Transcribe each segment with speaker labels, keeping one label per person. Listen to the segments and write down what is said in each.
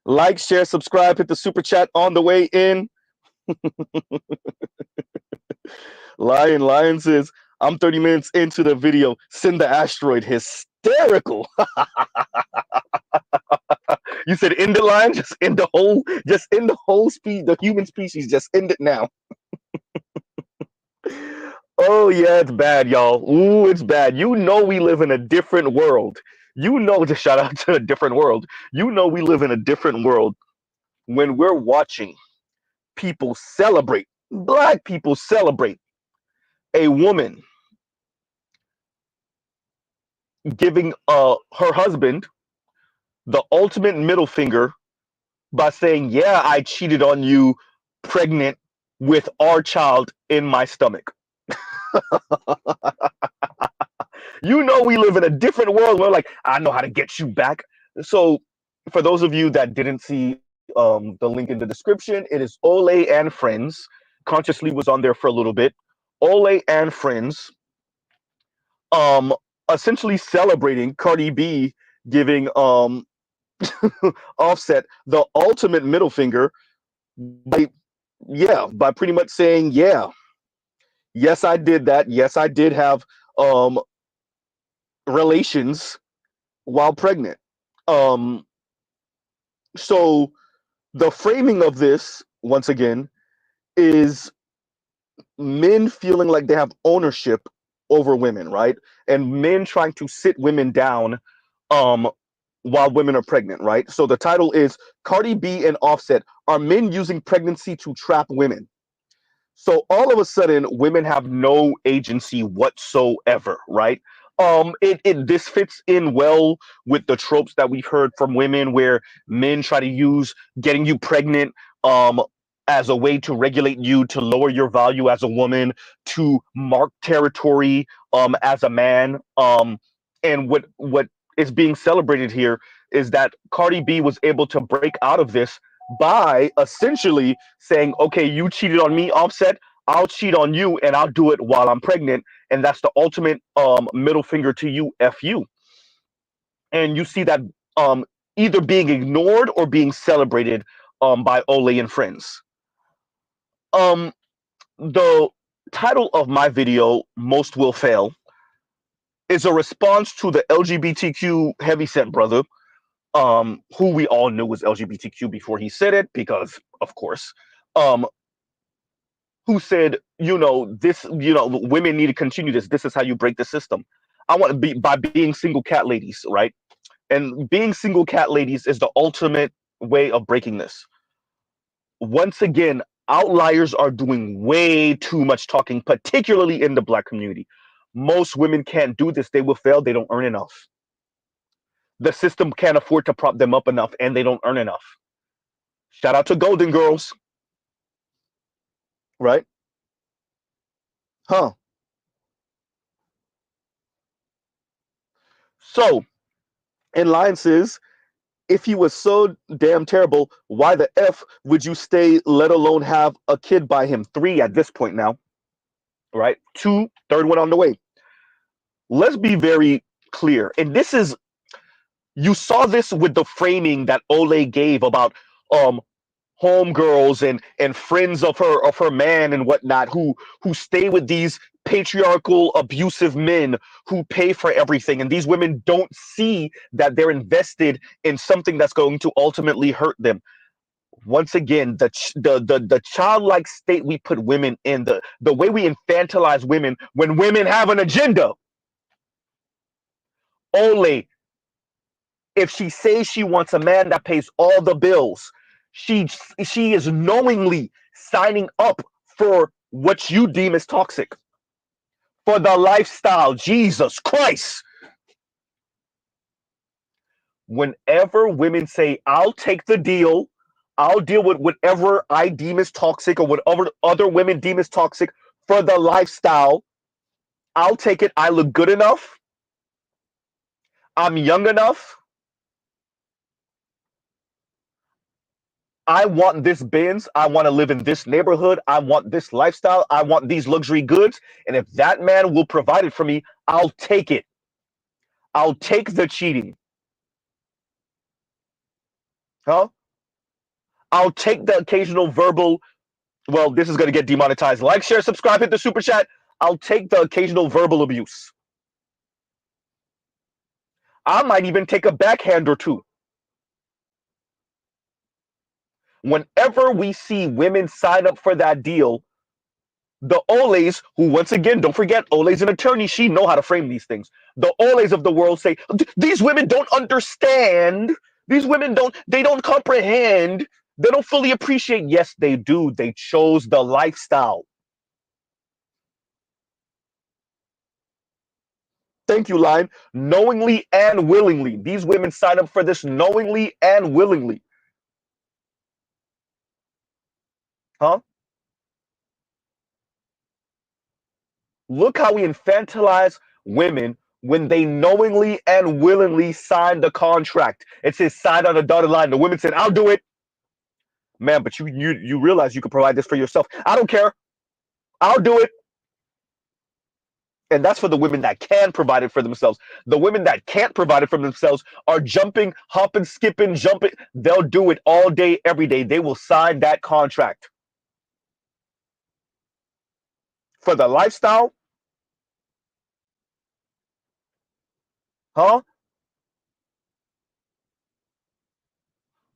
Speaker 1: Like, share, subscribe, hit the super chat on the way in. Lion says, I'm 30 minutes into the video. Send the asteroid. Hysterical. You said end it, Lion? Just end the whole speed, the human species. Just end it now. Oh yeah, it's bad, y'all. Ooh, it's bad. You know we live in a different world. You know, just shout out to a different world. You know we live in a different world when we're watching people celebrate, black people celebrate a woman giving her husband the ultimate middle finger by saying, "Yeah, I cheated on you, pregnant with our child in my stomach." You know we live in a different world. We're like, I know how to get you back. So, for those of you that didn't see the link in the description, it is Ole and Friends. Consciously was on there for a little bit. Ole and Friends, um, essentially celebrating Cardi B giving Offset the ultimate middle finger by by pretty much saying, yeah, yes, I did that. Yes, I did have um relations while pregnant. Um, so the framing of this, once again, is men feeling like they have ownership over women, right? And men trying to sit women down um, while women are pregnant, right? So the title is Cardi B and Offset, Are Men Using Pregnancy to Trap Women? So all of a sudden, women have no agency whatsoever, right? It this fits in well with the tropes that we've heard from women, where men try to use getting you pregnant um as a way to regulate you, to lower your value as a woman, to mark territory as a man. And what is being celebrated here is that Cardi B was able to break out of this by essentially saying, okay, you cheated on me, Offset, I'll cheat on you and I'll do it while I'm pregnant. And that's the ultimate middle finger to you, F you. And you see that um, either being ignored or being celebrated by Ole and friends. Um, the title of my video, Most Will Fail, is a response to the LGBTQ heavyset brother, who we all knew was LGBTQ before he said it, because, of course, um, who said, this, women need to continue this. This is how you break the system. I want to be by being single cat ladies, right? And being single cat ladies is the ultimate way of breaking this. Once again, outliers are doing way too much talking, particularly in the black community. Most women can't do this. They will fail. They don't earn enough. The system can't afford to prop them up enough, and they don't earn enough. Shout out to Golden Girls, right? Huh. So, in line says, if he was so damn terrible, why the F would you stay, let alone have a kid by him? 3 at this point now, right? 2, third one on the way. Let's be very clear. And this is, you saw this with the framing that Ole gave about um homegirls and friends of her man and whatnot, who stay with these patriarchal abusive men who pay for everything, and these women don't see that they're invested in something that's going to ultimately hurt them. Once again, the childlike state we put women in, the way we infantilize women when women have an agenda. Only if she says she wants a man that pays all the bills, she she is knowingly signing up for what you deem as toxic, for the lifestyle. Jesus Christ. Whenever women say, I'll take the deal, I'll deal with whatever I deem as toxic or whatever other women deem as toxic for the lifestyle, I'll take it. I look good enough. I'm young enough. I want this Benz. I want to live in this neighborhood. I want this lifestyle. I want these luxury goods. And if that man will provide it for me, I'll take it. I'll take the cheating. Huh? I'll take the occasional verbal, well, this is going to get demonetized. Like, share, subscribe, hit the super chat. I'll take the occasional verbal abuse. I might even take a backhand or two. Whenever we see women sign up for that deal, the Oles, who once again, don't forget, Ole's an attorney, she know how to frame these things. The Oles of the world say, these women don't understand. These women they don't comprehend. They don't fully appreciate. Yes, they do. They chose the lifestyle. Thank you, Line. Knowingly and willingly. These women sign up for this knowingly and willingly. Huh? Look how we infantilize women when they knowingly and willingly sign the contract. It says sign on the dotted line. The women said, I'll do it. Man, but you realize you can provide this for yourself. I don't care. I'll do it. And that's for the women that can provide it for themselves. The women that can't provide it for themselves are jumping, hopping, skipping, jumping. They'll do it all day, every day. They will sign that contract. For the lifestyle, huh?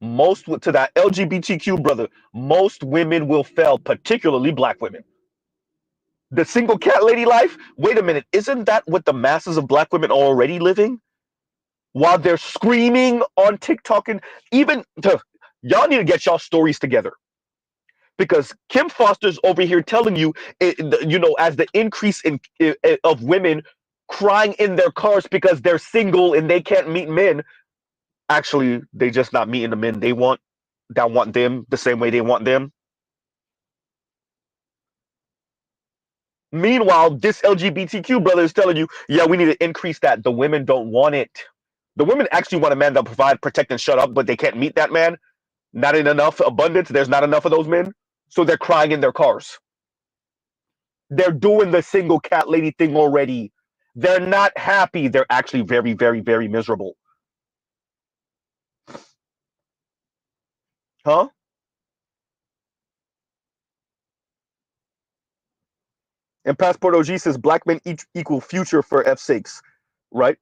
Speaker 1: Most to that LGBTQ brother, most women will fail, particularly black women. The single cat lady life, wait a minute, isn't that what the masses of black women are already living? While they're screaming on TikTok and even y'all need to get y'all stories together. Because Kim Foster's over here telling you, as the increase of women crying in their cars because they're single and they can't meet men. Actually, they just not meeting the men they want that want them the same way they want them. Meanwhile, this LGBTQ brother is telling you, yeah, we need to increase that. The women don't want it. The women actually want a man that provide, protect, and shut up, but they can't meet that man. Not in enough abundance. There's not enough of those men. So they're crying in their cars. They're doing the single cat lady thing already. They're not happy. They're actually very, very, very miserable. Huh? And Passport OG says black men equal future for F sakes, right?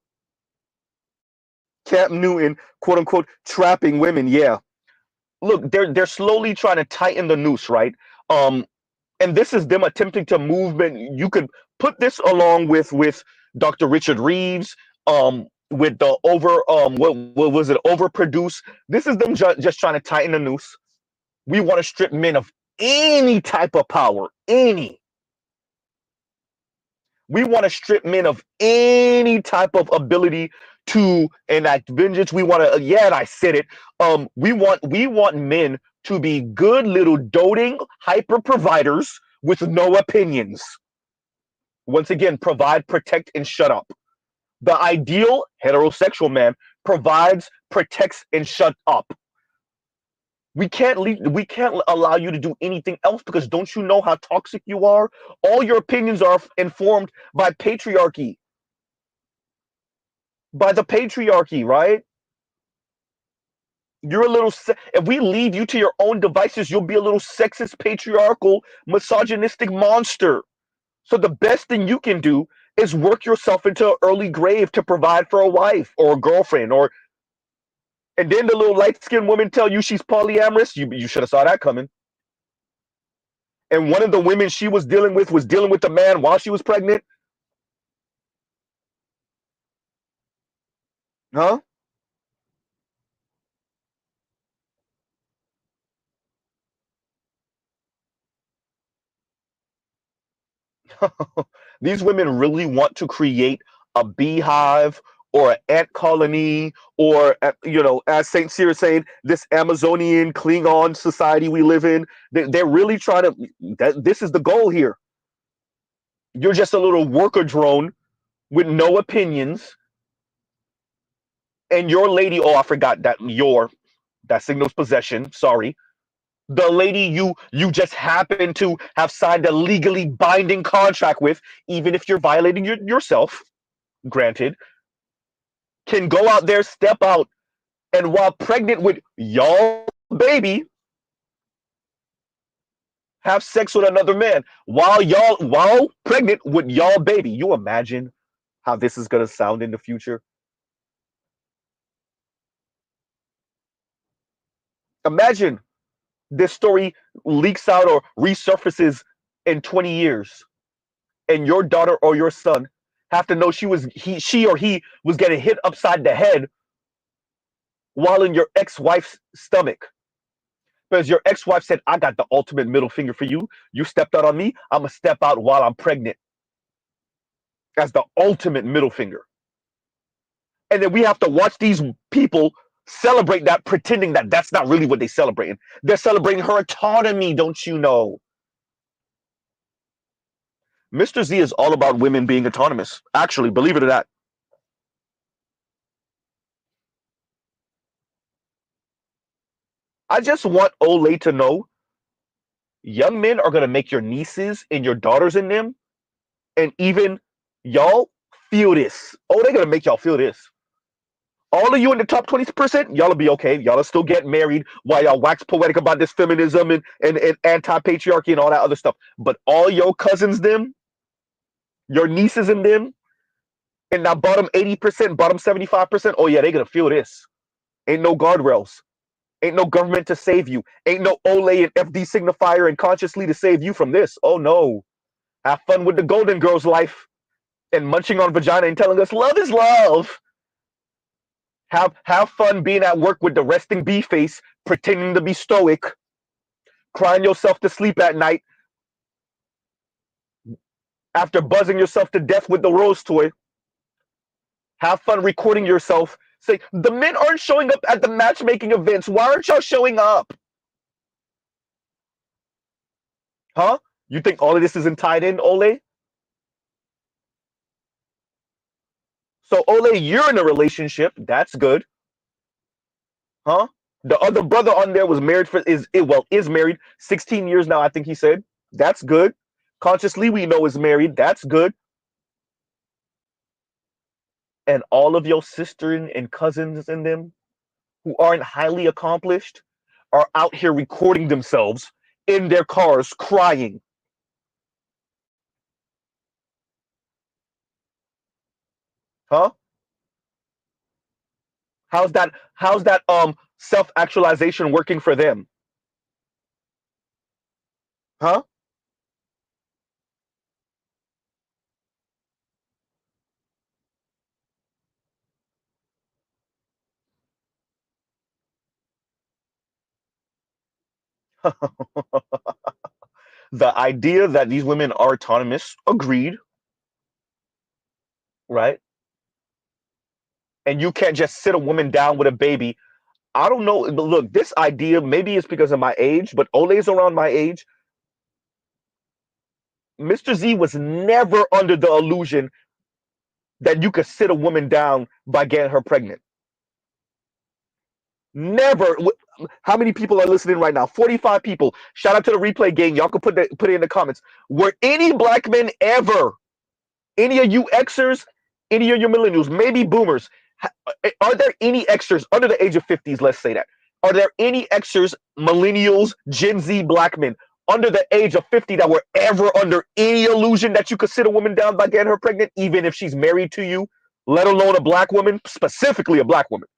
Speaker 1: Cam Newton, quote unquote, trapping women. Yeah. Look, they're slowly trying to tighten the noose, right? And this is them attempting to movement. You could put this along with Dr. Richard Reeves, with the what was it, overproduce. This is them just trying to tighten the noose. We want to strip men of any type of power, any. We want to strip men of any type of ability to enact vengeance. We want to, yeah, and I said it. We want men to be good little doting hyper providers with no opinions. Once again, provide, protect, and shut up. The ideal heterosexual man provides, protects, and shut up. We can't allow you to do anything else because don't you know how toxic you are? All your opinions are informed by patriarchy. By the patriarchy, right? You're a little if we leave you to your own devices, you'll be a little sexist, patriarchal, misogynistic monster. So the best thing you can do is work yourself into an early grave to provide for a wife or a girlfriend, or and then the little light-skinned woman tell you she's polyamorous. You should have saw that coming. And one of the women she was dealing with the man while she was pregnant. Huh? These women really want to create a beehive or an ant colony, or as Saint Cyr is saying, this Amazonian Klingon society we live in. They're really trying to. This is the goal here. You're just a little worker drone with no opinions, and your lady. Oh, I forgot that signals possession. Sorry. The lady you just happen to have signed a legally binding contract with, even if you're violating yourself, granted, can go out there, step out, And while pregnant with y'all baby, have sex with another man while pregnant with y'all baby. You imagine how this is gonna sound in the future? Imagine this story leaks out or resurfaces in 20 years, and your daughter or your son have to know she or he was getting hit upside the head while in your ex-wife's stomach. Because your ex-wife said, I got the ultimate middle finger for you. You stepped out on me, I'm gonna step out while I'm pregnant. As the ultimate middle finger. And then we have to watch these people celebrate that, pretending that that's not really what they're celebrating. They're celebrating her autonomy, don't you know? Mr. Z is all about women being autonomous. Actually, believe it or not. I just want Olay to know young men are going to make your nieces and your daughters in them, and even y'all feel this. Oh, they're going to make y'all feel this. All of you in the top 20%, y'all will be okay. Y'all will still get married while y'all wax poetic about this feminism and anti-patriarchy and all that other stuff. But all your cousins, them, your nieces and them, and that bottom 80%, bottom 75%, oh yeah, they gonna feel this. Ain't no guardrails. Ain't no government to save you. Ain't no Olay and FD signifier and consciously to save you from this. Oh no. Have fun with the Golden Girls life and munching on vagina and telling us love is love. Have fun being at work with the resting bee face, pretending to be stoic, crying yourself to sleep at night after buzzing yourself to death with the rose toy. Have fun recording yourself. Say, the men aren't showing up at the matchmaking events. Why aren't y'all showing up? Huh? You think all of this isn't tied in, Ole? So, Ole, you're in a relationship. That's good. Huh? The other brother on there was married for is married 16 years now, I think he said. That's good. Consciously we know is married. That's good. And all of your sisters and cousins in them who aren't highly accomplished are out here recording themselves in their cars crying. Huh? How's that self-actualization working for them? Huh? The idea that these women are autonomous, agreed, right? And you can't just sit a woman down with a baby. I don't know. But look, this idea, maybe it's because of my age, but Ole's around my age. Mr. Z was never under the illusion that you could sit a woman down by getting her pregnant. Never. How many people are listening right now? 45 people. Shout out to the replay gang. Y'all can put it in the comments. Were any black men ever, any of you Xers, any of you millennials, maybe boomers, are there any Xers under the age of 50s? Let's say that. Are there any Xers, millennials, Gen Z black men under the age of 50 that were ever under any illusion that you could sit a woman down by getting her pregnant, even if she's married to you, let alone a black woman, specifically a black woman?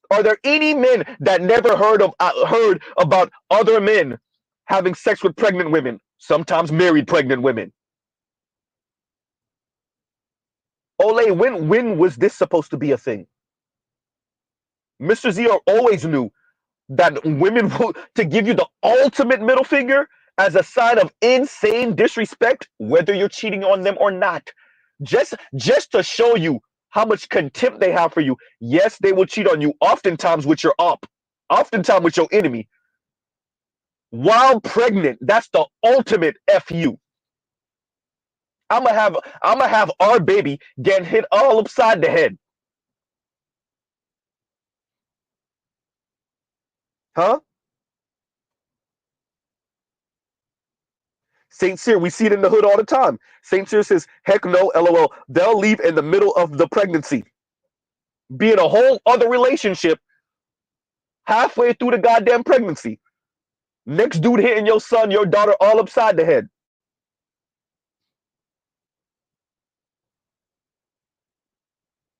Speaker 1: Are there any men that never heard about other men having sex with pregnant women, sometimes married pregnant women? Ole, when was this supposed to be a thing? Mr. Z always knew that women will to give you the ultimate middle finger as a sign of insane disrespect, whether you're cheating on them or not. Just to show you how much contempt they have for you. Yes, they will cheat on you, oftentimes with your oftentimes with your enemy. While pregnant, that's the ultimate fu. I'm gonna have our baby getting hit all upside the head. Huh? Saint Cyr, we see it in the hood all the time. Saint Cyr says, heck no, lol. They'll leave in the middle of the pregnancy. be in a whole other relationship halfway through the goddamn pregnancy. Next dude hitting your son, your daughter all upside the head.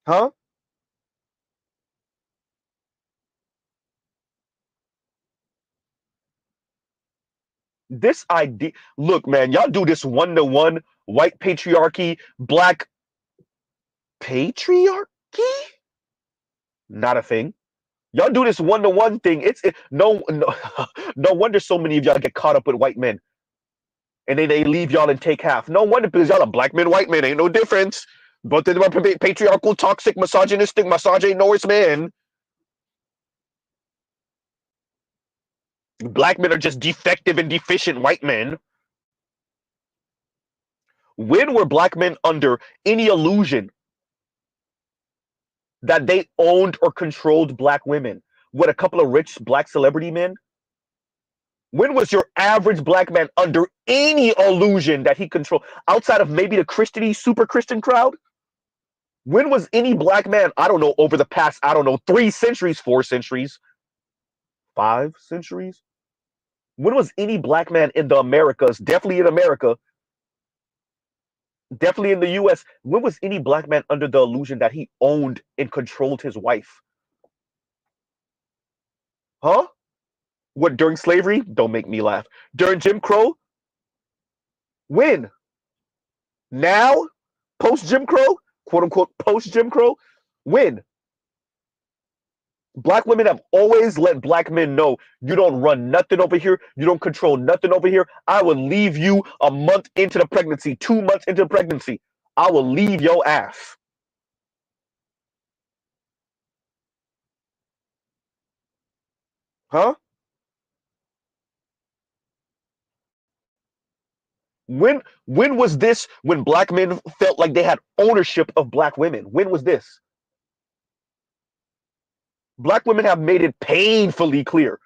Speaker 1: Huh? This idea, look, man, y'all do this one-to-one white patriarchy, black patriarchy? Not a thing. Y'all do this one-to-one thing. No, no wonder so many of y'all get caught up with white men and then they leave y'all and take half. No wonder, because y'all are black men, white men, ain't no difference. But they're patriarchal, toxic, misogynistic, Norris man. Black men are just defective and deficient white men. When were black men under any illusion that they owned or controlled black women? With a couple of rich black celebrity men? When was your average black man under any illusion that he controlled, outside of maybe the Christiany, super Christian crowd? When was any black man, I don't know, over the past, I don't know, 3 centuries, 4 centuries, 5 centuries? When was any black man in the Americas, definitely in America, definitely in the US, when was any black man under the illusion that he owned and controlled his wife? Huh? What, during slavery? Don't make me laugh. During Jim Crow? When? Now? Post Jim Crow? Quote unquote, post Jim Crow? When? Black women have always let black men know, you don't run nothing over here, you don't control nothing over here. I will leave you a month into the pregnancy, 2 months into the pregnancy. I will leave your ass. Huh? When was this, when black men felt like they had ownership of black women? When was this? Black women have made it painfully clear,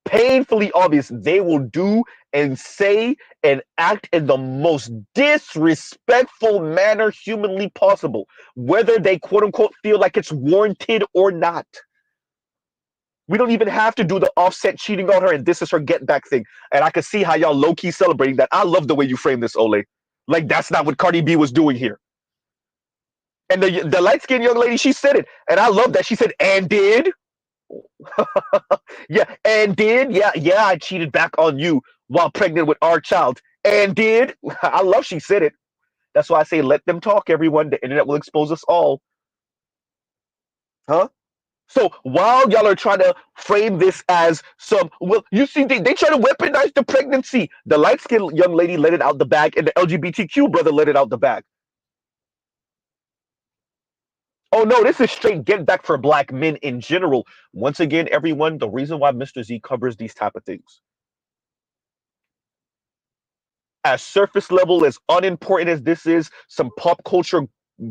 Speaker 1: painfully obvious, they will do and say and act in the most disrespectful manner humanly possible, whether they quote unquote feel like it's warranted or not. We don't even have to do the Offset cheating on her and this is her get back thing. And I can see how y'all low key celebrating that. I love the way you frame this, Ole. Like that's not what Cardi B was doing here. And the light skinned young lady, she said it, and I love that she said and did. Yeah, and did, yeah, I cheated back on you while pregnant with our child. And did. I love she said it. That's why I say let them talk, everyone. The internet will expose us all. Huh? So while y'all are trying to frame this as some, well, you see, they try to weaponize the pregnancy. The light-skinned young lady let it out the bag, and the LGBTQ brother let it out the bag. Oh no, this is straight get back for black men in general. Once again, everyone, the reason why Mr. Z covers these type of things, as surface level, as unimportant as this is, some pop culture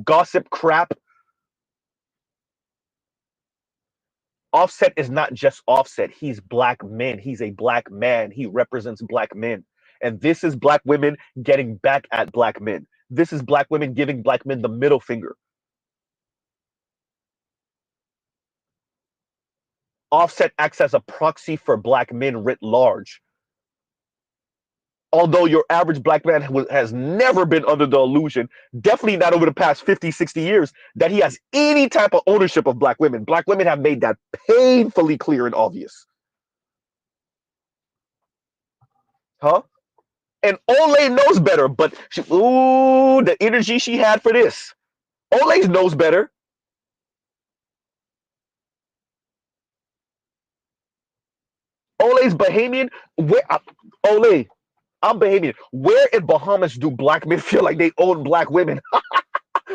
Speaker 1: gossip crap, Offset is not just Offset. He's black men. He's a black man. He represents black men. And this is black women getting back at black men. This is black women giving black men the middle finger. Offset acts as a proxy for black men writ large. Although your average black man has never been under the illusion, definitely not over the past 50, 60 years, that he has any type of ownership of black women. Black women have made that painfully clear and obvious. Huh? And Ole knows better, but ooh, the energy she had for this. Ole knows better. Ole's Bahamian. Where Ole, I'm Bahamian. Where in Bahamas do black men feel like they own black women?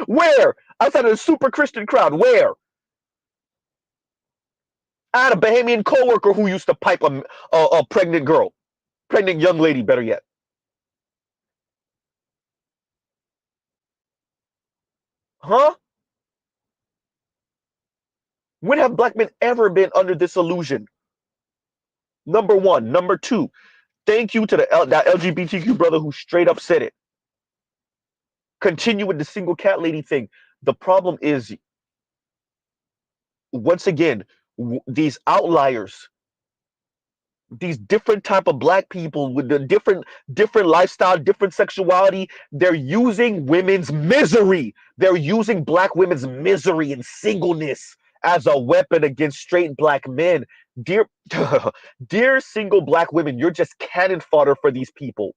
Speaker 1: Where? Outside of the super Christian crowd, where? I had a Bahamian coworker who used to pipe a pregnant girl, pregnant young lady, better yet. Huh? When have black men ever been under this illusion? Number one. Number two, thank you to that LGBTQ brother who straight up said it. Continue with the single cat lady thing. The problem is once again, these outliers, these different type of black people with the different lifestyle, different sexuality, they're using women's misery. They're using black women's misery and singleness as a weapon against straight black men. Dear dear single black women, you're just cannon fodder for these people.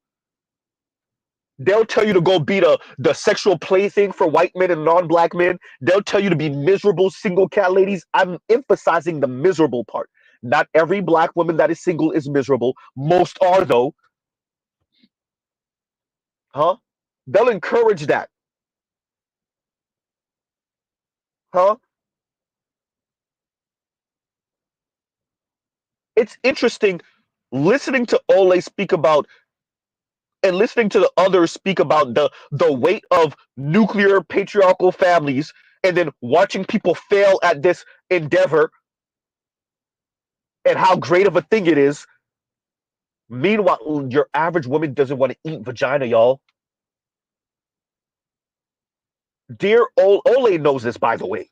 Speaker 1: They'll tell you to go be the sexual plaything for white men and non-black men. They'll tell you to be miserable single cat ladies. I'm emphasizing the miserable part. Not every black woman that is single is miserable. Most are, though. Huh? They'll encourage that. Huh? It's interesting listening to Ole speak about and listening to the others speak about the weight of nuclear patriarchal families, and then watching people fail at this endeavor and how great of a thing it is. Meanwhile, your average woman doesn't want to eat vagina, y'all. Dear Ole knows this, by the way.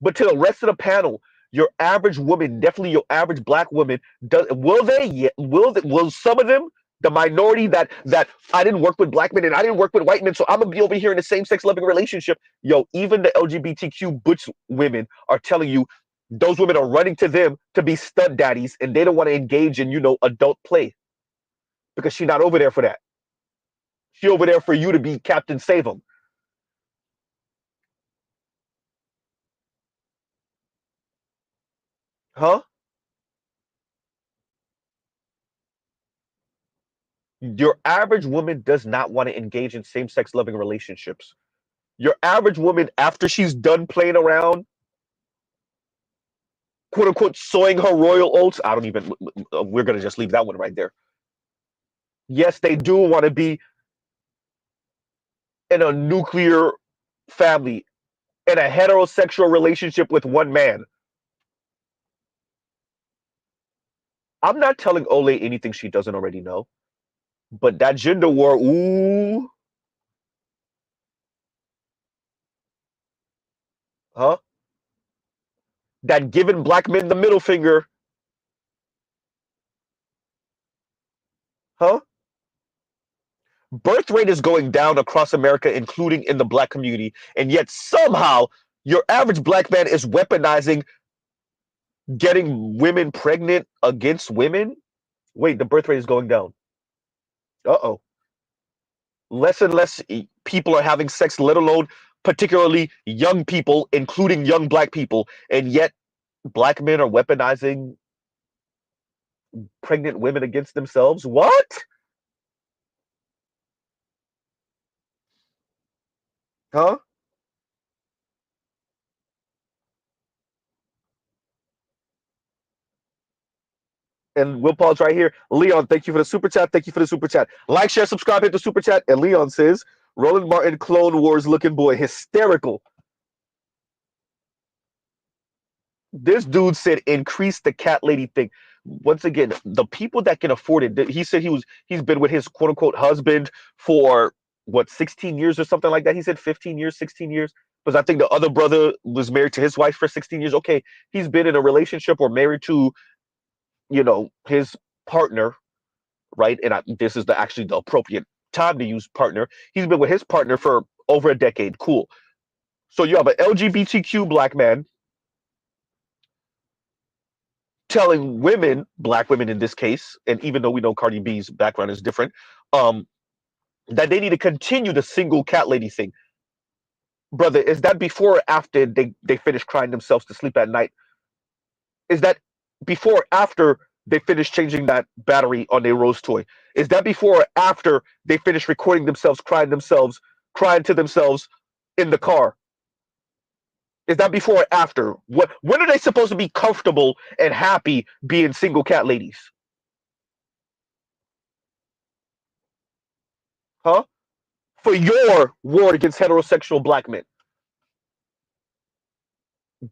Speaker 1: But to the rest of the panel, your average woman, definitely your average black woman, will they? Yeah, will some of them, the minority that I didn't work with black men and I didn't work with white men, so I'm gonna be over here in a same-sex loving relationship. Yo, even the LGBTQ butch women are telling you those women are running to them to be stud daddies, and they don't want to engage in adult play because she's not over there for that. She over there for you to be Captain Save 'em. Huh? Your average woman does not want to engage in same-sex loving relationships. Your average woman, after she's done playing around, quote unquote, sowing her royal oats, I don't even, we're going to just leave that one right there. Yes, they do want to be in a nuclear family, in a heterosexual relationship with one man. I'm not telling Ole anything she doesn't already know, but that gender war, ooh, huh? That giving black men the middle finger, huh? Birth rate is going down across America, including in the black community, and yet somehow your average black man is weaponizing getting women pregnant against women. Wait, the birth rate is going down. Uh-oh. Less and less people are having sex, let alone particularly young people, including young black people, and yet black men are weaponizing pregnant women against themselves. What? Huh? And Will Paul's right here. Leon, thank you for the super chat. Thank you for the super chat. Like, share, subscribe, hit the super chat. And Leon says, Roland Martin, Clone Wars looking boy, hysterical. This dude said increase the cat lady thing. Once again, the people that can afford it. He said he's been with his quote unquote husband for what 16 years or something like that. He said 15 years, 16 years. Because I think the other brother was married to his wife for 16 years. Okay, he's been in a relationship or married to, his partner, right? And this is actually the appropriate time to use partner. He's been with his partner for over a decade. Cool. So you have an LGBTQ black man telling women, black women in this case, and even though we know Cardi B's background is different, um, that they need to continue the single cat lady thing. Brother, is that before or after they finish crying themselves to sleep at night? Is that before or after they finish changing that battery on their Rose toy? Is that before or after they finish recording themselves, crying to themselves in the car? Is that before or after? When are they supposed to be comfortable and happy being single cat ladies? Huh? For your war against heterosexual black men.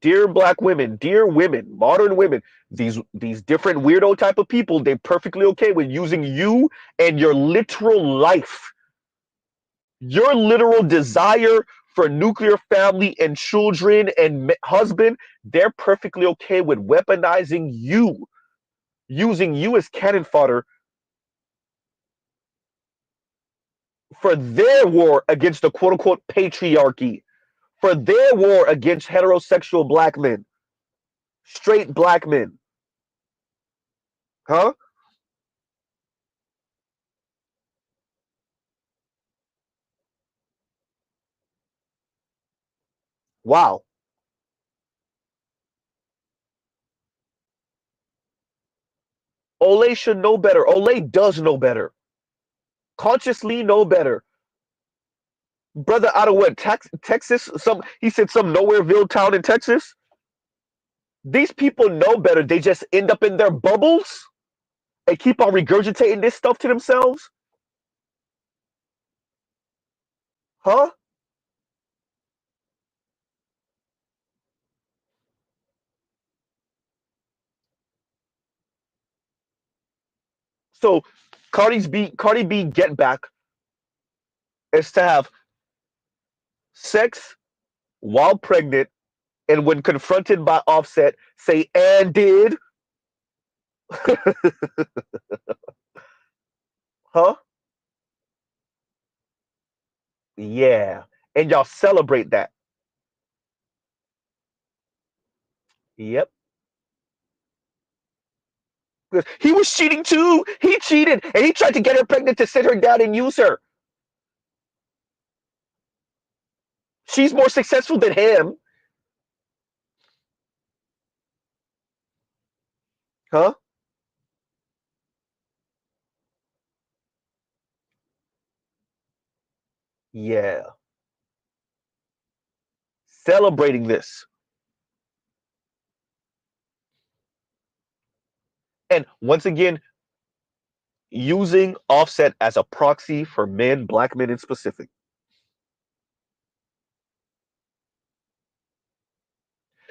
Speaker 1: Dear black women, modern women, these different weirdo type of people, they're perfectly okay with using you and your literal life, your literal desire for nuclear family and children and husband, they're perfectly okay with weaponizing you, using you as cannon fodder for their war against the quote unquote patriarchy, for their war against heterosexual black men, straight black men. Huh? Wow. Ole should know better. Ole does know better. Consciously know better. Brother out of what? Texas? Some he said some nowhereville town in Texas. These people know better. They just end up in their bubbles and keep on regurgitating this stuff to themselves. Huh? So Cardi B get back is to have sex while pregnant, and when confronted by Offset, say and did. Huh? Yeah. And y'all celebrate that. Yep. He was cheating too. He cheated and he tried to get her pregnant to sit her down and use her. She's more successful than him. Huh? Yeah. Celebrating this. And once again, using Offset as a proxy for men, black men in specific.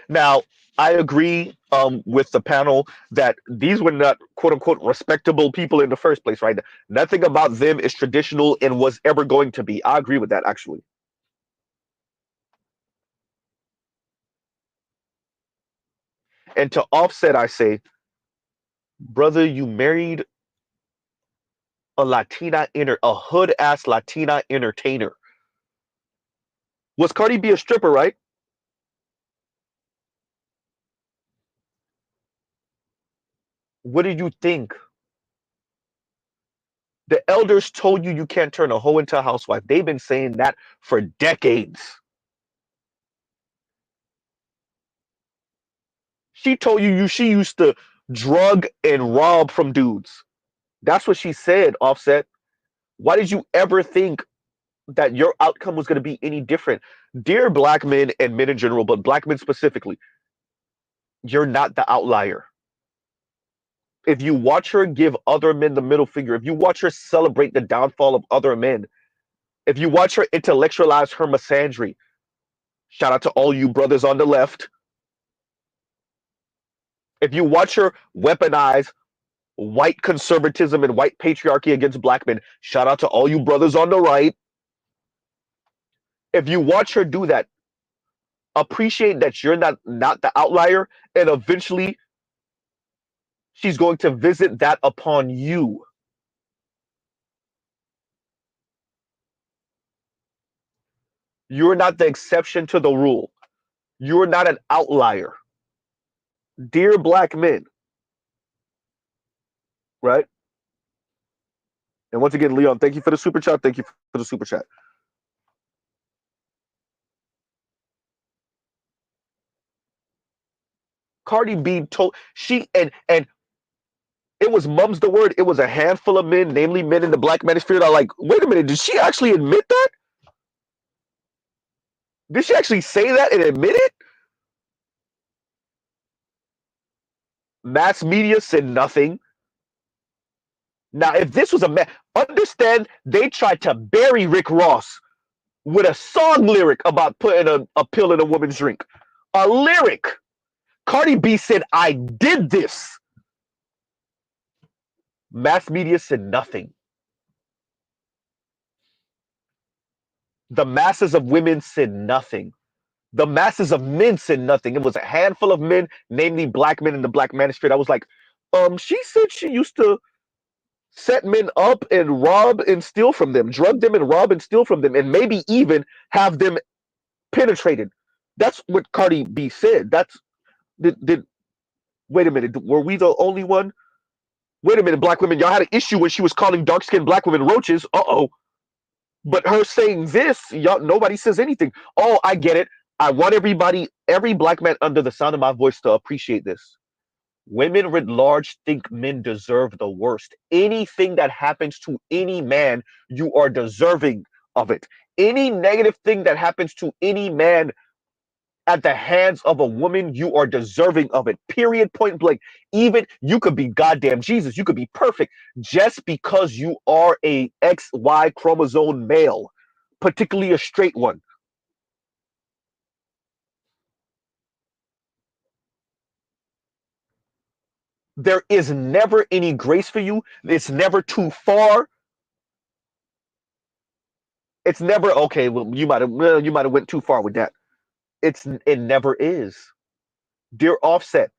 Speaker 1: Now, I agree with the panel that these were not quote unquote respectable people in the first place, right? Nothing about them is traditional and was ever going to be. I agree with that, actually. And to Offset, I say, brother, you married a hood ass Latina entertainer. Was Cardi B a stripper, right? What did you think? The elders told you you can't turn a hoe into a housewife. They've been saying that for decades. She told you she used to drug and rob from dudes. That's what she said, Offset. Why did you ever think that your outcome was going to be any different? Dear black men and men in general, but black men specifically, you're not the outlier. If you watch her give other men the middle finger, if you watch her celebrate the downfall of other men, if you watch her intellectualize her misandry, shout out to all you brothers on the left. If you watch her weaponize white conservatism and white patriarchy against black men, shout out to all you brothers on the right. If you watch her do that, appreciate that you're not the outlier, and eventually she's going to visit that upon you. You're not the exception to the rule. You're not an outlier. Dear black men, right? And once again, Leon, thank you for the super chat. Thank you for the super chat. Cardi B told she and it was mum's the word. It was a handful of men, namely men in the black manosphere, that are like, wait a minute, did she actually admit that? Did she actually say that and admit it? Mass media said nothing. Now, if this was understand they tried to bury Rick Ross with a song lyric about putting a pill in a woman's drink. A lyric. Cardi B said, I did this. Mass media said nothing. The masses of women said nothing. The masses of men said nothing. It was a handful of men, namely black men in the black manosphere. I was like, she said she used to set men up and rob and steal from them, drug them and rob and steal from them, and maybe even have them penetrated. That's what Cardi B said. That's did wait a minute, were we the only one? Wait a minute, black women, y'all had an issue when she was calling dark skinned black women roaches. Uh-oh. But her saying this, y'all, nobody says anything. Oh, I get it. I want everybody, every black man under the sound of my voice to appreciate this. Women writ large think men deserve the worst. Anything that happens to any man, you are deserving of it. Any negative thing that happens to any man at the hands of a woman, you are deserving of it. Period. Point blank. Even you could be goddamn Jesus. You could be perfect just because you are a XY chromosome male, particularly a straight one. There is never any grace for you. It's never too far. It's never okay. Well, you might have went too far with that. It never is. Dear Offset,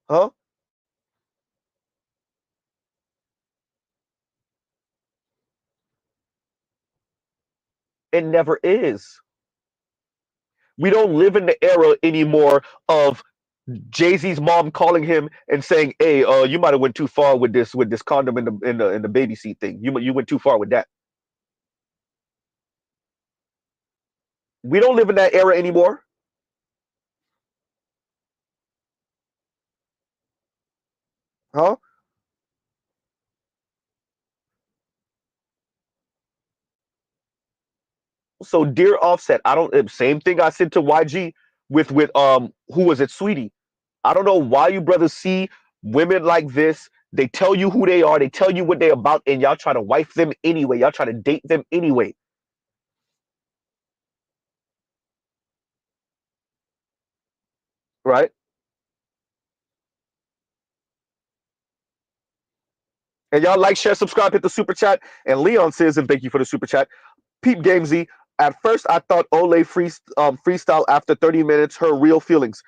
Speaker 1: huh? It never is. We don't live in the era anymore of Jay-Z's mom calling him and saying, "Hey, you might have went too far with this condom in the baby seat thing. You went too far with that." We don't live in that era anymore, huh? So, dear Offset, I don't same thing I said to YG with who was it, Sweetie? I don't know why you brothers see women like this. They tell you who they are, they tell you what they're about, and y'all try to wife them anyway. Y'all try to date them anyway, right? And y'all like, share, subscribe, hit the super chat. And Leon says, and thank you for the super chat. Peep Gamesy. At first, I thought Ole freestyle after 30 minutes, her real feelings.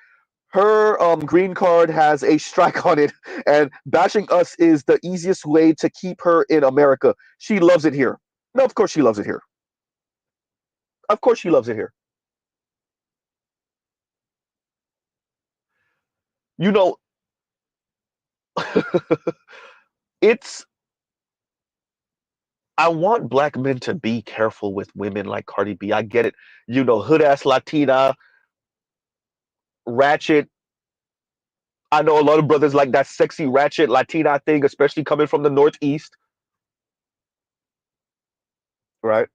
Speaker 1: Her green card has a strike on it, and bashing us is the easiest way to keep her in America. She loves it here. No, of course she loves it here. Of course she loves it here. You know, it's I want black men to be careful with women like Cardi B. I get it. You know, hood ass Latina, ratchet. I know a lot of brothers like that sexy ratchet Latina thing, especially coming from the Northeast, right?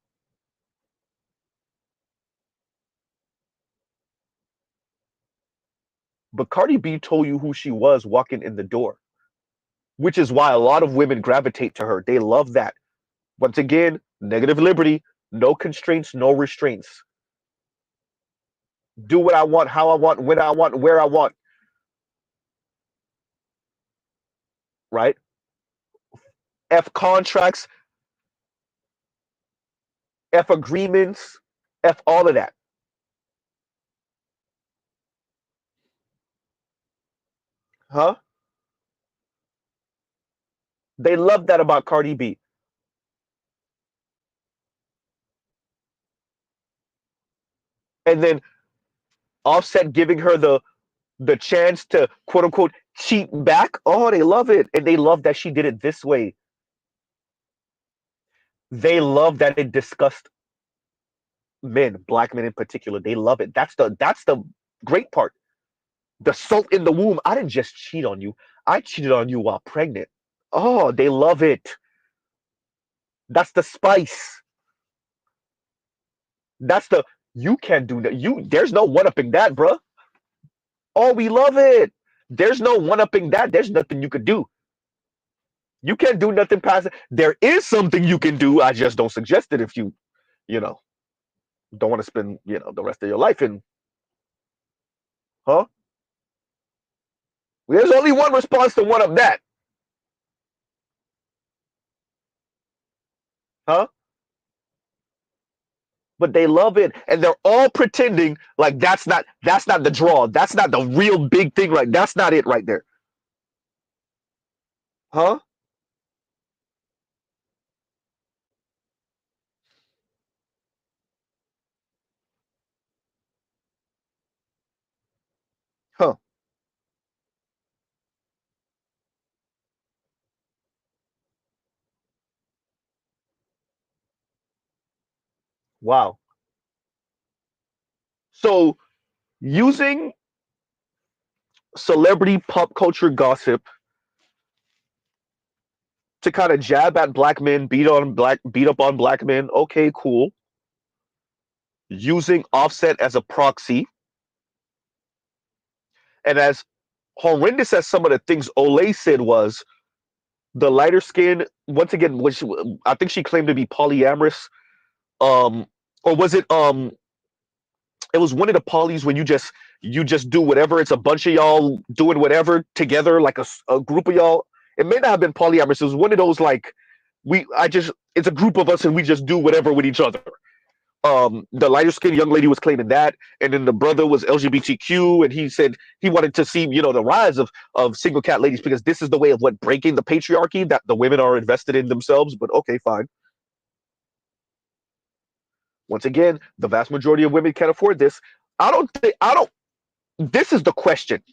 Speaker 1: But Cardi B told you who she was walking in the door, which is why a lot of women gravitate to her. They love that. Once again, negative liberty, no constraints, no restraints. Do what I want, how I want, when I want, where I want, right? F contracts, F agreements, F all of that. Huh? They love that about Cardi B. And then Offset giving her the chance to quote unquote cheat back. Oh, they love it. And they love that she did it this way. They love that it discussed men, black men in particular. They love it. That's the great part. The salt in the womb. I didn't just cheat on you. I cheated on you while pregnant. Oh, they love it. That's the spice. That's the you can't do that. You there's no one upping that, bruh. Oh, we love it. There's no one upping that. There's nothing you could do. You can't do nothing past it. There is something you can do. I just don't suggest it if you know, don't want to spend, the rest of your life in, huh? There's only one response to one of that, huh? but they love it, and they're all pretending like that's not the draw. That's not the real big thing. Right? That's not it right there. Huh? Huh? Wow. So using celebrity pop culture gossip to kind of jab at black men, beat up on black men. Okay, cool. Using Offset as a proxy, and as horrendous as some of the things Olay said was, the lighter skin once again, which I think she claimed to be polyamorous, um, or was it it was one of the polys when you just do whatever. It's a bunch of y'all doing whatever together, like a group of y'all. It may not have been polyamorous. It was one of those like it's a group of us and we just do whatever with each other. The lighter skinned young lady was claiming that, and then the brother was LGBTQ, and he said he wanted to see the rise of single cat ladies because this is the way of what breaking the patriarchy that the women are invested in themselves. But okay, fine. Once again, the vast majority of women can't afford this. I don't. This is the question.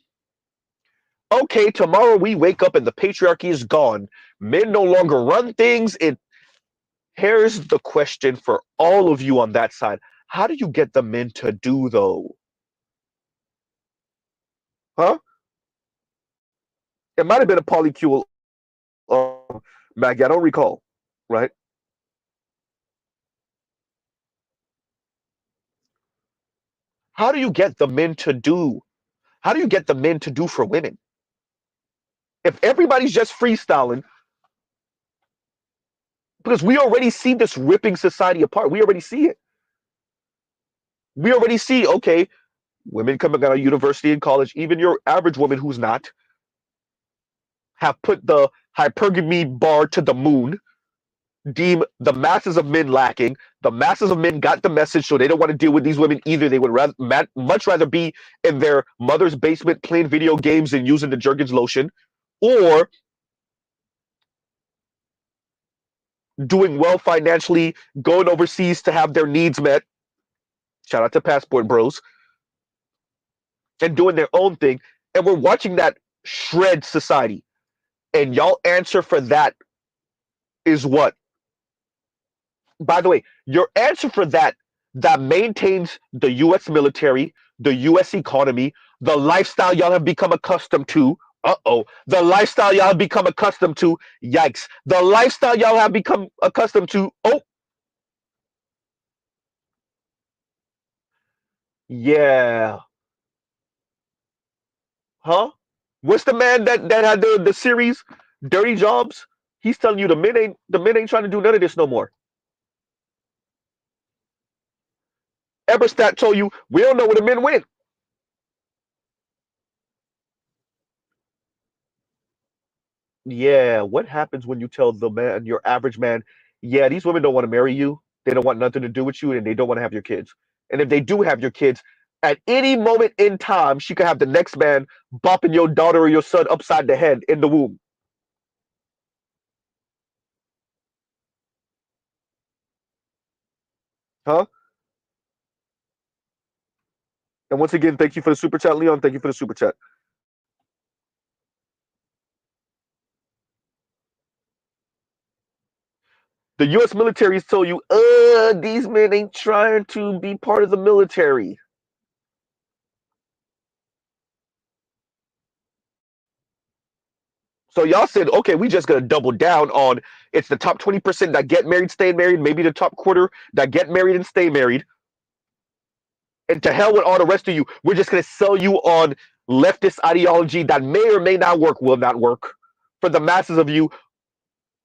Speaker 1: Okay, tomorrow we wake up and the patriarchy is gone. Men no longer run things. Here's the question for all of you on that side. How do you get the men to do though? Huh? It might have been a polycule, Maggie. I don't recall. Right? How do you get the men to do? How do you get the men to do for women? If everybody's just freestyling, because we already see this ripping society apart. We already see it. We already see, okay, women coming out of university and college, even your average woman who's not, have put the hypergamy bar to the moon, deem the masses of men lacking. The masses of men got the message, so they don't want to deal with these women either. They would much rather be in their mother's basement playing video games and using the Jergens lotion, or doing well financially, going overseas to have their needs met. Shout out to Passport Bros, and doing their own thing. And we're watching that shred society. And y'all answer for that is what? By the way, your answer for that maintains the US military, the US economy, the lifestyle y'all have become accustomed to. Uh-oh. The lifestyle y'all have become accustomed to. Yikes. The lifestyle y'all have become accustomed to. Oh, yeah. Huh? What's the man that had the series Dirty Jobs? He's telling you the men ain't trying to do none of this no more. Eberstat told you we don't know where the men went. Yeah, what happens when you tell the man, your average man, yeah, these women don't want to marry you. They don't want nothing to do with you, and they don't want to have your kids. And if they do have your kids, at any moment in time, she could have the next man bopping your daughter or your son upside the head in the womb. Huh? And once again, thank you for the super chat, Leon. Thank you for the super chat. The U.S. military has told you, these men ain't trying to be part of the military. So y'all said, okay, we just gonna double down on it's the top 20% that get married, stay married, maybe the top quarter that get married and stay married. And to hell with all the rest of you. We're just gonna sell you on leftist ideology that may or may not work, will not work. For the masses of you,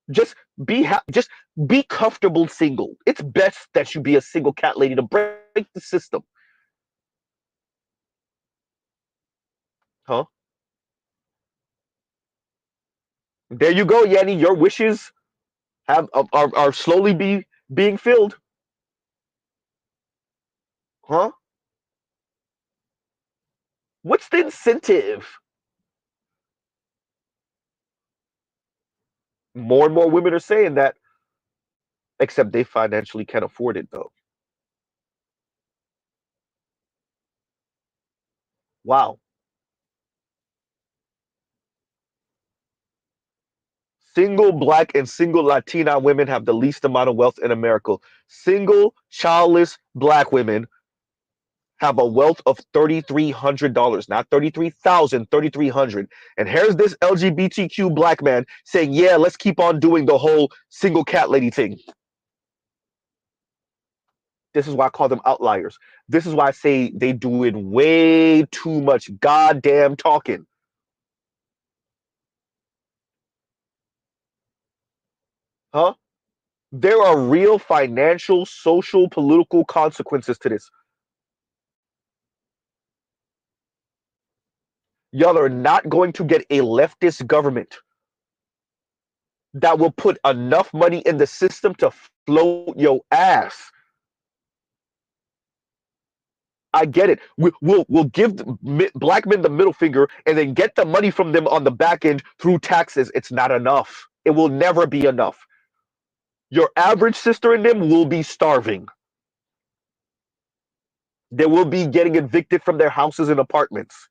Speaker 1: just just be comfortable single. It's best that you be a single cat lady to break the system. Huh? There you go, Yanni. Your wishes are slowly being filled. Huh? What's the incentive? More and more women are saying that, except they financially can't afford it though. Wow. Single Black and single Latina women have the least amount of wealth in America. Single childless Black women have a wealth of $3,300, not 33,000, 3,300. And here's this LGBTQ Black man saying, yeah, let's keep on doing the whole single cat lady thing. This is why I call them outliers. This is why I say they do it way too much goddamn talking. Huh? There are real financial, social, political consequences to this. Y'all are not going to get a leftist government that will put enough money in the system to float your ass. I get it. We'll give Black men the middle finger and then get the money from them on the back end through taxes. It's not enough. It will never be enough. Your average sister and them will be starving. They will be getting evicted from their houses and apartments.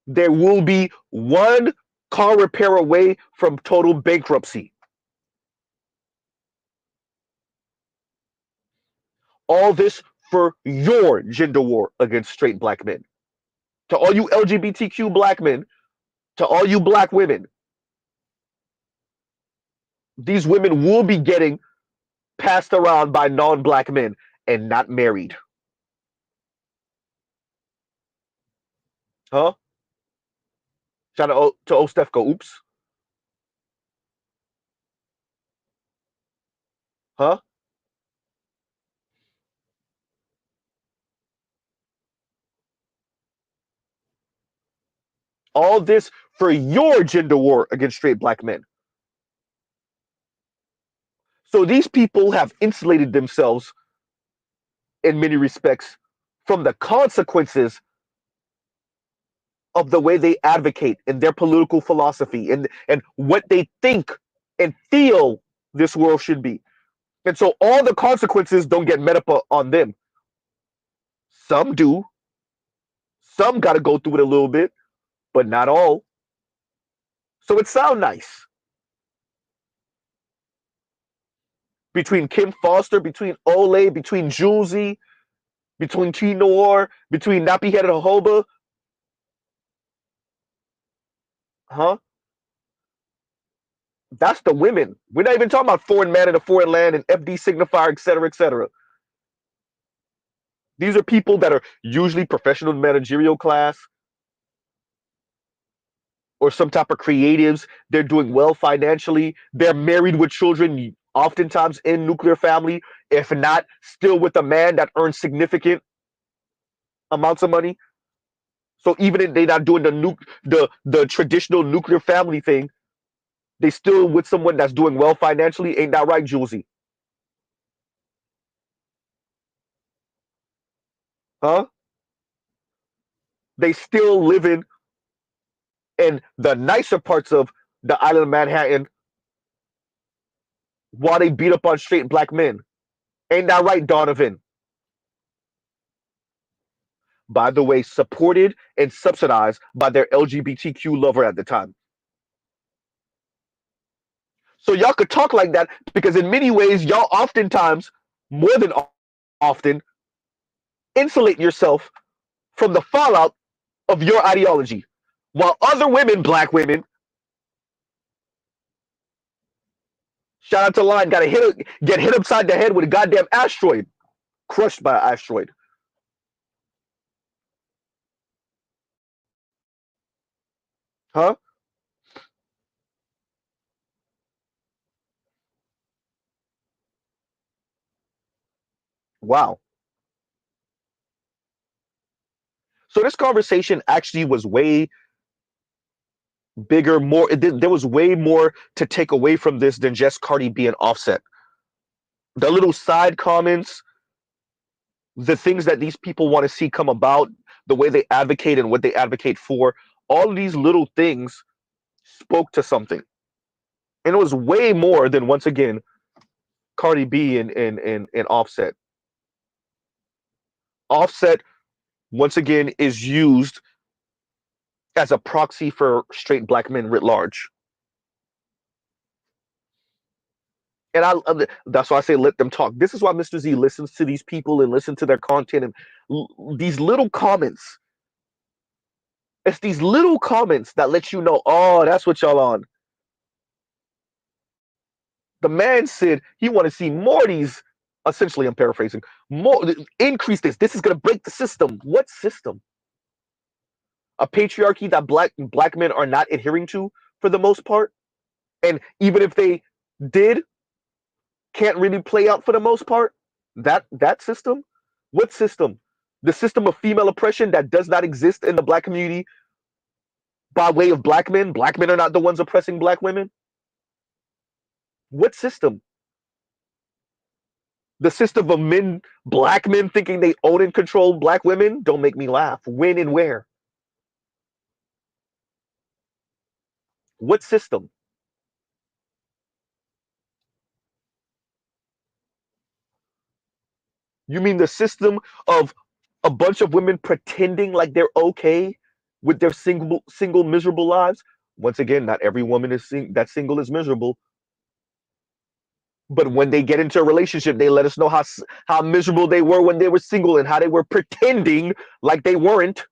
Speaker 1: There will be one car repair away from total bankruptcy. All this for your gender war against straight Black men. To all you LGBTQ Black men, to all you Black women, these women will be getting passed around by non-Black men and not married. Huh? Shout out to Ostefko. Oops. Huh? All this for your gender war against straight Black men. So these people have insulated themselves in many respects from the consequences of the way they advocate in their political philosophy and what they think and feel this world should be. And so all the consequences don't get met up on them. Some do. Some got to go through it a little bit, but not all. So it sounds nice. Between Kim Foster, between Ole, between Julesy, between T Noir, between Nappy Headed Hoba, huh? That's the women. We're not even talking about foreign man in a foreign land and FD signifier, etc., etc. These are people that are usually professional managerial class or some type of creatives. They're doing well financially. They're married with children, oftentimes in nuclear family, if not still with a man that earns significant amounts of money. So even if they're not doing the traditional nuclear family thing, they still with someone that's doing well financially. Ain't that right, Julesy? Huh? They still living in the nicer parts of the island of Manhattan while they beat up on straight Black men. Ain't that right, Donovan? By the way, supported and subsidized by their LGBTQ lover at the time. So y'all could talk like that because in many ways, y'all oftentimes, more than often, insulate yourself from the fallout of your ideology. While other women, Black women, shout out to Line, get hit upside the head with a goddamn asteroid, crushed by an asteroid. Huh? Wow. So this conversation actually was way bigger, more. There was way more to take away from this than just Cardi B and Offset. The little side comments the things that these people want to see come about, the way they advocate and what they advocate for, all of these little things spoke to something. And it was way more than, once again, Cardi B and Offset. Offset, once again, is used as a proxy for straight black men writ large. And that's why I say let them talk. This is why Mr. Z listens to these people and listen to their content and these little comments. It's these little comments that let you know, oh, that's what y'all on. The man said he want to see more of these. Essentially, I'm paraphrasing. More increase this. This is going to break the system. What system? A patriarchy that black men are not adhering to for the most part, and even if they did, can't really play out for the most part. That system. What system? The system of female oppression that does not exist in the black community by way of black men. Black men are not the ones oppressing black women. What system? The system of black men thinking they own and control black women? Don't make me laugh. When and where? What system? You mean the system of a bunch of women pretending like they're okay with their single miserable lives? Once again, not every woman that single is miserable. But when they get into a relationship, they let us know how miserable they were when they were single and how they were pretending like they weren't.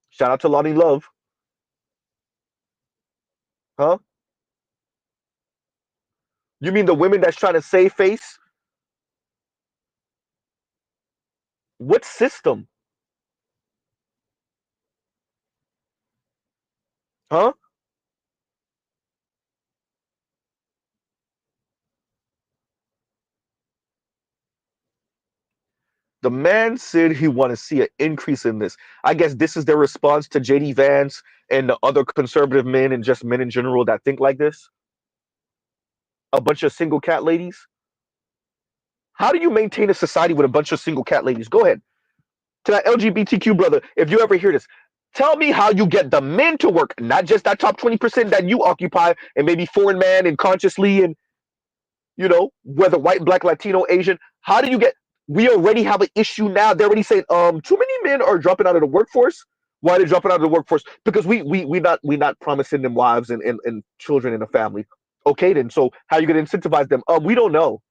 Speaker 1: Shout out to Lonnie Love. Huh? You mean the women that's trying to save face? What system? Huh? The man said he want to see an increase in this. I guess this is their response to JD Vance and the other conservative men and just men in general that think like this. A bunch of single cat ladies. How do you maintain a society with a bunch of single cat ladies? Go ahead. To that LGBTQ brother, if you ever hear this, tell me how you get the men to work, not just that top 20% that you occupy and maybe foreign man and consciously and, whether white, black, Latino, Asian. How do you get? We already have an issue now. They're already saying, too many men are dropping out of the workforce. Why are they dropping out of the workforce? Because we not promising them wives and children and a family. Okay, then. So how are you going to incentivize them? We don't know.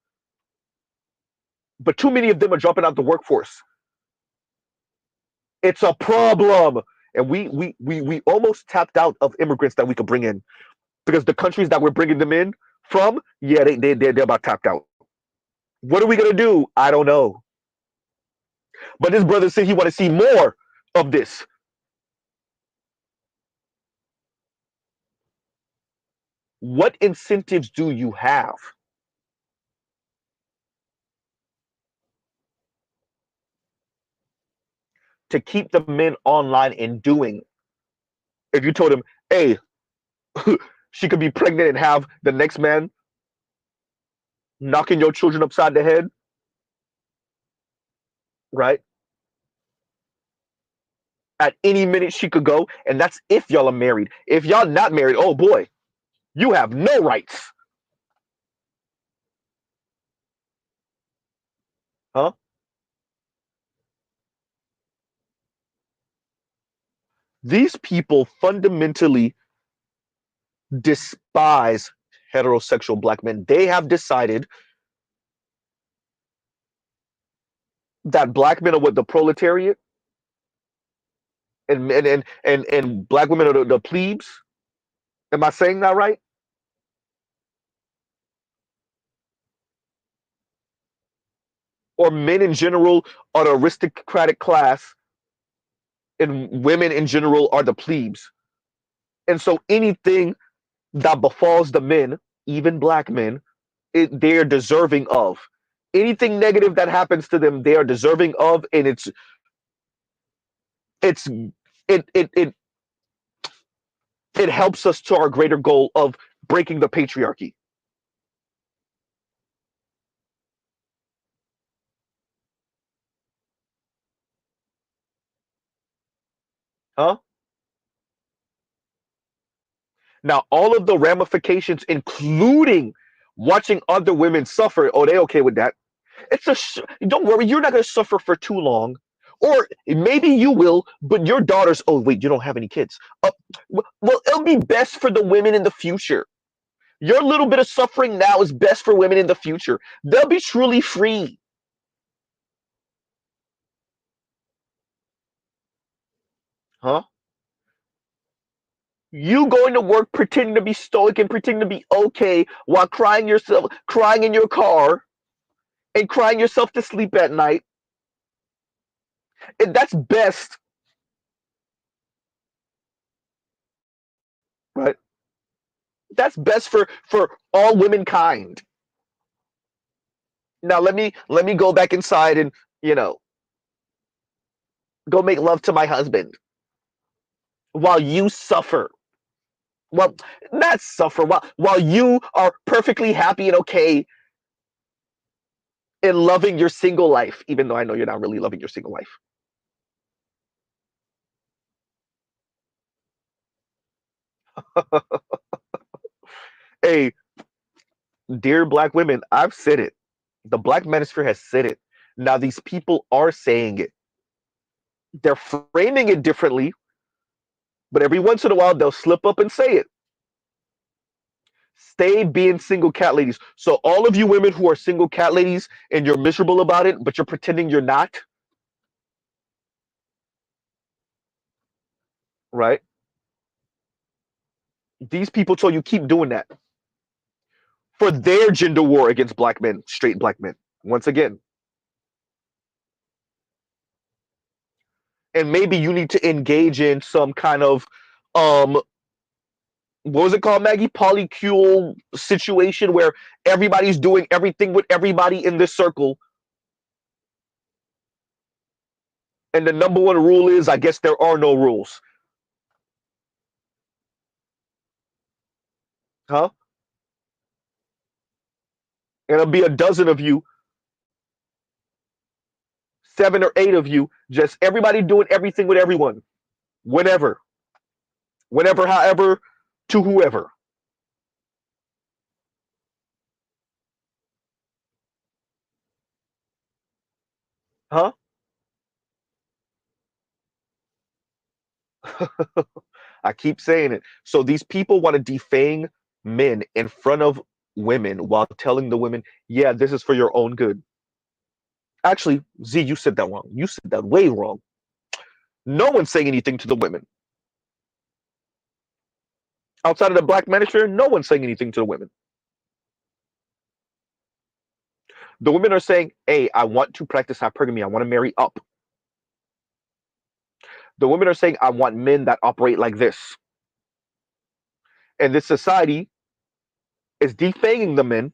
Speaker 1: But too many of them are dropping out the workforce. It's a problem. And we almost tapped out of immigrants that we could bring in because the countries that we're bringing them in from, yeah, they're about tapped out. What are we gonna do? I don't know. But this brother said he want to see more of this. What incentives do you have to keep the men online and doing? If you told him, hey, she could be pregnant and have the next man knocking your children upside the head, right? At any minute she could go, and that's if y'all are married. If y'all not married, oh boy, you have no rights. Huh? These people fundamentally despise heterosexual black men. They have decided that black men are what the proletariat and black women are the plebes. Am I saying that right? Or men in general are the aristocratic class and women in general are the plebes. And so anything that befalls the men, even black men, they're deserving of. Anything negative that happens to them, they are deserving of, and it's it it helps us to our greater goal of breaking the patriarchy. Huh? Now, all of the ramifications, including watching other women suffer, oh, they okay with that. Don't worry, you're not going to suffer for too long. Or maybe you will, but your daughters, oh, wait, you don't have any kids. Well, it'll be best for the women in the future. Your little bit of suffering now is best for women in the future. They'll be truly free. Huh? You going to work pretending to be stoic and pretending to be okay while crying in your car and crying yourself to sleep at night. And that's best, right? That's best for all womankind. Now let me go back inside and you know go make love to my husband while you suffer. Well, not suffer while you are perfectly happy and okay in loving your single life, even though I know you're not really loving your single life. Hey, dear black women, I've said it. The black manosphere has said it. Now these people are saying it. They're framing it differently, but every once in a while they'll slip up and say it. Stay being single cat ladies. So all of you women who are single cat ladies and you're miserable about it, but you're pretending you're not, right? These people told you keep doing that for their gender war against black men, straight black men. Once again, and maybe you need to engage in some kind of what was it called, Maggie? Polycule situation where everybody's doing everything with everybody in this circle. And the number one rule is, I guess there are no rules. Huh? And it'll be a dozen of you, 7 or 8 of you, just everybody doing everything with everyone. Whenever. Whenever, however, to whoever. Huh? I keep saying it. So these people want to defang men in front of women while telling the women, yeah, this is for your own good. Actually, Z, you said that wrong. You said that way wrong. No one's saying anything to the women. Outside of the black manosphere, no one's saying anything to the women. The women are saying, hey, I want to practice hypergamy. I want to marry up. The women are saying, I want men that operate like this. And this society is defanging the men,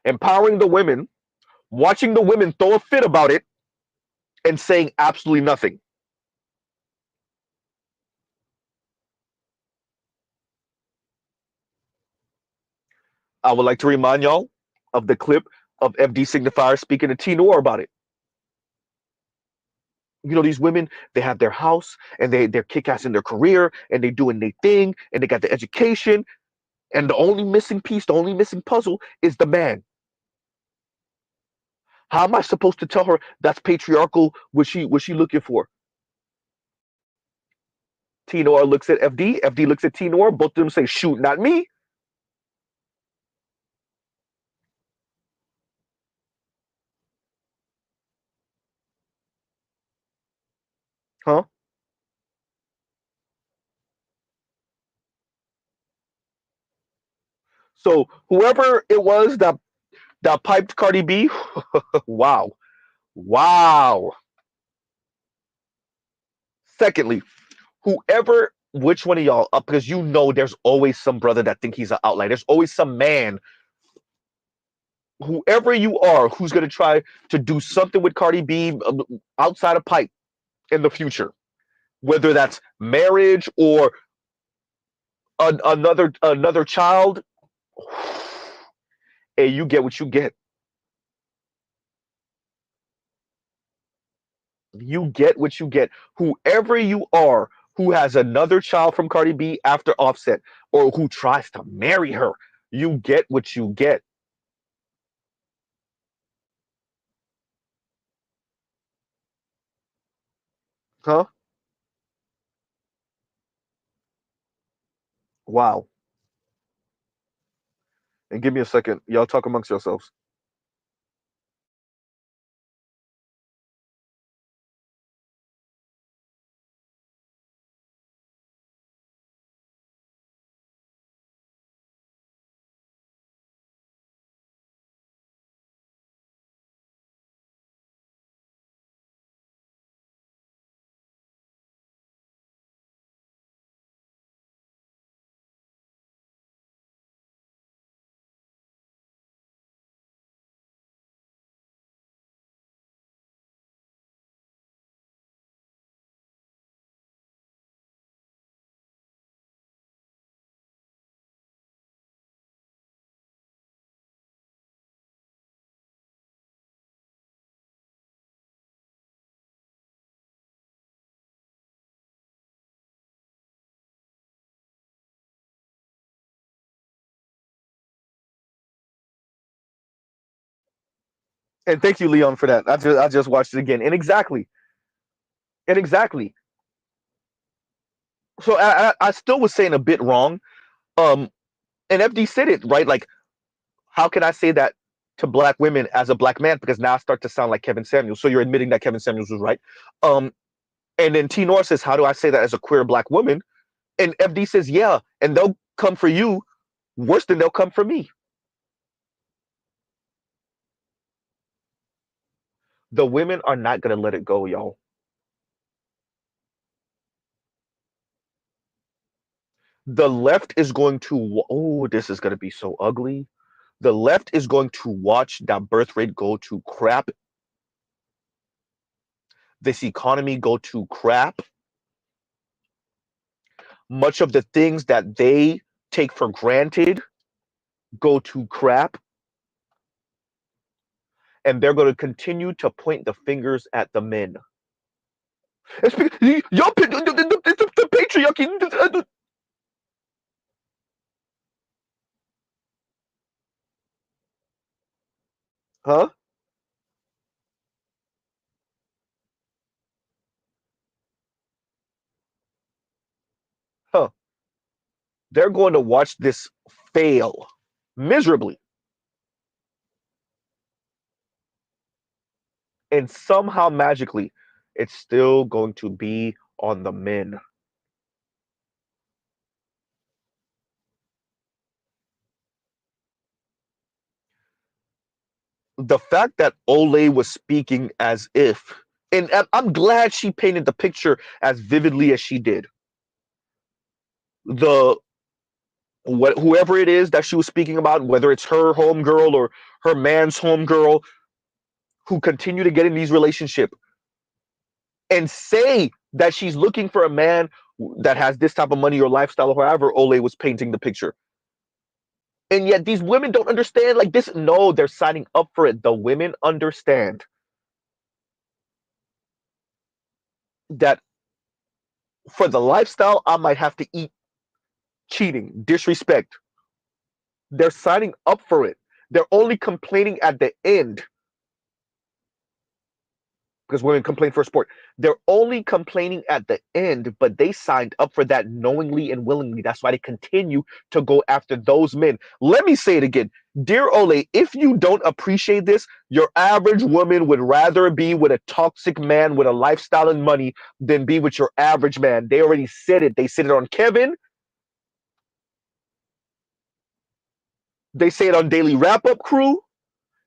Speaker 1: empowering the women, watching the women throw a fit about it, and saying absolutely nothing. I would like to remind y'all of the clip of FD Signifier speaking to T Noir about it. You know, these women, they have their house and they're kick ass in their career and they're doing their thing and they got the education. And the only missing piece, the only missing puzzle is the man. How am I supposed to tell her that's patriarchal? Was she looking for? T Noir looks at FD, FD looks at T Noir, both of them say, shoot, not me. Huh? So whoever it was that piped Cardi B, wow. Wow. Secondly, whoever, which one of y'all, because you know there's always some brother that think he's an outlier. There's always some man, whoever you are, who's going to try to do something with Cardi B outside of pipe in the future, whether that's marriage or another child. Hey, you get what you get. You get what you get. Whoever you are who has another child from Cardi B after Offset, or who tries to marry her, you get what you get. Huh? Wow. And give me a second. Y'all talk amongst yourselves. And thank you, Leon, for that. I just watched it again. And exactly. So I still was saying a bit wrong. Um, and FD said it right. Like, how can I say that to black women as a black man? Because now I start to sound like Kevin Samuels. So you're admitting that Kevin Samuels was right. Um, and then T Nor says, how do I say that as a queer black woman? And FD says, yeah, and they'll come for you worse than they'll come for me. The women are not gonna let it go, y'all. The left is going to, oh, this is gonna be so ugly. The left is going to watch that birth rate go to crap, this economy go to crap. Much of the things that they take for granted go to crap, and they're going to continue to point the fingers at the men. It's y'all, the patriarchy. Huh? Huh? They're going to watch this fail miserably, and somehow magically, it's still going to be on the men. The fact that Ole was speaking as if, and I'm glad she painted the picture as vividly as she did. The whoever it is that she was speaking about, whether it's her homegirl or her man's homegirl, who continue to get in these relationships and say that she's looking for a man that has this type of money or lifestyle or however Ole was painting the picture. And yet these women don't understand like this. No, they're signing up for it. The women understand that for the lifestyle, I might have to eat cheating, disrespect. They're signing up for it. They're only complaining at the end because women complain for sport. They're only complaining at the end, but they signed up for that knowingly and willingly. That's why they continue to go after those men. Let me say it again. Dear Ole, if you don't appreciate this, your average woman would rather be with a toxic man with a lifestyle and money than be with your average man. They already said it. They said it on Kevin. They say it on Daily Wrap Up Crew.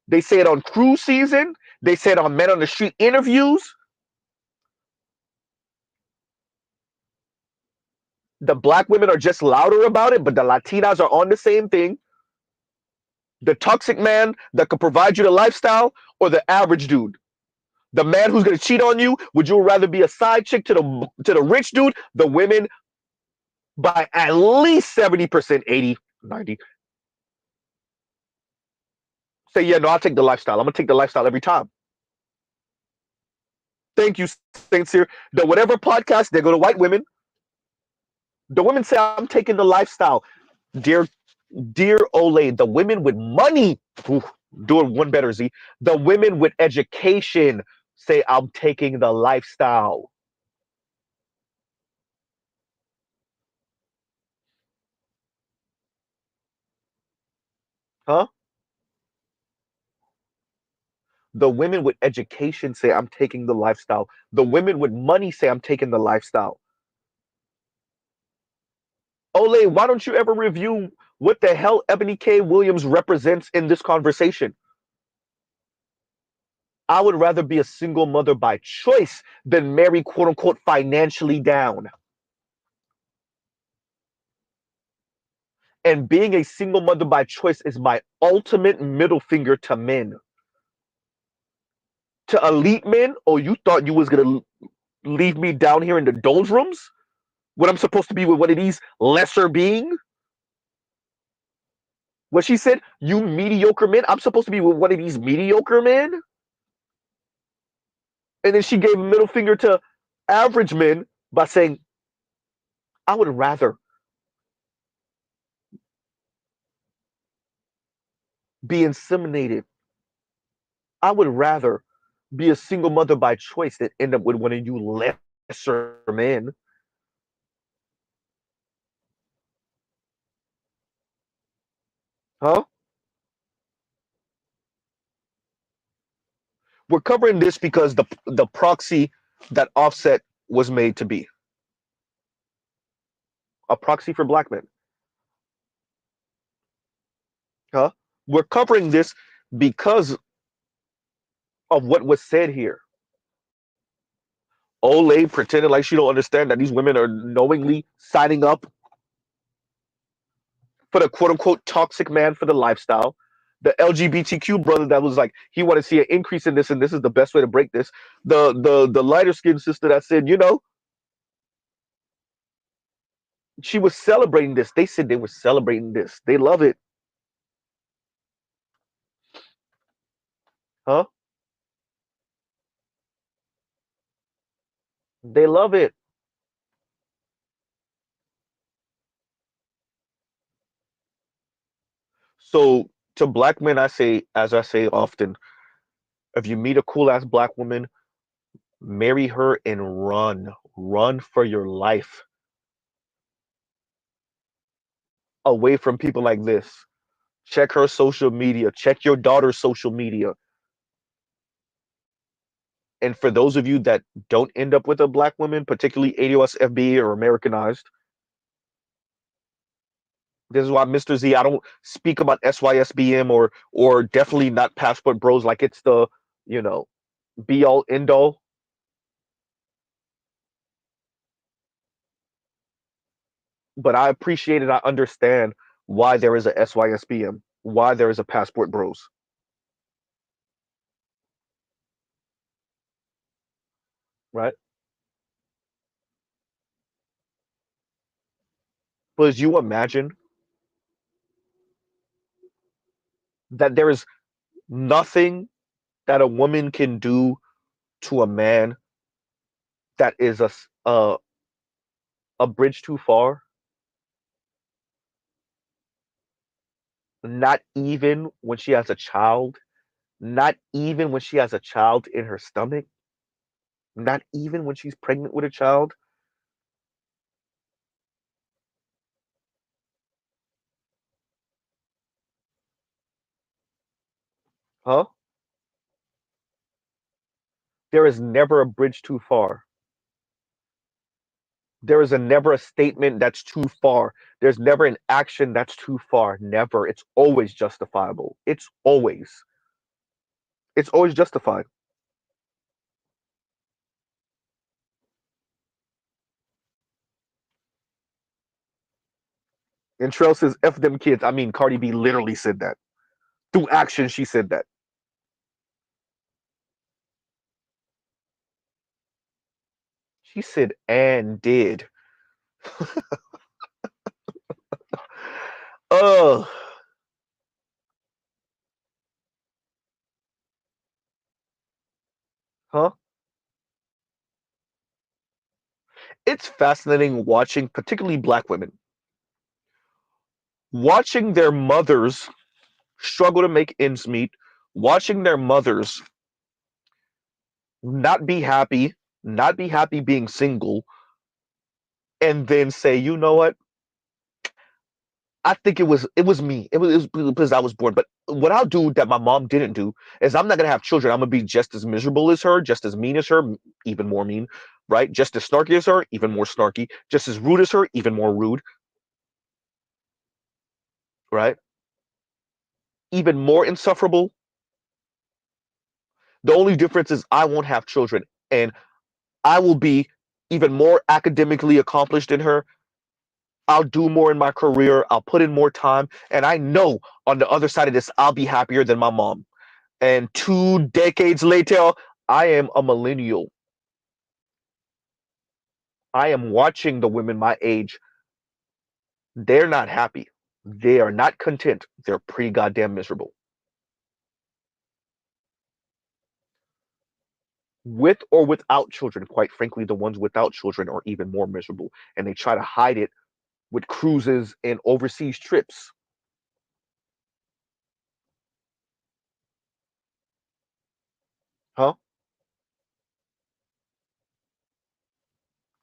Speaker 1: They say it on Crew Season. They say it on Men on the Street interviews. The black women are just louder about it, but the Latinas are on the same thing. The toxic man that could provide you the lifestyle, or the average dude. The man who's gonna cheat on you, would you rather be a side chick to the rich dude? The women by at least 70%, 80, 90 say, yeah, no, I'll take the lifestyle. I'm gonna take the lifestyle every time. Thank you, sincere. The whatever podcast, they go to white women. The women say, I'm taking the lifestyle. Dear, dear Ole, the women with money, ooh, do it one better, Z. The women with education say, I'm taking the lifestyle. Huh? The women with education say, I'm taking the lifestyle. The women with money say, I'm taking the lifestyle. Ole, why don't you ever review what the hell Ebony K. Williams represents in this conversation? I would rather be a single mother by choice than marry quote unquote financially down. And being a single mother by choice is my ultimate middle finger to men. To elite men, oh, you thought you was gonna leave me down here in the doldrums when I'm supposed to be with one of these lesser beings? What she said, you mediocre men, I'm supposed to be with one of these mediocre men? And then she gave a middle finger to average men by saying, I would rather be inseminated. I would rather be a single mother by choice than end up with one of you lesser men. Huh? We're covering this because the proxy that Offset was made to be a proxy for black men. Huh? We're covering this because of what was said here. Olay pretended like she don't understand that these women are knowingly signing up for the quote unquote toxic man for the lifestyle. The LGBTQ brother that was like he want to see an increase in this and this is the best way to break this. The lighter skinned sister that said, she was celebrating this. They said they were celebrating this. They love it. Huh? They love it. So to black men, I say, as I say often, if you meet a cool ass black woman, marry her and run. Run for your life away from people like this. Check her social media. Check your daughter's social media. And for those of you that don't end up with a black woman, particularly ADOS FB or Americanized, this is why Mr. Z, I don't speak about SYSBM or definitely not passport bros like it's the, you know, be all end all. But I appreciate it. I understand why there is a SYSBM, why there is a passport bros, right? But as you imagine that there is nothing that a woman can do to a man that is a bridge too far, not even when she has a child, not even when she has a child in her stomach, not even when she's pregnant with a child. Huh? There is never a bridge too far. There is never a statement that's too far. There's never an action that's too far. Never. It's always justifiable. It's always. It's always justified. And Trail says, F them kids. I mean, Cardi B literally said that. Through action, she said that. She said, and did. Ugh. Huh? it's fascinating watching, particularly black women, watching their mothers struggle to make ends meet, watching their mothers not be happy being single, and then say, you know what? I think it was me. It was because I was born. But what I'll do that my mom didn't do is I'm not gonna have children. I'm gonna be just as miserable as her, just as mean as her, even more mean, right? Just as snarky as her, even more snarky. Just as rude as her, even more rude, right? Even more insufferable. The only difference is I won't have children, and I will be even more academically accomplished than her. I'll do more in my career. I'll put in more time, and I know on the other side of this, I'll be happier than my mom. And 2 decades later, I am a millennial. I am watching the women my age. They're not happy. They are not content. They're pretty goddamn miserable. With or without children, quite frankly, the ones without children are even more miserable. And they try to hide it with cruises and overseas trips. Huh?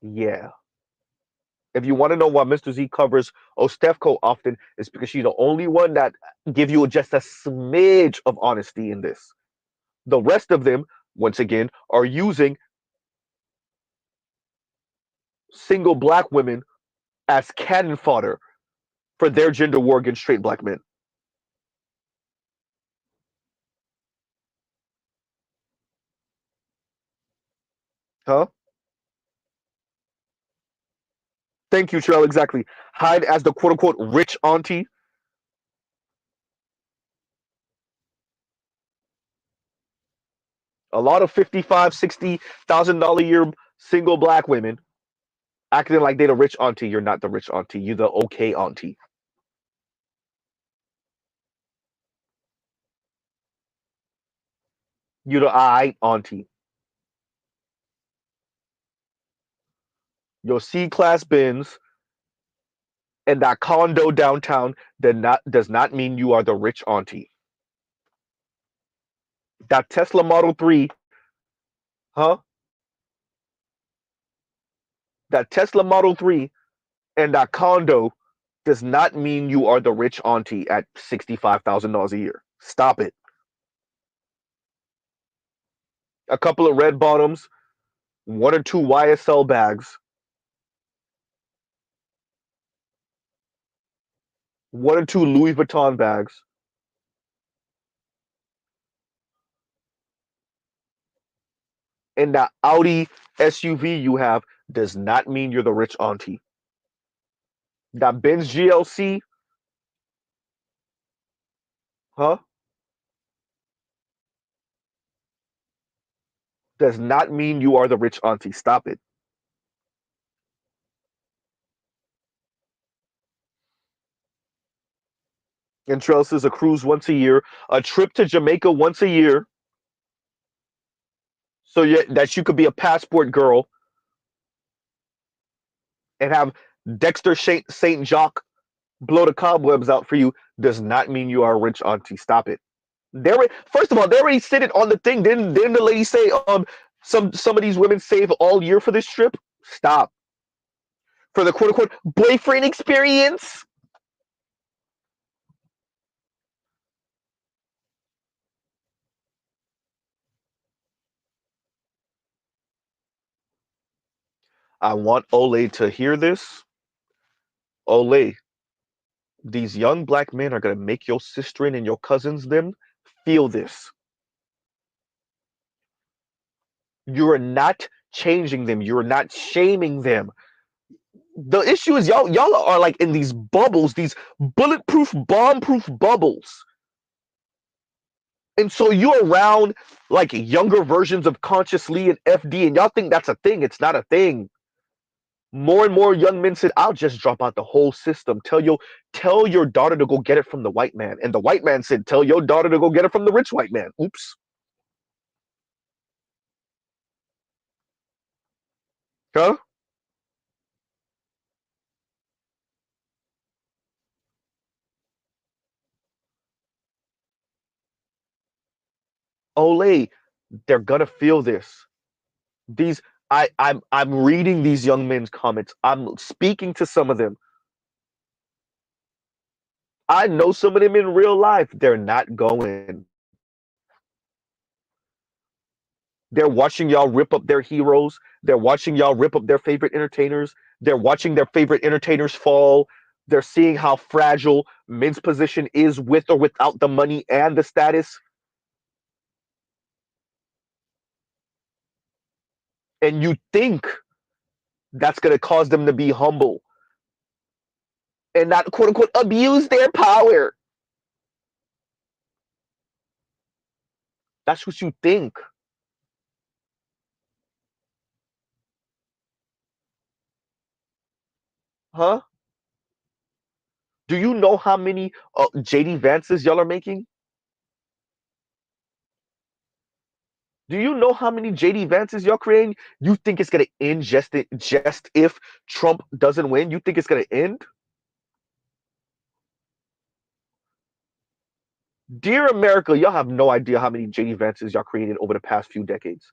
Speaker 1: Yeah. If you want to know why Mr. Z covers Ostefco often, it's because she's the only one that give you just a smidge of honesty in this. The rest of them, once again, are using single black women as cannon fodder for their gender war against straight black men. Huh? Thank you, Cheryl. Exactly. Hide as the quote unquote rich auntie. A lot of 55, $60,000 a year single black women acting like they're the rich auntie. You're not the rich auntie. You're the okay auntie. You're the I auntie. Your C class Benz and that condo downtown does not mean you are the rich auntie. That Tesla Model 3, huh? That Tesla Model 3 and that condo does not mean you are the rich auntie at $65,000 a year. Stop it. A couple of red bottoms, one or two YSL bags, one or two Louis Vuitton bags, and that Audi SUV you have does not mean you're the rich auntie. That Benz GLC, huh, does not mean you are the rich auntie. Stop it. And Trail says a cruise once a year, a trip to Jamaica once a year, so that you could be a passport girl and have Dexter St. Jacques blow the cobwebs out for you does not mean you are a rich auntie. Stop it. First of all, they already said it on the thing. Didn't the lady say some of these women save all year for this trip? Stop. For the quote unquote boyfriend experience. I want Ole to hear this. Ole, these young black men are gonna make your sister and your cousins them feel this. You're not changing them. You're not shaming them. The issue is y'all are like in these bubbles, these bulletproof, bomb-proof bubbles. And so you're around like younger versions of Conscious Lee and FD, and y'all think that's a thing. It's not a thing. More and more young men said, "I'll just drop out the whole system. Tell your daughter to go get it from the white man." And the white man said, "Tell your daughter to go get it from the rich white man." Oops. Huh? Olay, they're gonna feel this. These I'm reading these young men's comments. I'm speaking to some of them. I know some of them in real life. They're not going. They're watching y'all rip up their heroes. They're watching y'all rip up their favorite entertainers. They're watching their favorite entertainers fall. They're seeing how fragile men's position is with or without the money and the status. And you think that's going to cause them to be humble and not, quote unquote, abuse their power. That's what you think. Huh? Do you know how many JD Vances y'all are making? Do you know how many JD Vances y'all creating? You think it's gonna end just if Trump doesn't win? You think it's gonna end? Dear America, y'all have no idea how many JD Vances y'all created over the past few decades.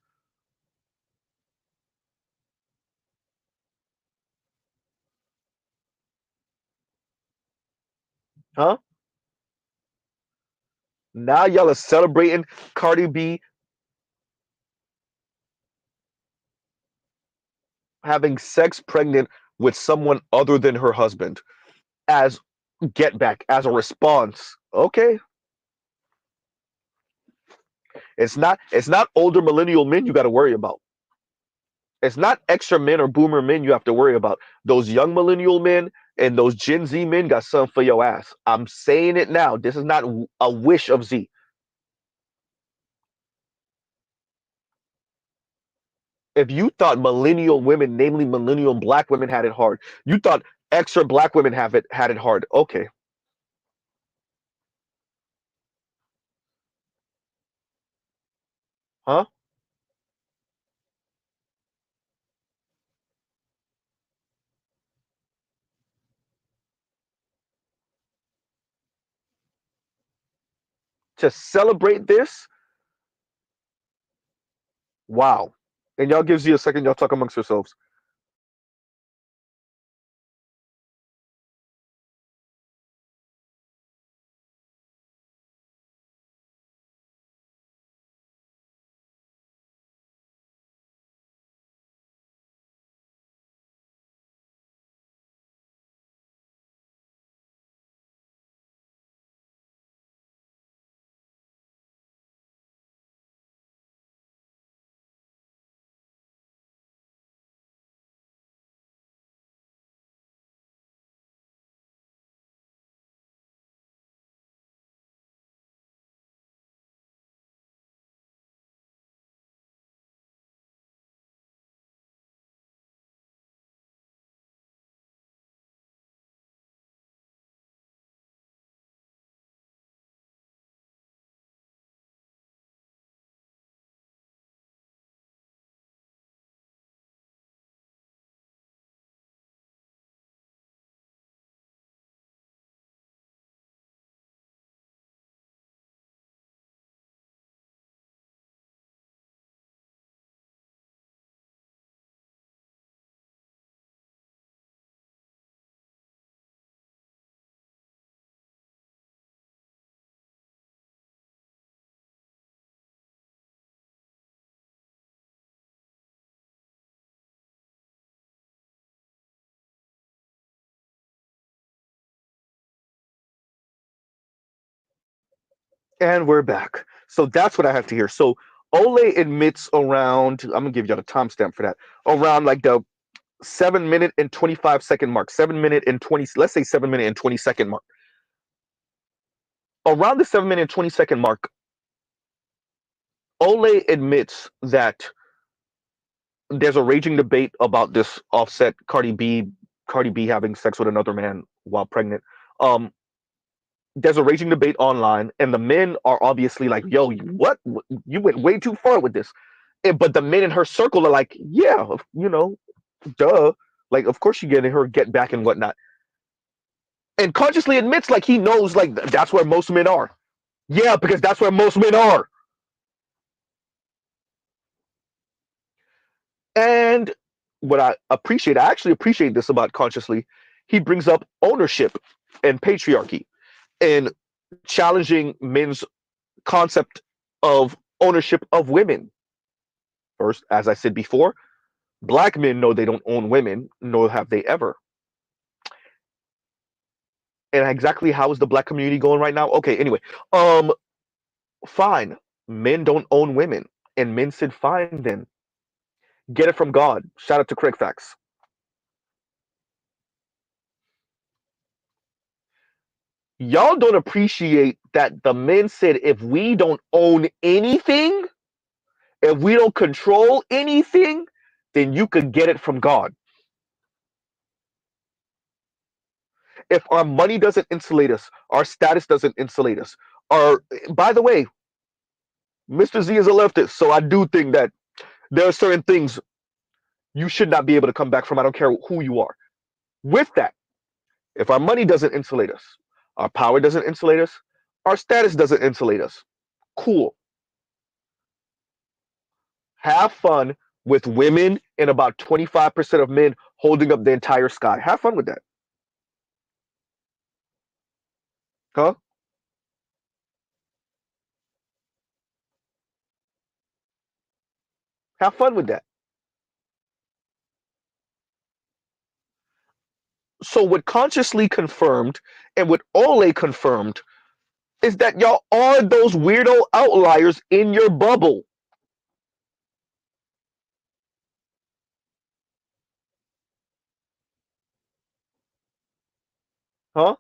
Speaker 1: Huh? Now y'all are celebrating Cardi B having sex pregnant with someone other than her husband as get back, as a response. Okay. It's not older millennial men you gotta worry about. It's not extra men or boomer men you have to worry about. Those young millennial men and those Gen Z men got something for your ass. I'm saying it now. This is not a wish of Z. If you thought millennial women, namely millennial black women, had it hard, you thought extra black women have it had it hard. Okay, huh? To celebrate this, wow. And y'all gives you a second. Y'all talk amongst yourselves. And we're back. So that's what I have to hear. So Ole admits around, I'm gonna give y'all the timestamp for that, around like the 7 minute and 25 second mark, 7 minute and 20, let's say 7 minute and 20 second mark. Around the 7 minute and 20 second mark, Ole admits that there's a raging debate about this Offset Cardi B having sex with another man while pregnant. Um, there's a raging debate online, and the men are obviously like, "Yo, what? You went way too far with this." But the men in her circle are like, "Yeah, duh. Like, of course you getting her get back and whatnot." And consciously admits like he knows like that's where most men are. Yeah, because that's where most men are. And what I actually appreciate this about consciously, he brings up ownership and patriarchy and challenging men's concept of ownership of women. First, as I said before, black men know they don't own women, nor have they ever. And exactly how is the black community going right now? Okay, anyway, um, fine. Men don't own women, and men said, fine then. Get it from God. Shout out to Craig Facts. Y'all don't appreciate that the men said, if we don't own anything, if we don't control anything, then you could get it from God. If our money doesn't insulate us, our status doesn't insulate us. Our, by the way, Mr. Z is a leftist, so I do think that there are certain things you should not be able to come back from. I don't care who you are. With that, if our money doesn't insulate us, our power doesn't insulate us, our status doesn't insulate us, cool. Have fun with women and about 25% of men holding up the entire sky. Have fun with that. Huh? Have fun with that. So what consciously confirmed and what Ole confirmed is that y'all are those weirdo outliers in your bubble. Huh?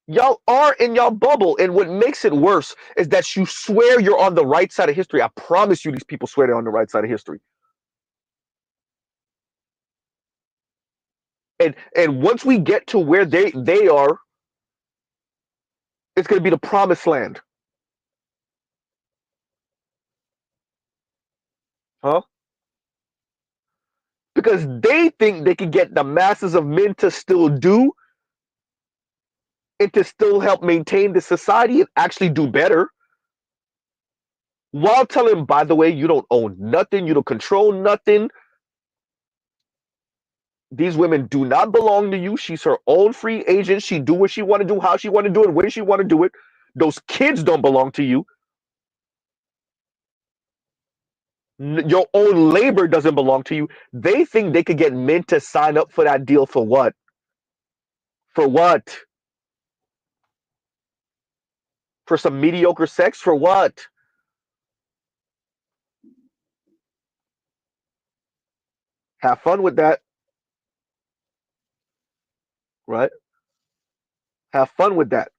Speaker 1: Y'all are in y'all bubble. And what makes it worse is that you swear you're on the right side of history. I promise you these people swear they're on the right side of history. And once we get to where they are, it's gonna be the promised land. Huh? Because they think they can get the masses of men to still do and to still help maintain the society and actually do better, while telling them, by the way, you don't own nothing, you don't control nothing. These women do not belong to you. She's her own free agent. She do what she want to do, how she want to do it, when she want to do it. Those kids don't belong to you. Your own labor doesn't belong to you. They think they could get men to sign up for that deal for what? For what? For some mediocre sex? For what? Have fun with that, right? Have fun with that.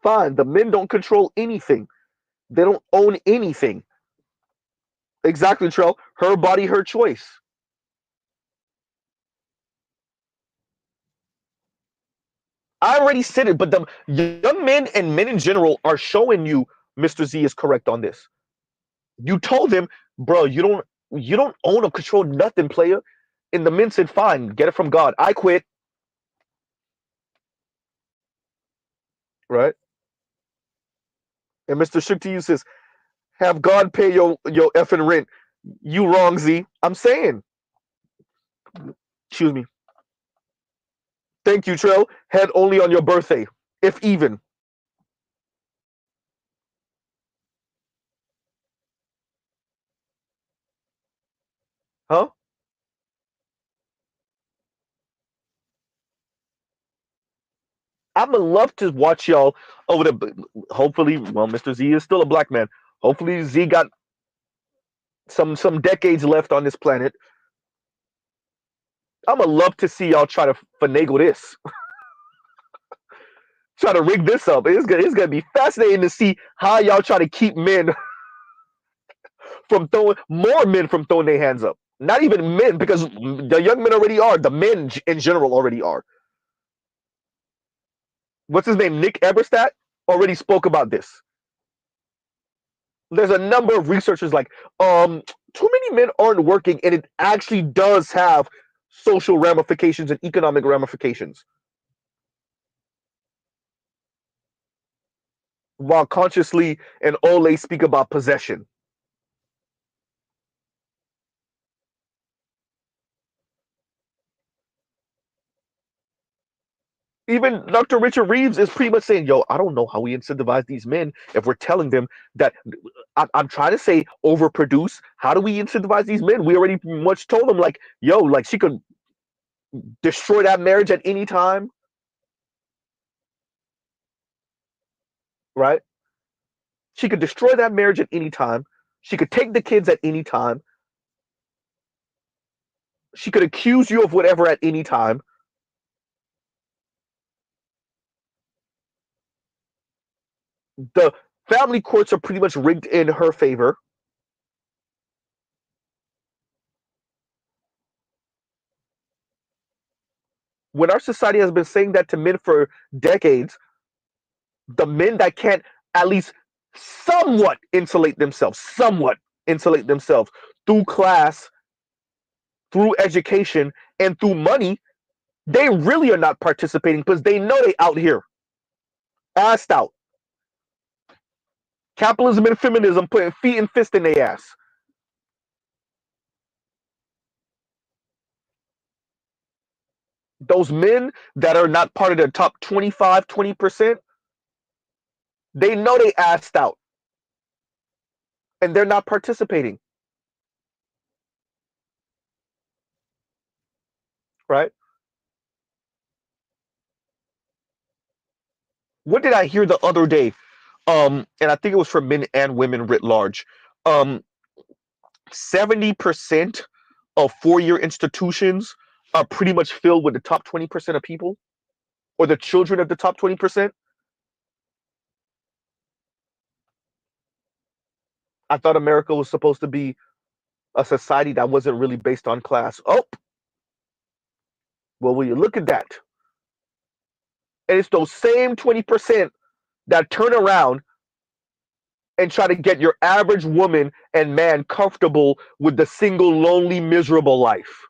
Speaker 1: Fine. The men don't control anything. They don't own anything. Exactly, Trell. Her body, her choice. I already said it, but the young men and men in general are showing you Mr. Z is correct on this. You told them, bro, you don't own or control nothing, player. And the men said, fine, get it from God. I quit. Right? And Mr. Shook to you says, have God pay your effing rent. You wrong, Z. I'm saying. Excuse me. Thank you, Trell. Head only on your birthday, if even. Huh? I would love to watch y'all over the. Hopefully, well, Mr. Z is still a black man. Hopefully, Z got some decades left on this planet. I'm gonna love to see y'all try to finagle this, try to rig this up. It's gonna be fascinating to see how y'all try to keep men from throwing more men from throwing their hands up. Not even men, because the young men already are. The men in general already are. What's his name? Nick Eberstadt already spoke about this. There's a number of researchers like, too many men aren't working, and it actually does have social ramifications and economic ramifications. while consciously and Ole speak about possession. Even Dr. Richard Reeves is pretty much saying, yo, I don't know how we incentivize these men if we're telling them that I'm trying to say overproduce. How do we incentivize these men? We already much told them, like, yo, like she could destroy that marriage at any time, right? She could destroy that marriage at any time. She could take the kids at any time. She could accuse you of whatever at any time. The family courts are pretty much rigged in her favor. When our society has been saying that to men for decades, the men that can't at least somewhat insulate themselves through class, through education, and through money, they really are not participating because they know they out here, assed out. Capitalism and feminism putting feet and fist in their ass. Those men that are not part of the top 25, 20%, they know they assed out and they're not participating, right? What did I hear the other day? And I think it was for men and women writ large. 70% of four-year institutions are pretty much filled with the top 20% of people or the children of the top 20%. I thought America was supposed to be a society that wasn't really based on class. Oh, well, when you look at that, and it's those same 20% that turn around and try to get your average woman and man comfortable with the single, lonely, miserable life.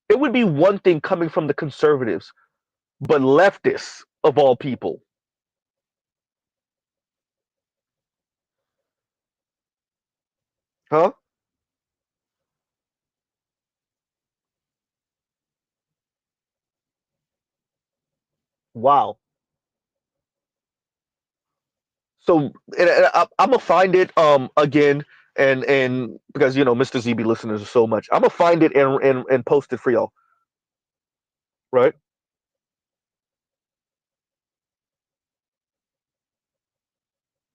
Speaker 1: It would be one thing coming from the conservatives, but leftists of all people. Huh? Wow. So I'm gonna find it again and because Mr. ZB listeners are so much. I'm gonna find it and post it for y'all. Right?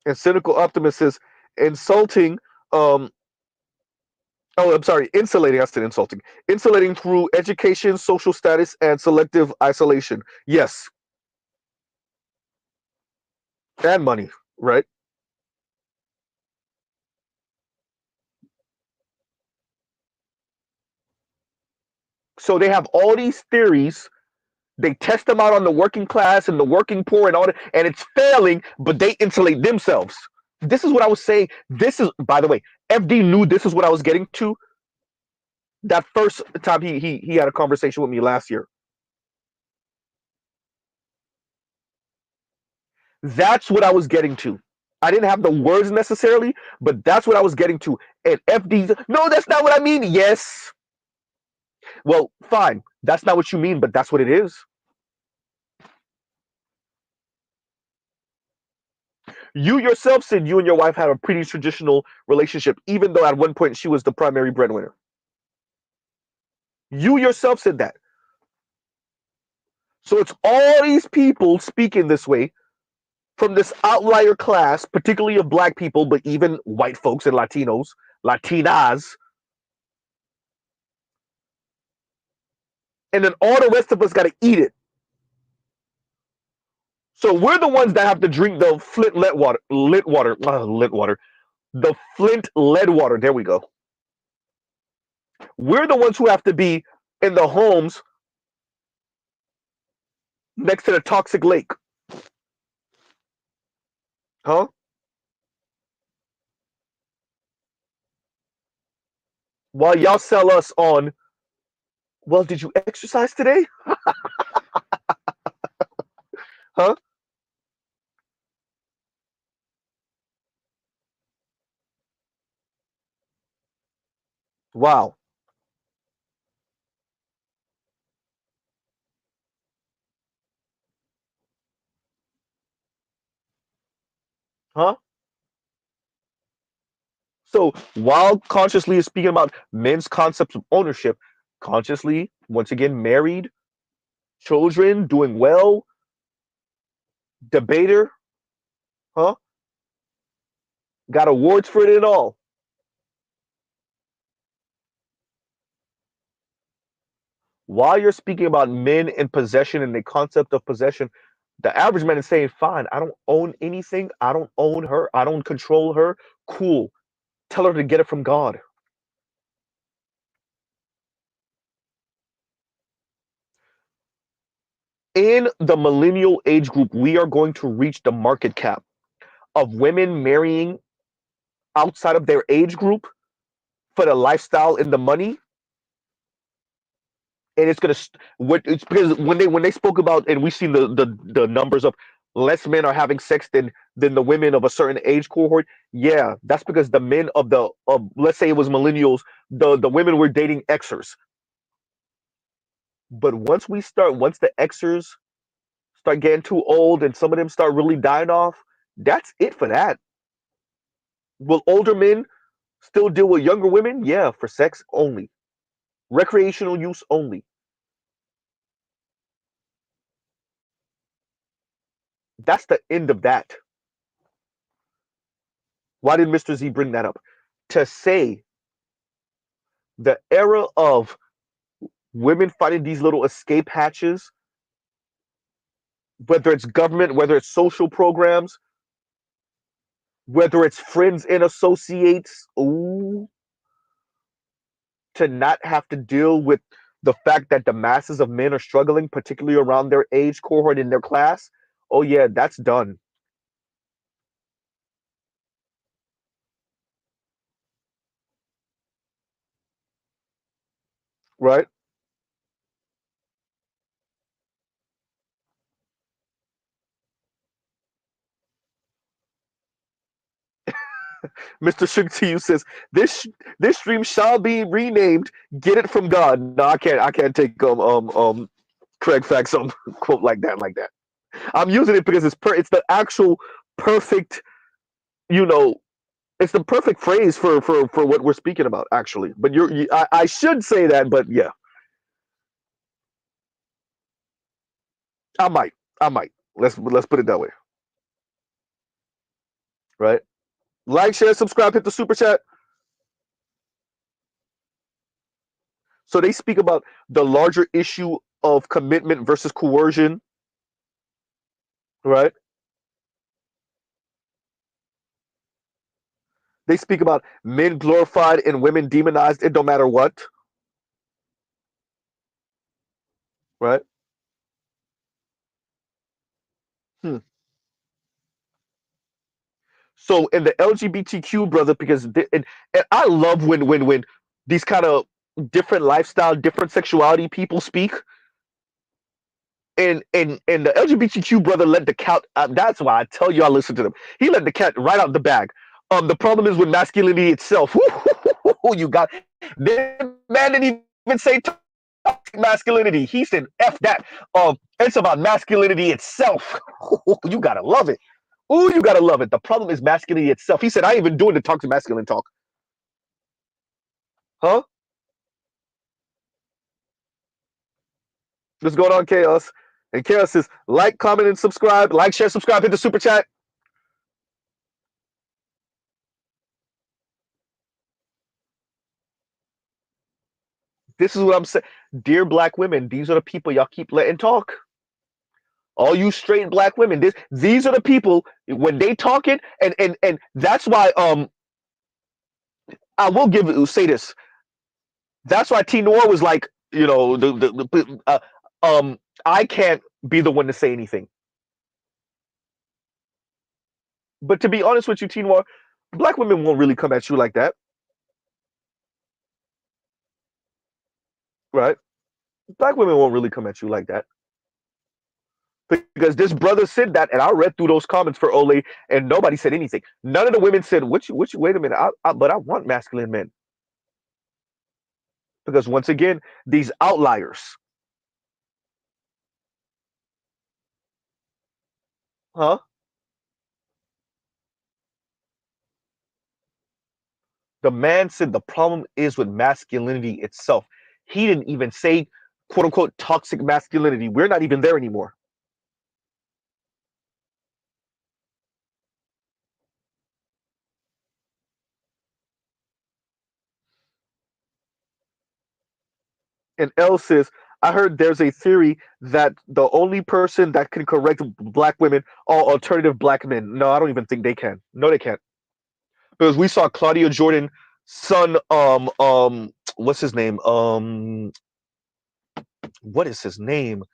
Speaker 1: And cynical optimist says insulting oh, I'm sorry, insulating. I said insulting. Insulating through education, social status, and selective isolation. Yes, and money, right? So they have all these theories. They test them out on the working class and the working poor and all that, and it's failing, but they insulate themselves. This is what I was saying. This is, by the way, FD knew this is what I was getting to that first time he had a conversation with me last year. That's what I was getting to. I didn't have the words necessarily, but that's what I was getting to. And FD, no, that's not what I mean. Yes. Well, fine. That's not what you mean, but that's what it is. You yourself said you and your wife had a pretty traditional relationship, even though at one point she was the primary breadwinner. You yourself said that. So it's all these people speaking this way from this outlier class, particularly of black people, but even white folks and Latinos, Latinas, and then all the rest of us got to eat it. So we're the ones that have to drink the Flint lit water, the Flint lead water. There we go. We're the ones who have to be in the homes next to the toxic lake, huh? While y'all sell us on, well, did you exercise today? Huh? Wow. Huh? So while consciously is speaking about men's concepts of ownership, consciously, once again, married, children, doing well, debater, huh? Got awards for it and all. While you're speaking about men in possession and the concept of possession, the average man is saying, fine, I don't own anything. I don't own her. I don't control her. Cool. Tell her to get it from God. In the millennial age group, we are going to reach the market cap of women marrying outside of their age group for the lifestyle and the money. And it's gonna what it's because when they spoke about, and we see the numbers of less men are having sex than the women of a certain age cohort. Yeah, that's because the men of the of let's say it was millennials, the women were dating Xers. But once the Xers start getting too old and some of them start really dying off, that's it for that. Will older men still deal with younger women? Yeah, for sex only, recreational use only. That's the end of that. Why did Mr. Z bring that up? To say the era of women fighting these little escape hatches, whether it's government, whether it's social programs, whether it's friends and associates, ooh, to not have to deal with the fact that the masses of men are struggling, particularly around their age cohort in their class. Oh yeah, that's done. Right? Mr. Sugar to you says this stream shall be renamed "Get It From God." No, I can't take Craig Facts quote like that. I'm using it because it's the actual perfect, you know, it's the perfect phrase for what we're speaking about actually. But I should say that, but yeah, I might, I might. Let's put it that way, right? Like, share, subscribe, hit the super chat. So they speak about the larger issue of commitment versus coercion, right? They speak about men glorified and women demonized. It don't matter what, right? Hmm. So in the LGBTQ brother, because and I love when these kind of different lifestyle, different sexuality people speak, and the LGBTQ brother let the cat. That's why I tell you I listen to them. He let the cat right out the bag. The problem is with masculinity itself. You got this man didn't even say toxic masculinity. He said F that. It's about masculinity itself. You gotta love it. Oh, you gotta love it. The problem is masculinity itself. He said, I ain't even doing the toxic masculine talk. Huh? What's going on, Chaos? And Chaos says, like, comment, and subscribe. Like, share, subscribe, hit the super chat. This is what I'm saying. Dear black women, these are the people y'all keep letting talk. All you straight black women, these are the people when they talking, and that's why I will say this. That's why T Noir was like, I can't be the one to say anything. But to be honest with you, T Noir, black women won't really come at you like that, right? Black women won't really come at you like that. Because this brother said that, and I read through those comments for Ole, and nobody said anything. None of the women said, "Which? Wait a minute, but I want masculine men." Because once again, these outliers, huh? The man said the problem is with masculinity itself. He didn't even say "quote unquote" toxic masculinity. We're not even there anymore. And L says, I heard there's a theory that the only person that can correct black women are alternative black men. No, I don't even think they can. No, they can't. Because we saw Claudia Jordan son, what's his name? What is his name?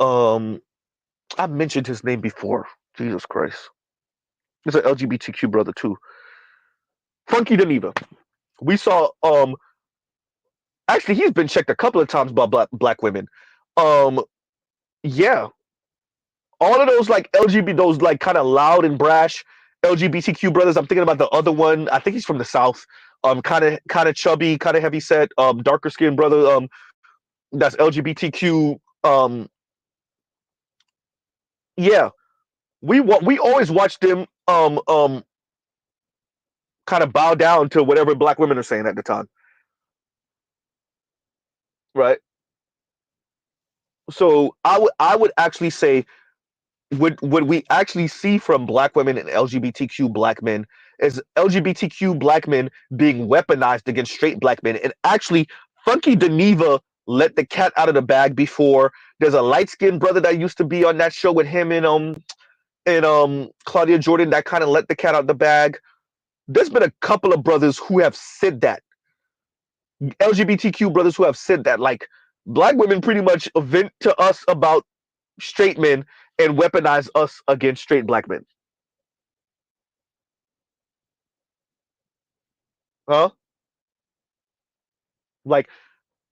Speaker 1: Um, I mentioned his name before. Jesus Christ. He's an LGBTQ brother too. Funky Geneva. We saw actually he's been checked a couple of times by black women. Um yeah, all of those like LGBT, those like kind of loud and brash LGBTQ brothers. I'm thinking about the other one. I think he's from the South. Kind of chubby, kind of heavy set, darker skinned brother. That's LGBTQ. Yeah, we always watch them. Kind of bow down to whatever black women are saying at the time, right? So I would actually say what we actually see from black women and LGBTQ black men is LGBTQ black men being weaponized against straight black men. And actually, Funky Geneva let the cat out of the bag before. There's a light skinned brother that used to be on that show with him and Claudia Jordan that kind of let the cat out of the bag. There's been a couple of brothers who have said that. LGBTQ brothers who have said that. Like black women pretty much vent to us about straight men and weaponize us against straight black men. Huh? Like,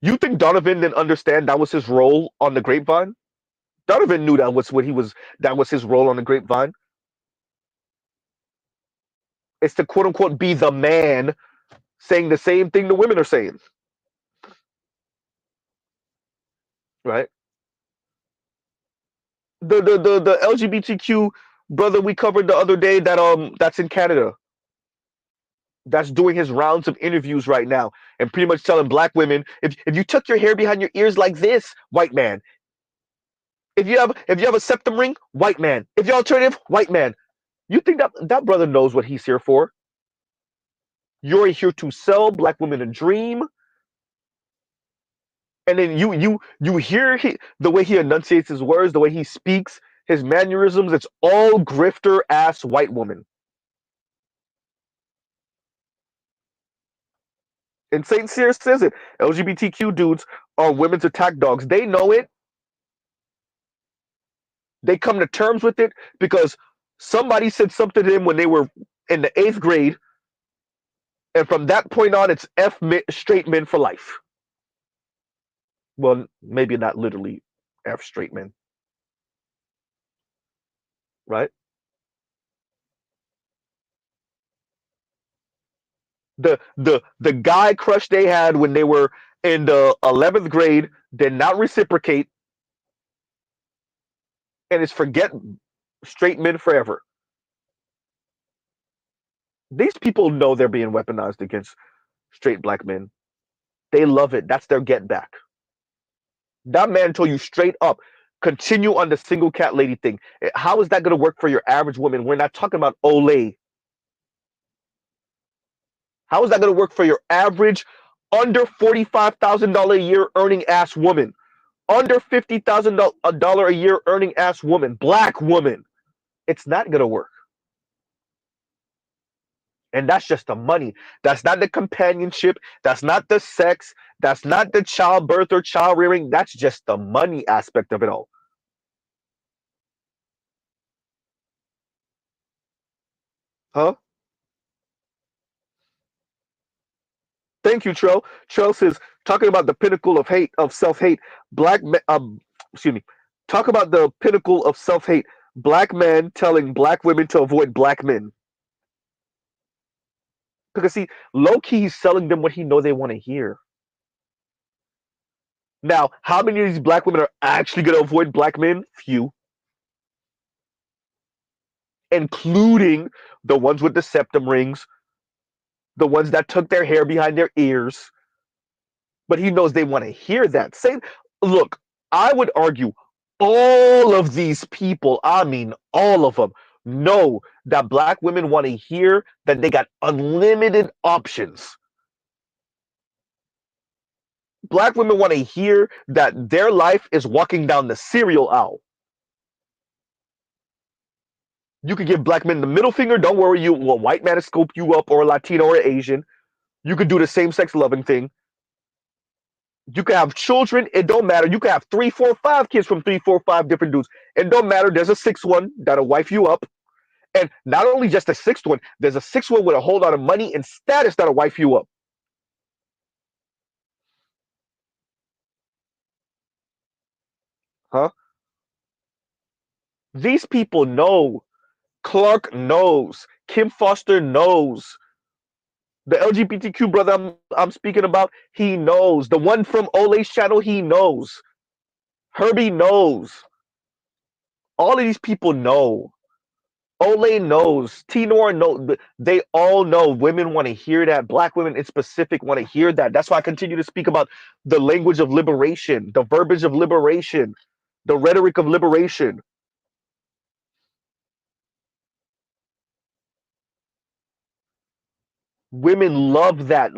Speaker 1: you think Donovan didn't understand that was his role on the grapevine? Donovan knew that was what he was. That was his role on the grapevine. It's to quote unquote be the man, saying the same thing the women are saying, right? The LGBTQ brother we covered the other day that's in Canada, that's doing his rounds of interviews right now and pretty much telling black women, if you tuck your hair behind your ears like this, white man. If you have a septum ring, white man. If you're alternative, white man. You think that brother knows what he's here for? You're here to sell black women a dream, and then you hear the way he enunciates his words, the way he speaks, his mannerisms. It's all grifter ass white woman. And Saint Cyr says it. LGBTQ dudes are women's attack dogs. They know it. They come to terms with it because somebody said something to them when they were in the 8th grade, and from that point on, it's straight men for life. Well, maybe not literally F straight men, right? The guy crush they had when they were in the 11th grade did not reciprocate, and is forget straight men forever. These people know they're being weaponized against straight black men. They love it. That's their get back. That man told you straight up, continue on the single cat lady thing. How is that going to work for your average woman? We're not talking about Olay. How is that going to work for your average under $45,000 a year earning ass woman? Under $50,000 a year earning ass woman, black woman. It's not going to work. And that's just the money. That's not the companionship. That's not the sex. That's not the childbirth or child rearing. That's just the money aspect of it all. Huh? Thank you, Trell. Trell says, talking about the pinnacle of hate, of self hate, black men, excuse me. Talk about the pinnacle of self-hate. Black men telling black women to avoid black men. Because see, low key he's selling them what he know they want to hear. Now, how many of these black women are actually going to avoid black men? Few. Including the ones with the septum rings, the ones that took their hair behind their ears. But he knows they want to hear that. Say, look, I would argue all of these people, I mean all of them, know that black women want to hear that they got unlimited options. Black women want to hear that their life is walking down the cereal aisle. You could give black men the middle finger. Don't worry, you a white man to scope you up, or a Latino or Asian. You could do the same sex loving thing. You can have children. It don't matter. You can have 3, 4, 5 kids from 3, 4, 5 different dudes. It don't matter. There's a sixth one that'll wife you up. And not only just a sixth one, there's a sixth one with a whole lot of money and status that'll wife you up. Huh? These people know. Clark knows. Kim Foster knows. The LGBTQ brother I'm speaking about, he knows. The one from Ole's channel, he knows. Herbie knows. All of these people know. Ole knows. Tinor knows. They all know. Women want to hear that. Black women in specific want to hear that. That's why I continue to speak about the language of liberation, the verbiage of liberation, the rhetoric of liberation. Women love that,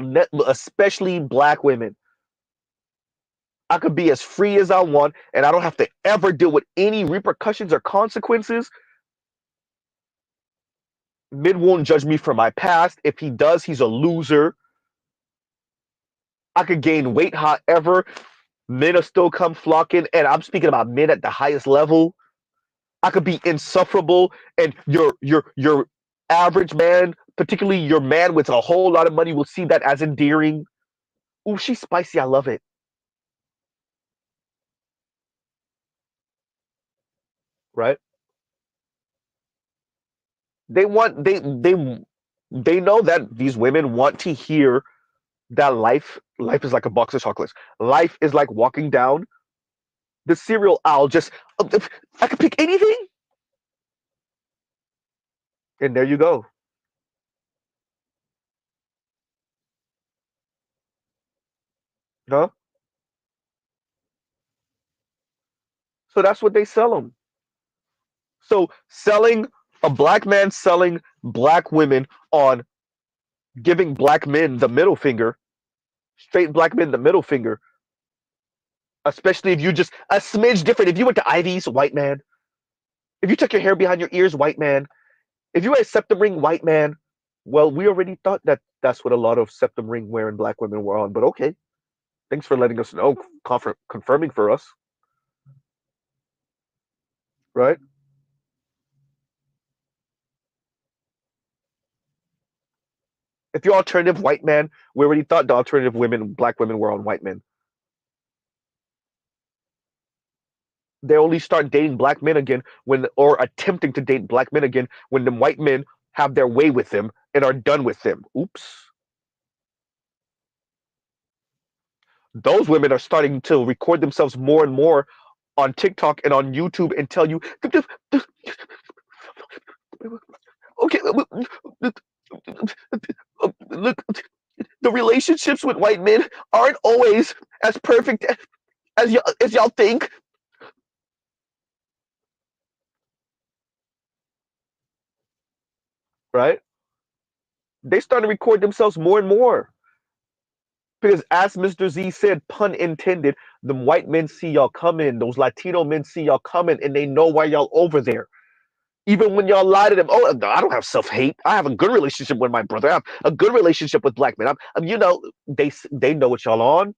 Speaker 1: especially black women. I could be as free as I want, and I don't have to ever deal with any repercussions or consequences. Men won't judge me for my past. If he does, he's a loser. I could gain weight however. Men will still come flocking, and I'm speaking about men at the highest level. I could be insufferable, and your average man, particularly your man with a whole lot of money, will see that as endearing. Ooh, she's spicy. I love it. Right? They want they know that these women want to hear that life is like a box of chocolates. Life is like walking down the cereal aisle. Just I could pick anything, and there you go. Huh? So that's what they sell them. So selling a black man selling black women on giving black men the middle finger, straight black men the middle finger, especially if you just a smidge different. If you went to Ivy's, white man. If you took your hair behind your ears, white man. If you had a septum ring, white man. Well, we already thought that that's what a lot of septum ring wearing black women were on, but okay. Thanks for letting us know, confirming for us, right? If you're alternative white man, we already thought the alternative women, black women, were on white men. They only start dating black men again when, or attempting to date black men again when the white men have their way with them and are done with them. Oops. Those women are starting to record themselves more and more on TikTok and on YouTube and tell you, okay, look, the relationships with white men aren't always as perfect as y'all think, right? They start to record themselves more and more. Because as Mr. Z said, pun intended, the white men see y'all coming, those Latino men see y'all coming, and they know why y'all over there. Even when y'all lie to them, oh, I don't have self-hate. I have a good relationship with my brother. I have a good relationship with black men. They know what y'all on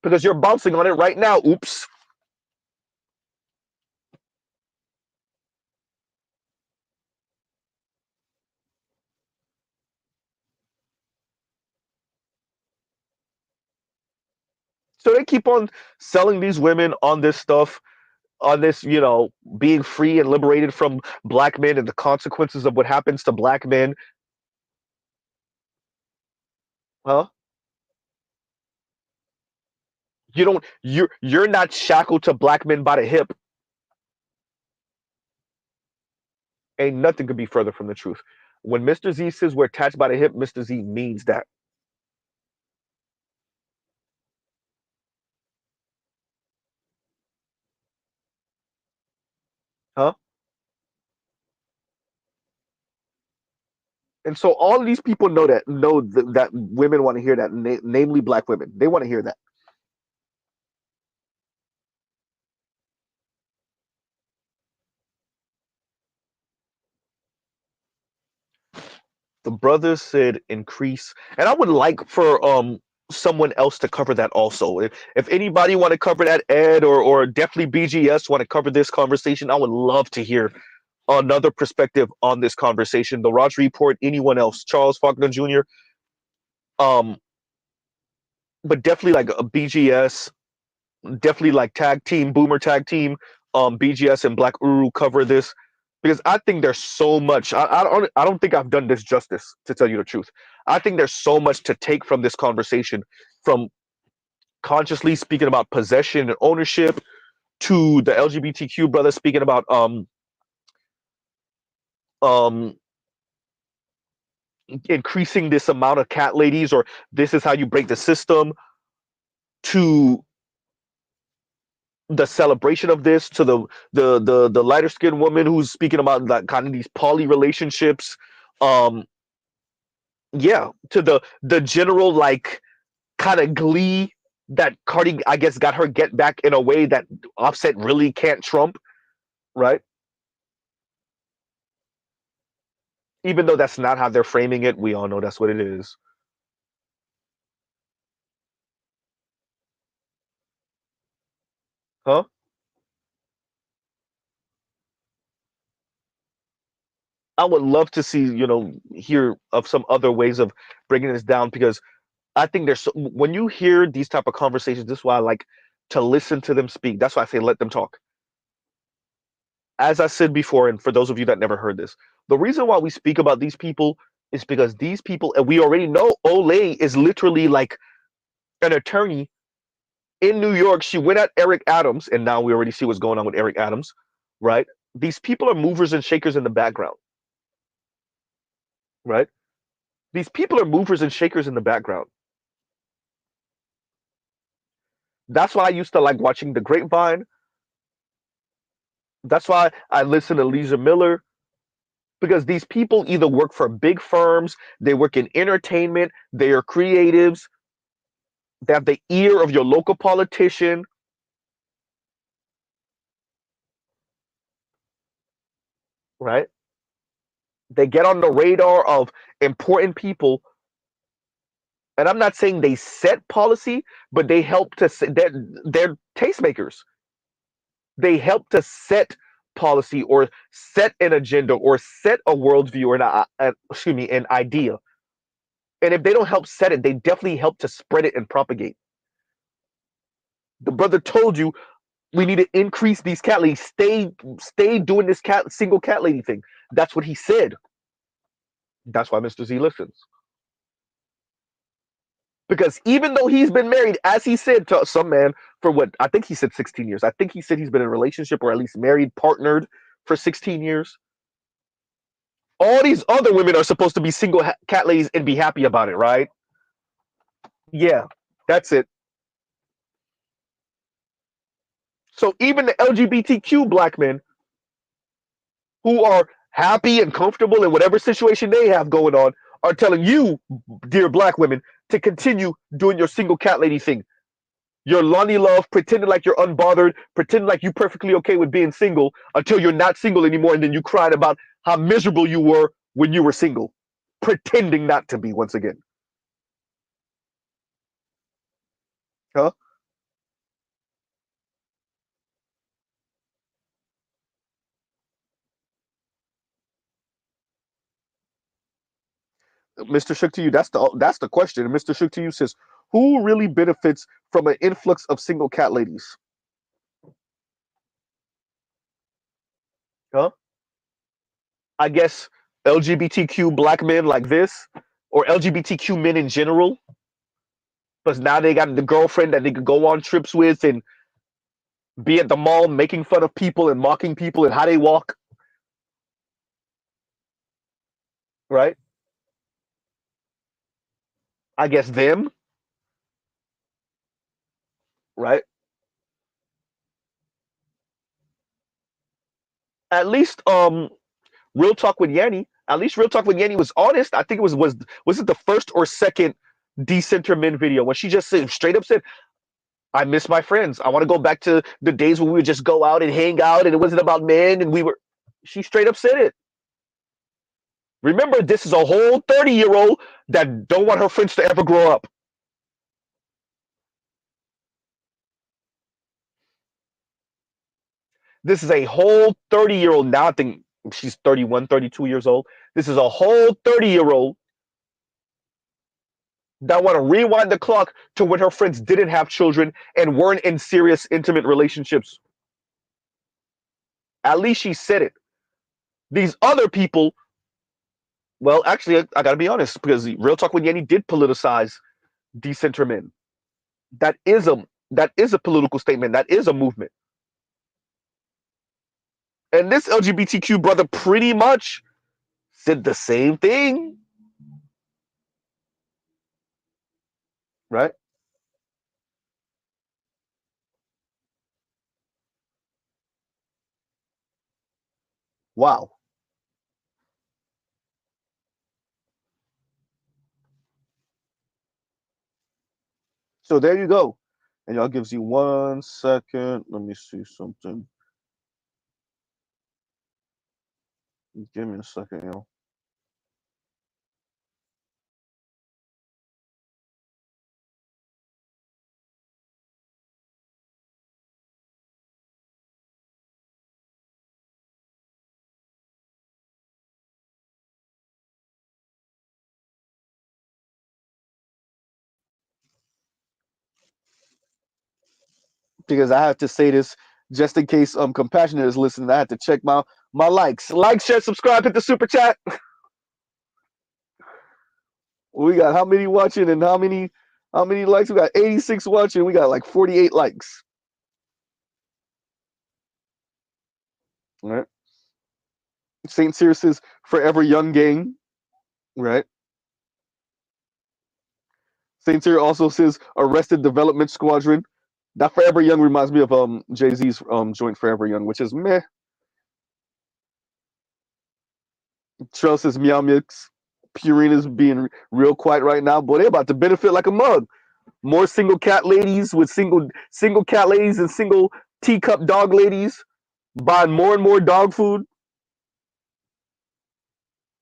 Speaker 1: because you're bouncing on it right now. Oops. So they keep on selling these women on this stuff. on this, being free and liberated from black men and the consequences of what happens to black men. Huh? You're not shackled to black men by the hip. Ain't nothing could be further from the truth. When Mr. Z says we're attached by the hip, Mr. Z means that. Huh? And so all of these people know that women want to hear that, namely black women. They want to hear that. The brothers said increase, and I would like for someone else to cover that also. If anybody want to cover that, Ed or definitely BGS want to cover this conversation, I would love to hear another perspective on this conversation. The Raj Report, anyone else, Charles Faulkner Jr. Um, but definitely like a BGS, definitely like tag team, Boomer tag team, BGS and Black Uru cover this because I think there's so much. I don't think I've done this justice, to tell you the truth. I think there's so much to take from this conversation, from consciously speaking about possession and ownership to the LGBTQ brother speaking about um increasing this amount of cat ladies, or this is how you break the system, to the celebration of this, to the lighter skinned woman who's speaking about like kind of these poly relationships, um yeah, to the general like kind of glee that Cardi, I guess, got her get back in a way that Offset really can't trump, right? Even though that's not how they're framing it, we all know that's what it is. Huh? I would love to see, hear of some other ways of bringing this down, because I think when you hear these type of conversations, this is why I like to listen to them speak. That's why I say let them talk. As I said before, and for those of you that never heard this, the reason why we speak about these people is because these people, and we already know Olay is literally like an attorney in New York. She went at Eric Adams, and now we already see what's going on with Eric Adams, right? These people are movers and shakers in the background, right? These people are movers and shakers in the background. That's why I used to like watching The Grapevine. That's why I listen to Lisa Miller, because these people either work for big firms, they work in entertainment, they are creatives, they have the ear of your local politician, right? They get on the radar of important people. And I'm not saying they set policy, but they help to set, they're tastemakers. They help to set policy, or set an agenda, or set a worldview, or excuse me, an idea. And if they don't help set it, they definitely help to spread it and propagate. The brother told you we need to increase these cat ladies. Stay doing this single cat lady thing. That's what he said. That's why Mr. Z listens. Because even though he's been married, as he said, to some man for what I think he said 16 years. I think he said he's been in a relationship, or at least married, partnered for 16 years. All these other women are supposed to be single cat ladies and be happy about it, right? Yeah, that's it. So even the LGBTQ black men who are happy and comfortable in whatever situation they have going on are telling you, dear black women, to continue doing your single cat lady thing. Your Lonnie Love, pretending like you're unbothered, pretending like you're perfectly okay with being single until you're not single anymore, and then you cried about how miserable you were when you were single, pretending not to be once again. Huh? Mr. Shook to you, that's the question. And Mr. Shook to you says, who really benefits from an influx of single cat ladies? Huh? I guess LGBTQ black men like this, or LGBTQ men in general, because now they got the girlfriend that they could go on trips with and be at the mall making fun of people and mocking people and how they walk, right? I guess them, right? At least Real Talk with Yanni. At least Real Talk with Yanni was honest. I think it was it the first or second decenter men video when she just said, straight up said, I miss my friends. I want to go back to the days when we would just go out and hang out and it wasn't about men and we were. She straight up said it. Remember, this is a whole 30-year-old that don't want her friends to ever grow up. This is a whole 30-year-old. Now I think she's 31, 32 years old. This is a whole 30-year-old that want to rewind the clock to when her friends didn't have children and weren't in serious, intimate relationships. At least she said it. These other people, well, actually, I got to be honest, because Real Talk with Yanni did politicize decenter men. That is a that is a political statement. That is a movement. And this LGBTQ brother pretty much said the same thing, right? Wow. So there you go. And y'all gives you 1 second. Let me see something. Give me a second, y'all. Because I have to say this just in case compassionate is listening. I have to check my likes. Like, share, subscribe, hit the super chat. We got how many watching and how many likes? We got 86 watching. We got like 48 likes. All right. St. Cyr says Forever Young gang. Right. St. Cyr also says Arrested Development Squadron. That Forever Young reminds me of Jay-Z's joint Forever Young, which is meh. Trell says Meow Mix. Purina's being real quiet right now. Boy, they're about to benefit like a mug. More single cat ladies with single cat ladies and single teacup dog ladies buying more and more dog food.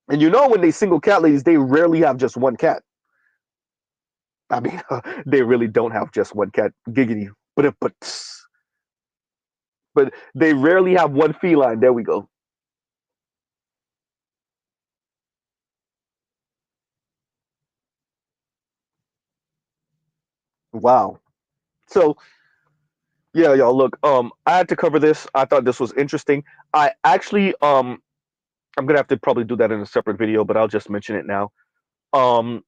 Speaker 1: And you know when they single cat ladies, they rarely have just one cat. I mean, they really don't have just one cat. Giggity. But they rarely have one feline. There we go. Wow. So yeah, y'all look, I had to cover this. I thought this was interesting. I actually I'm gonna have to probably do that in a separate video, but I'll just mention it now. Um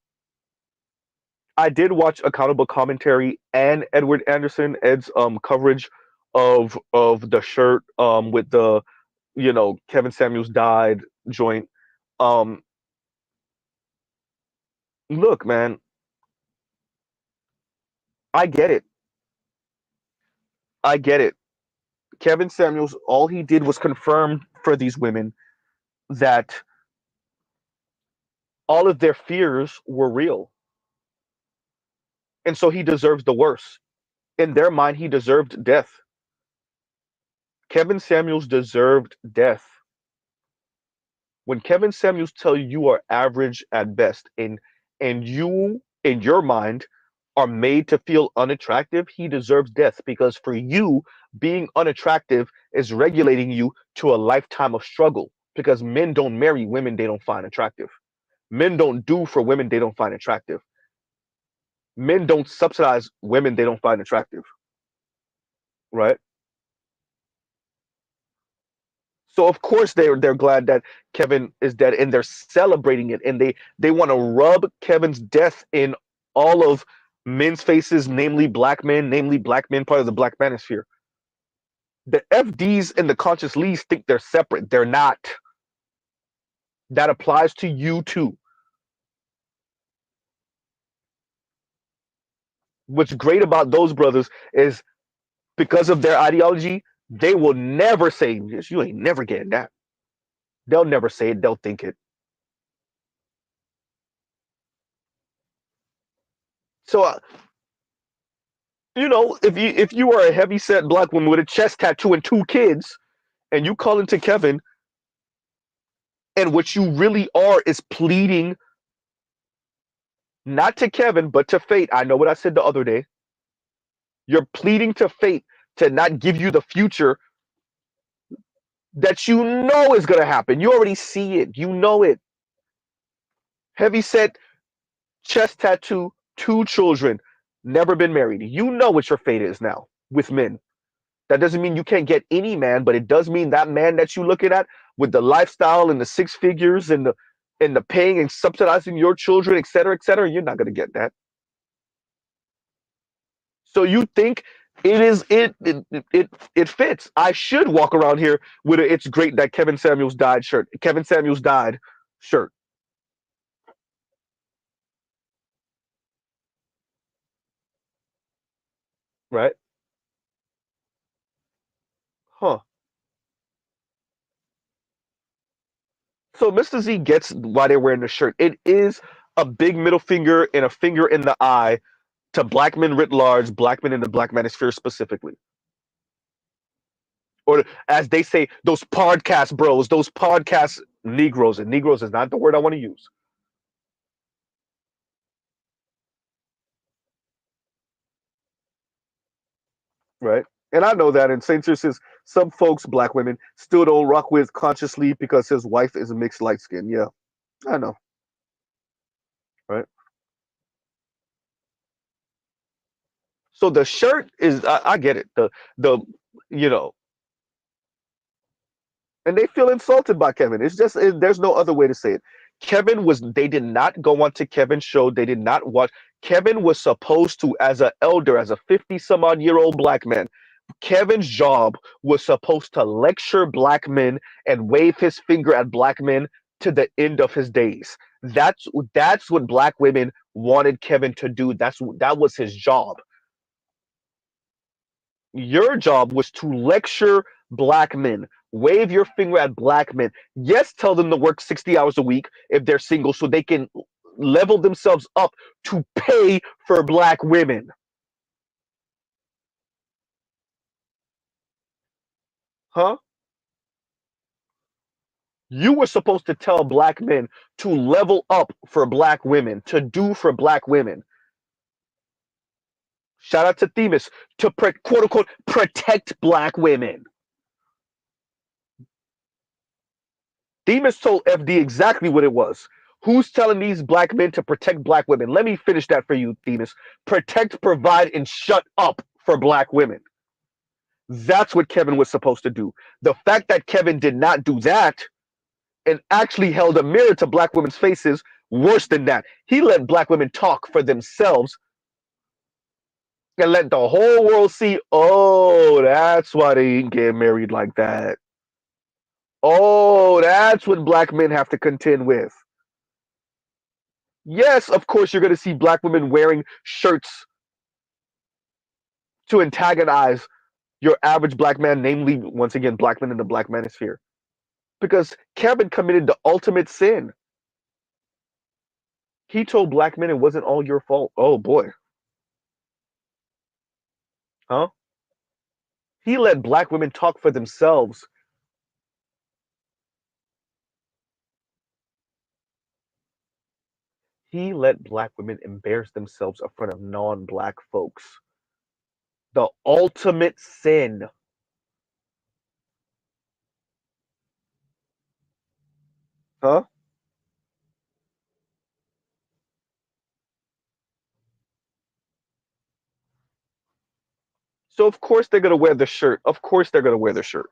Speaker 1: I did watch Accountable Commentary and Ed's coverage of the shirt with the Kevin Samuels died joint. Um Look, man, I get it. I get it. Kevin Samuels, all he did was confirm for these women that all of their fears were real. And so he deserves the worst. In their mind, he deserved death. Kevin Samuels deserved death. When Kevin Samuels tell you you are average at best and you in your mind are made to feel unattractive, he deserves death because for you being unattractive is regulating you to a lifetime of struggle because men don't marry women they don't find attractive. Men don't do for women they don't find attractive. Men don't subsidize women they don't find attractive, right? So of course they're glad that Kevin is dead, and they're celebrating it, and they want to rub Kevin's death in all of men's faces, namely black men, part of the black manosphere. The FDs and the conscious leads think they're separate. They're not. That applies to you too. What's great about those brothers is because of their ideology, they will never say, "You ain't never getting that." They'll never say it. They'll think it. So, if you are a heavy set black woman with a chest tattoo and two kids, and you call into Kevin, and what you really are is pleading not to Kevin but to fate. I know what I said the other day. You're pleading to fate to not give you the future that you know is going to happen. You already see it. You know it. Heavy set, chest tattoo, two children, never been married. You know what your fate is now with men. That doesn't mean you can't get any man, but it does mean that man that you're looking at with the lifestyle and the six figures and the paying and subsidizing your children, et cetera, you're not gonna get that. So you think it fits. I should walk around here with a "It's great that Kevin Samuels died" shirt. Kevin Samuels died shirt, right? Huh. So Mr. Z gets why they're wearing the shirt. It is a big middle finger and a finger in the eye to black men writ large, black men in the black manosphere specifically. Or as they say, those podcast bros, those podcast Negroes, and Negroes is not the word I want to use, right? And I know that, and Saint Cyr says some folks, black women, still don't rock with consciously because his wife is a mixed light skin. Yeah, I know, right? So the shirt is, I get it. The you know, and they feel insulted by Kevin. There's no other way to say it. They did not go on to Kevin's show. They did not watch. Kevin was supposed to, as an elder, as a 50 some odd year old black man, Kevin's job was supposed to lecture black men and wave his finger at black men to the end of his days. That's what black women wanted Kevin to do. That was his job. Your job was to lecture black men, wave your finger at black men. Yes, tell them to work 60 hours a week if they're single so they can level themselves up to pay for black women. Huh? You were supposed to tell black men to level up for black women, to do for black women. Shout out to Themis to quote unquote protect black women. Themis told FD exactly what it was. Who's telling these black men to protect black women? Let me finish that for you, Themis. Protect, provide, and shut up for black women. That's what Kevin was supposed to do. The fact that Kevin did not do that and actually held a mirror to black women's faces, worse than that, he let black women talk for themselves and let the whole world see, oh, that's why they didn't get married like that. Oh, that's what black men have to contend with. Yes, of course, you're going to see black women wearing shirts to antagonize your average black man, namely, once again, black men in the black manosphere. Because Kevin committed the ultimate sin. He told black men it wasn't all your fault. Oh boy. Huh? He let black women talk for themselves. He let black women embarrass themselves in front of non black folks. The ultimate sin. Huh? So of course they're gonna wear the shirt. Of course they're gonna wear the shirt.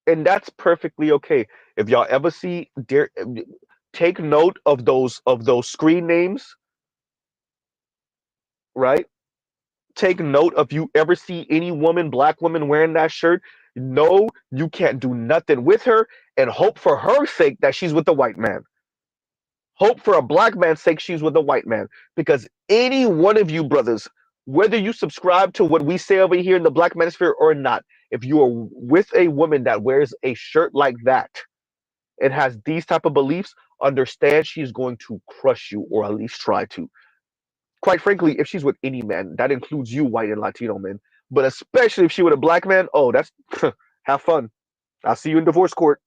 Speaker 1: And that's perfectly okay. If y'all ever see dear, take note of those screen names, right? Take note if you ever see any woman, black woman wearing that shirt, no, you can't do nothing with her and hope for her sake that she's with the white man. Hope for a black man's sake she's with a white man. Because any one of you brothers, whether you subscribe to what we say over here in the black manosphere or not, if you are with a woman that wears a shirt like that and has these type of beliefs, understand she's going to crush you or at least try to. Quite frankly, if she's with any man, that includes you, white and Latino men, but especially if she with a black man, oh, that's have fun. I'll see you in divorce court.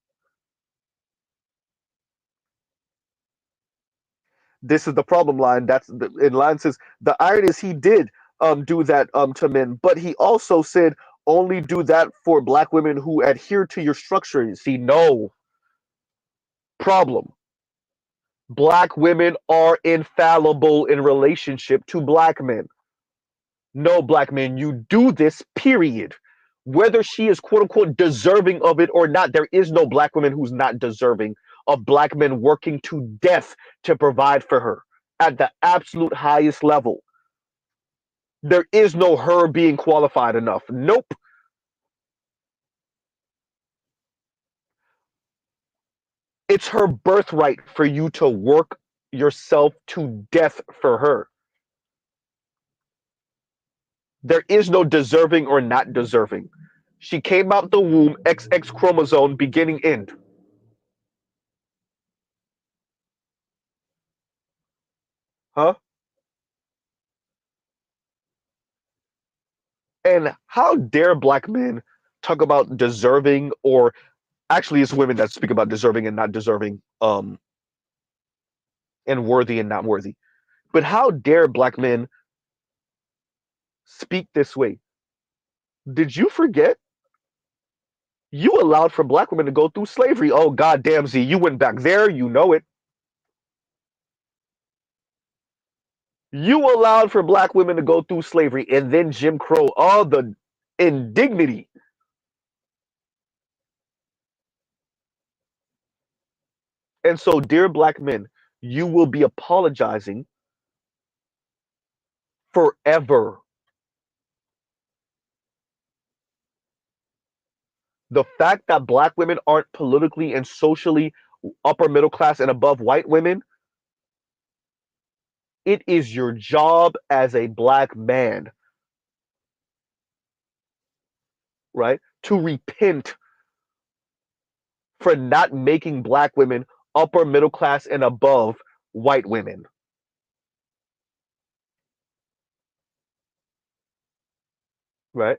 Speaker 1: This is the problem line. That's the in line says the irony is he did do that to men, but he also said only do that for black women who adhere to your structure. See, no problem. Black women are infallible in relationship to black men. No, black men, you do this, period. Whether she is quote unquote deserving of it or not, there is no black woman who's not deserving of black men working to death to provide for her at the absolute highest level. There is no her being qualified enough. Nope. It's her birthright for you to work yourself to death for her. There is no deserving or not deserving. She came out the womb, XX chromosome, beginning, end. Huh? And how dare black men talk about deserving, or actually it's women that speak about deserving and not deserving, and worthy and not worthy. But how dare black men speak this way? Did you forget you allowed for black women to go through slavery? Oh goddamn Z, you went back there, you know it. You allowed for black women to go through slavery and then Jim Crow. All the indignity. And so, dear black men, you will be apologizing forever. The fact that black women aren't politically and socially upper middle class and above white women, it is your job as a black man, right, to repent for not making black women upper middle class and above white women, right?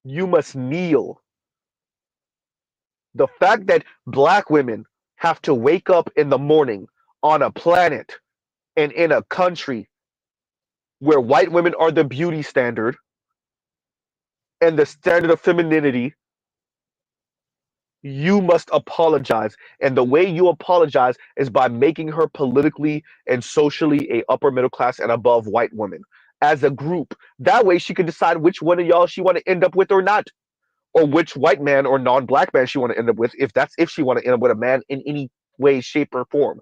Speaker 1: You must kneel. The fact that black women have to wake up in the morning on a planet and in a country where white women are the beauty standard and the standard of femininity, you must apologize. And the way you apologize is by making her politically and socially a upper middle class and above white woman as a group. That way she can decide which one of y'all she want to end up with or not, or which white man or non-black man she want to end up with, if she want to end up with a man in any way, shape, or form.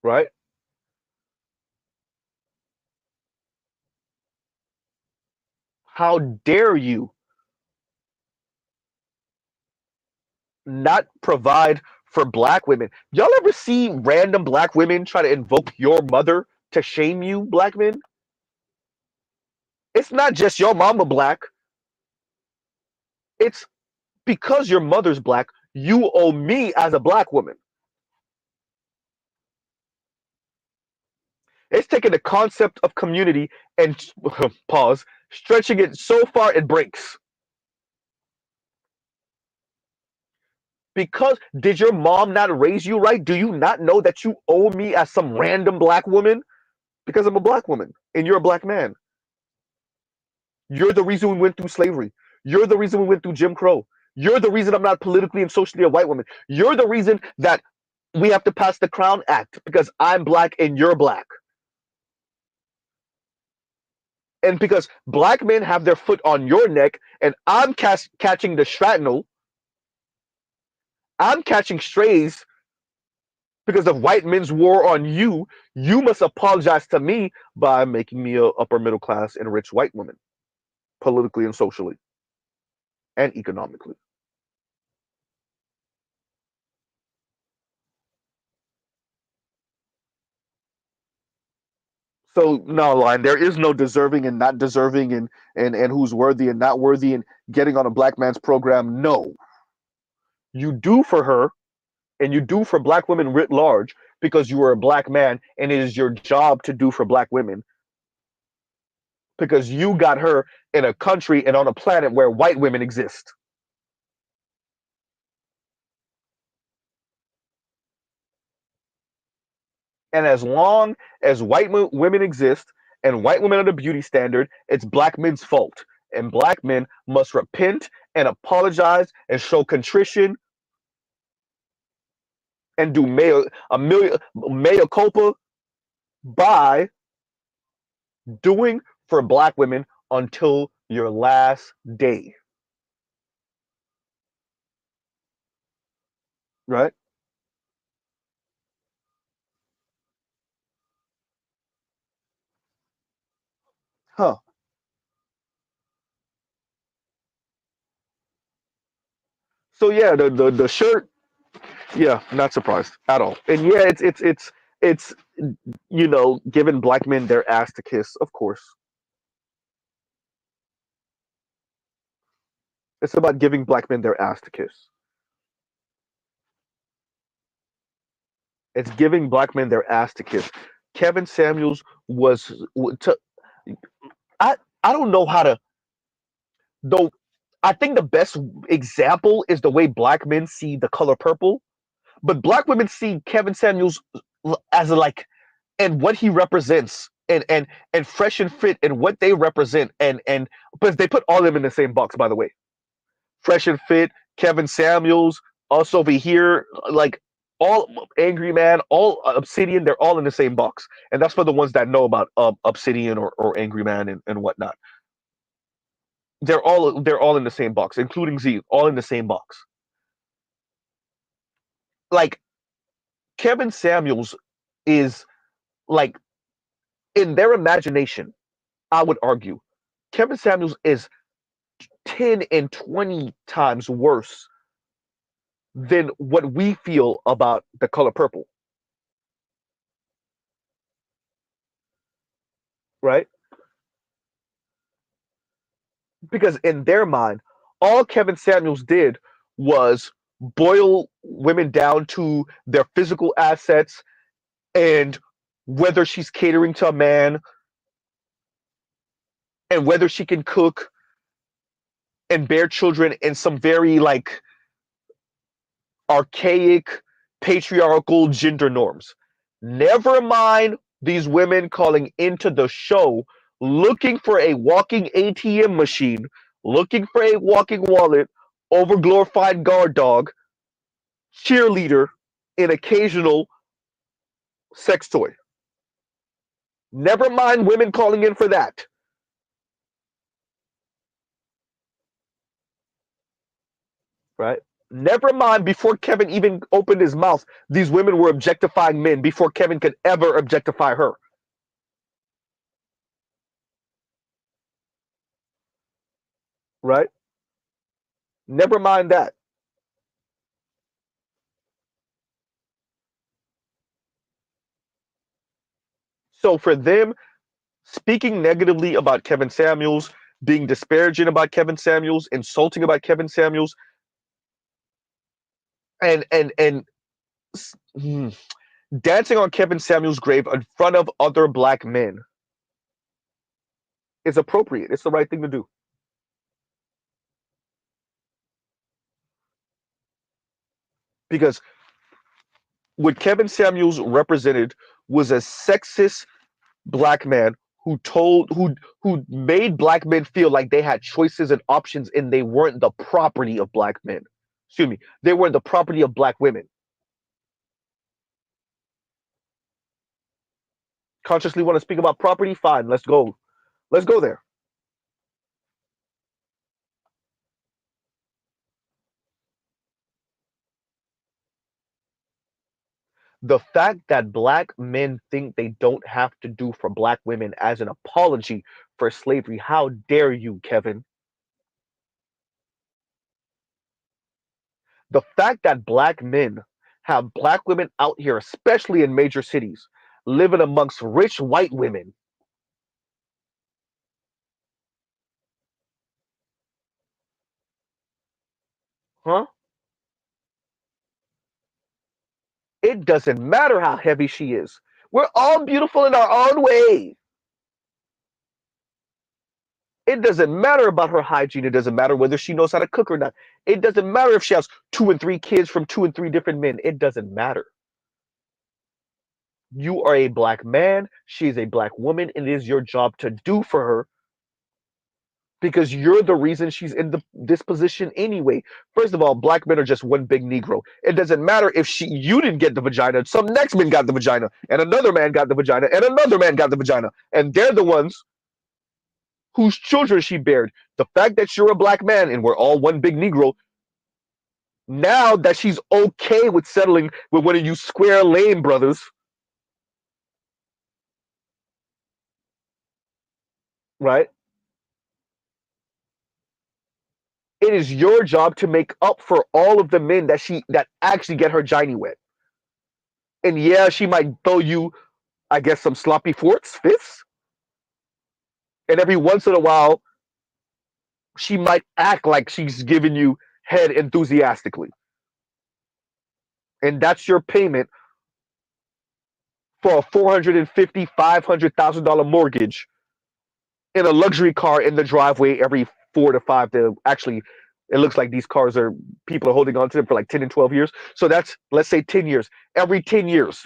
Speaker 1: Right? How dare you not provide for black women? Y'all ever see random black women try to invoke your mother to shame you, black men? It's not just your mama black. It's because your mother's black, you owe me as a black woman. It's taking the concept of community and pause, stretching it so far it breaks. Because did your mom not raise you right? Do you not know that you owe me as some random black woman? Because I'm a black woman and you're a black man. You're the reason we went through slavery. You're the reason we went through Jim Crow. You're the reason I'm not politically and socially a white woman. You're the reason that We have to pass the Crown Act because I'm black and you're black. And because black men have their foot on your neck and I'm catching the shrapnel, I'm catching strays because of white men's war on you, you must apologize to me by making me a upper middle class and rich white woman, politically and socially and economically. So no, line. There is no deserving and not deserving, and who's worthy and not worthy, and getting on a black man's program. No, you do for her, and you do for black women writ large because you are a black man, and it is your job to do for black women because you got her in a country and on a planet where white women exist. And as long as women exist and white women are the beauty standard, it's black men's fault. And black men must repent and apologize and show contrition and do mea culpa by doing for black women until your last day. Right? Huh. So yeah, the shirt, yeah, not surprised at all. And yeah, it's giving black men their ass to kiss, of course. It's about giving black men their ass to kiss. It's giving black men their ass to kiss. Kevin Samuels was to I I don't know how to though. I think the best example is the way black men see the color purple, but black women see Kevin Samuels as like and what he represents and fresh and fit and what they represent and but they put all of them in the same box, by the way. Fresh and Fit, Kevin Samuels, us over here, like all Angry Man, all Obsidian, they're all in the same box. And that's for the ones that know about Obsidian or Angry Man and whatnot. They're all in the same box, including Z, all in the same box. Like Kevin Samuels is like in their imagination, I would argue, Kevin Samuels is 10 and 20 times worse than what we feel about the color purple, right? Because in their mind, all Kevin Samuels did was boil women down to their physical assets and whether she's catering to a man and whether she can cook and bear children in some very like archaic patriarchal gender norms. Never mind these women calling into the show looking for a walking ATM machine, looking for a walking wallet, overglorified guard dog, cheerleader, and occasional sex toy. Never mind women calling in for that, right? Never mind before Kevin even opened his mouth, these women were objectifying men before Kevin could ever objectify her, right? Never mind that. So for them, speaking negatively about Kevin Samuels, being disparaging about Kevin Samuels, insulting about Kevin Samuels, and hmm, dancing on Kevin Samuels' grave in front of other black men is appropriate. It's the right thing to do because what Kevin Samuels represented was a sexist black man who made black men feel like they had choices and options and they weren't the property of black men. Excuse me, they weren't the property of black women. consciously want to speak about property, fine, let's go. Let's go there. The fact that black men think they don't have to do for black women as an apology for slavery, how dare you, Kevin? The fact that black men have black women out here, especially in major cities, living amongst rich white women. Huh? It doesn't matter how heavy she is. We're all beautiful in our own way. It doesn't matter about her hygiene. It doesn't matter whether she knows how to cook or not. It doesn't matter if she has 2 and 3 kids from 2 and 3 different men. It doesn't matter. You are a black man. She is a black woman. It is your job to do for her because you're the reason she's in this position anyway. First of all, black men are just one big Negro. It doesn't matter if you didn't get the vagina. Some next man got the vagina, and another man got the vagina, and another man got the vagina, and they're the ones whose children she bared. The fact that you're a black man and we're all one big Negro, now that she's okay with settling with one of you square lane brothers, right? It is your job to make up for all of the men that actually get her giny wet. And yeah, she might throw you, I guess, some sloppy fifths. And every once in a while, she might act like she's giving you head enthusiastically. And that's your payment for a $450,000, $500,000 mortgage in a luxury car in the driveway every 4 to 5 to actually it looks like these cars are people are holding on to them for like 10 and 12 years. So that's let's say 10 years. Every 10 years.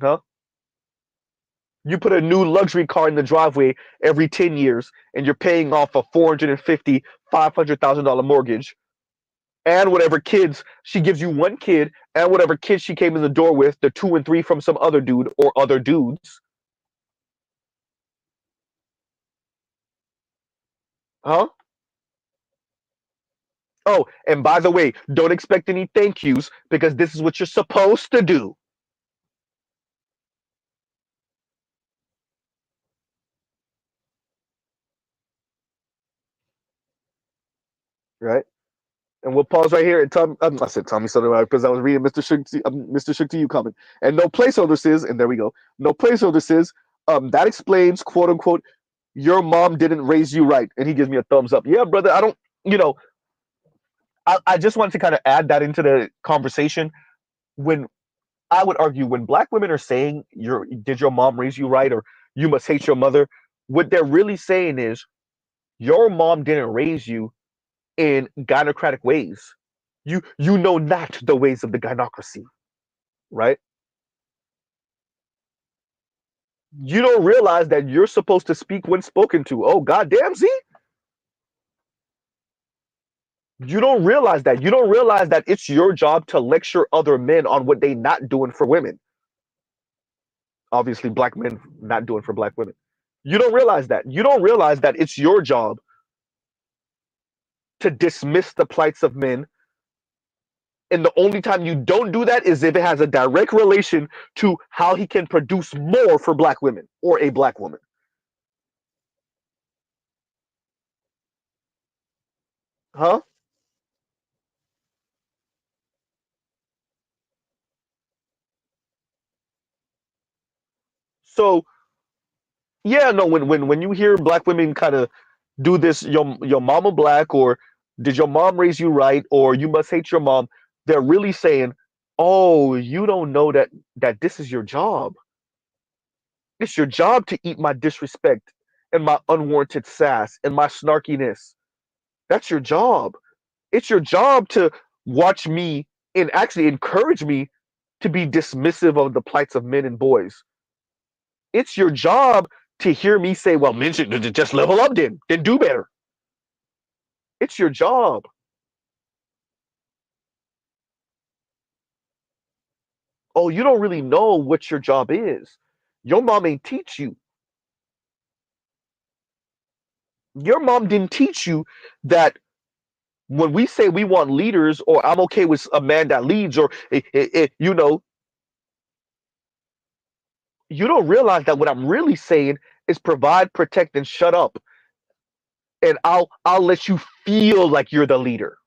Speaker 1: Huh? You put a new luxury car in the driveway every 10 years and you're paying off a $450,000, $500,000 mortgage and whatever kids she gives you one kid and whatever kids she came in the door with, the 2 and 3 from some other dude or other dudes. Huh? Oh, and by the way, don't expect any thank yous because this is what you're supposed to do. Right? And we'll pause right here and Tom. I said Tommy Sotomayor because I was reading Mr. Shook to you comment. And no placeholder says, and there we go. No placeholder says, that explains, quote unquote, your mom didn't raise you right. And he gives me a thumbs up. Yeah, brother, I don't, you know, I just wanted to kind of add that into the conversation. When I would argue when black women are saying did your mom raise you right or you must hate your mother, what they're really saying is your mom didn't raise you in gynocratic ways. You know not the ways of the gynocracy, right? You don't realize that you're supposed to speak when spoken to. Oh goddamn, Z. You don't realize that. You don't realize that it's your job to lecture other men on what they not doing for women. Obviously, black men not doing for black women. You don't realize that. You don't realize that it's your job to dismiss the plights of men. And the only time you don't do that is if it has a direct relation to how he can produce more for black women or a black woman. Huh? So yeah, no, when you hear black women kind of do this, your mama black, or did your mom raise you right, or you must hate your mom, they're really saying, oh, you don't know that this is your job. It's your job to eat my disrespect and my unwarranted sass and my snarkiness. That's your job. It's your job to watch me and actually encourage me to be dismissive of the plights of men and boys. It's your job to hear me say, well, men should just level up then do better. It's your job. Oh, you don't really know what your job is. Your mom ain't teach you. Your mom didn't teach you that when we say we want leaders, or I'm okay with a man that leads, or you don't realize that what I'm really saying is provide, protect, and shut up, and I'll let you feel like you're the leader.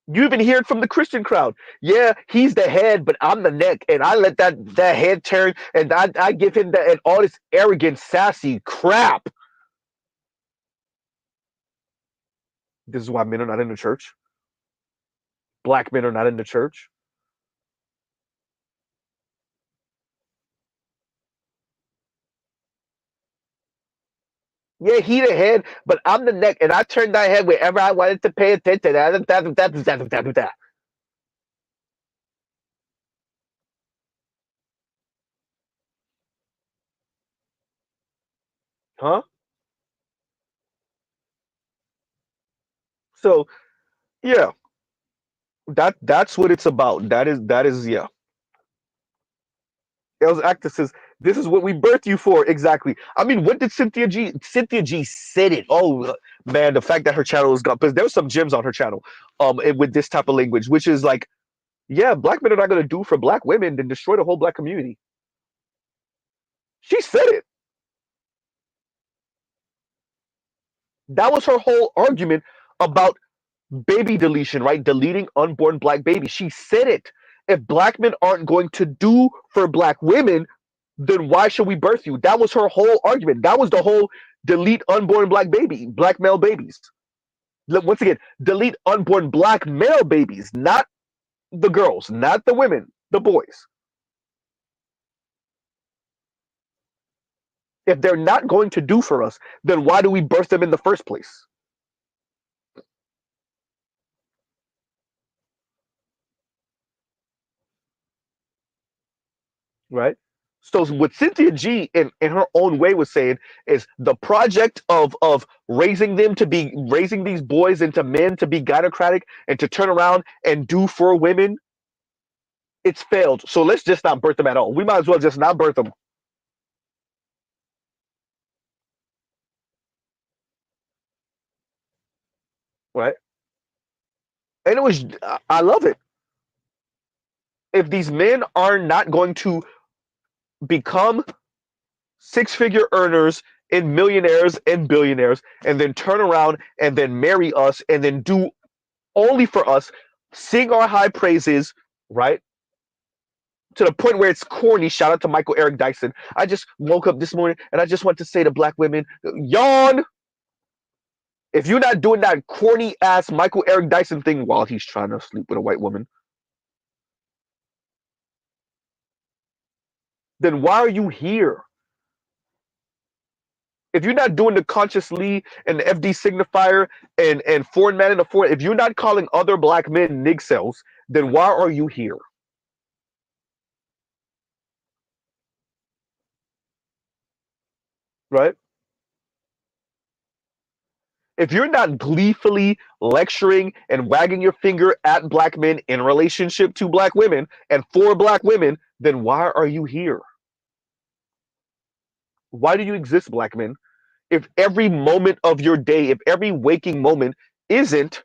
Speaker 1: You even hear it from the Christian crowd. Yeah, he's the head, but I'm the neck, and I let that head turn, and I give him that, and all this arrogant, sassy crap. This is why men are not in the church. Black men are not in the church. Yeah, he the head, but I'm the neck, and I turned that head wherever I wanted to pay attention. Huh? So yeah, that's what it's about. That is yeah. Els Actus says, this is what we birthed you for. Exactly. I mean, what did Cynthia G? Cynthia G said it. Oh man, the fact that her channel is gone, because there was some gems on her channel, with this type of language, which is like, yeah, black men are not gonna do for black women than destroy the whole black community. She said it. That was her whole argument about baby deletion, right? Deleting unborn black babies. She said it. If black men aren't going to do for black women, then why should we birth you? That was her whole argument. That was the whole delete unborn black male babies. Once again, delete unborn black male babies, not the girls, not the women, the boys. If they're not going to do for us, then why do we birth them in the first place? Right? So what Cynthia G in her own way was saying is the project of raising these boys into men to be gynocratic and to turn around and do for women, it's failed. So let's just not birth them at all. We might as well just not birth them. Right? And it was I love it. If these men are not going to become six-figure earners and millionaires and billionaires and then turn around and then marry us and then do only for us, sing our high praises, right? To the point where it's corny. Shout out to Michael Eric Dyson. I just woke up this morning and I just want to say to black women, yawn. If you're not doing that corny ass Michael Eric Dyson thing while he's trying to sleep with a white woman, then why are you here? If you're not doing the conscious Lee and the FD signifier and foreign man in the foreign, if you're not calling other black men nig cells, then why are you here? Right? If you're not gleefully lecturing and wagging your finger at black men in relationship to black women and for black women, then why are you here? Why do you exist, black men? If every moment of your day, if every waking moment isn't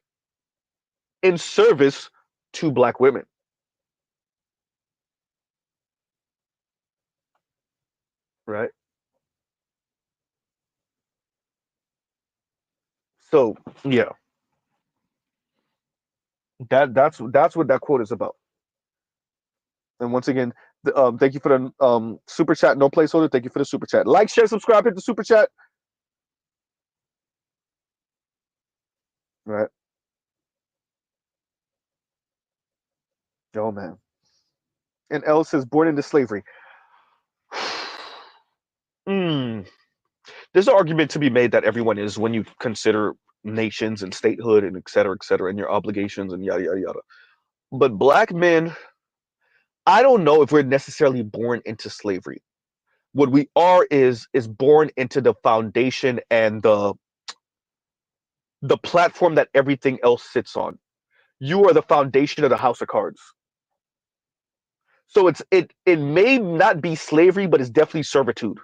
Speaker 1: in service to black women, right? So yeah, that's what that quote is about. And once again, thank you for the super chat. No placeholder. Thank you for the super chat. Like, share, subscribe, hit the super chat. Right. Oh man. And L says born into slavery. Mm. There's an argument to be made that everyone is when you consider nations and statehood and et cetera, and your obligations and yada yada yada. But black men, I don't know if we're necessarily born into slavery. What we are is born into the foundation and the platform that everything else sits on. You are the foundation of the house of cards. So it may not be slavery, but it's definitely servitude,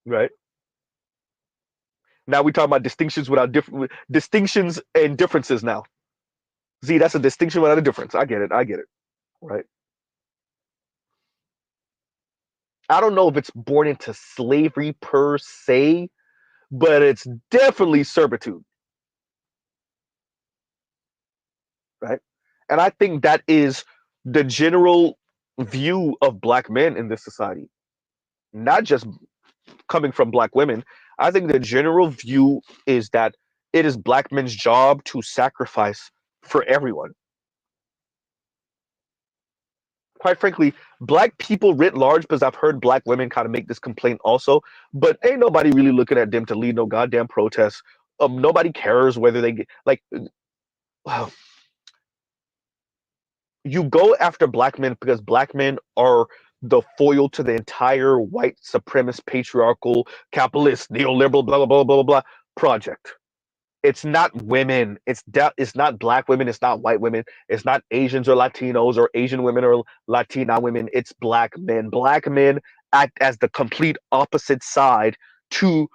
Speaker 1: right? Now we talk about distinctions without different distinctions and differences. Now, see, that's a distinction without a difference. I get it. I get it. Right. I don't know if it's born into slavery per se, but it's definitely servitude, right? And I think that is the general view of black men in this society, not just coming from black women. I think the general view is that it is black men's job to sacrifice for everyone. Quite frankly, black people writ large, because I've heard black women kind of make this complaint also, but ain't nobody really looking at them to lead no goddamn protests. Nobody cares whether they get like you go after black men because black men are the foil to the entire white supremacist patriarchal capitalist neoliberal blah blah blah blah blah project. It's not women. It's not black women. It's not white women. It's not Asians or Latinos or Asian women or Latina women. It's black men. Black men act as the complete opposite side to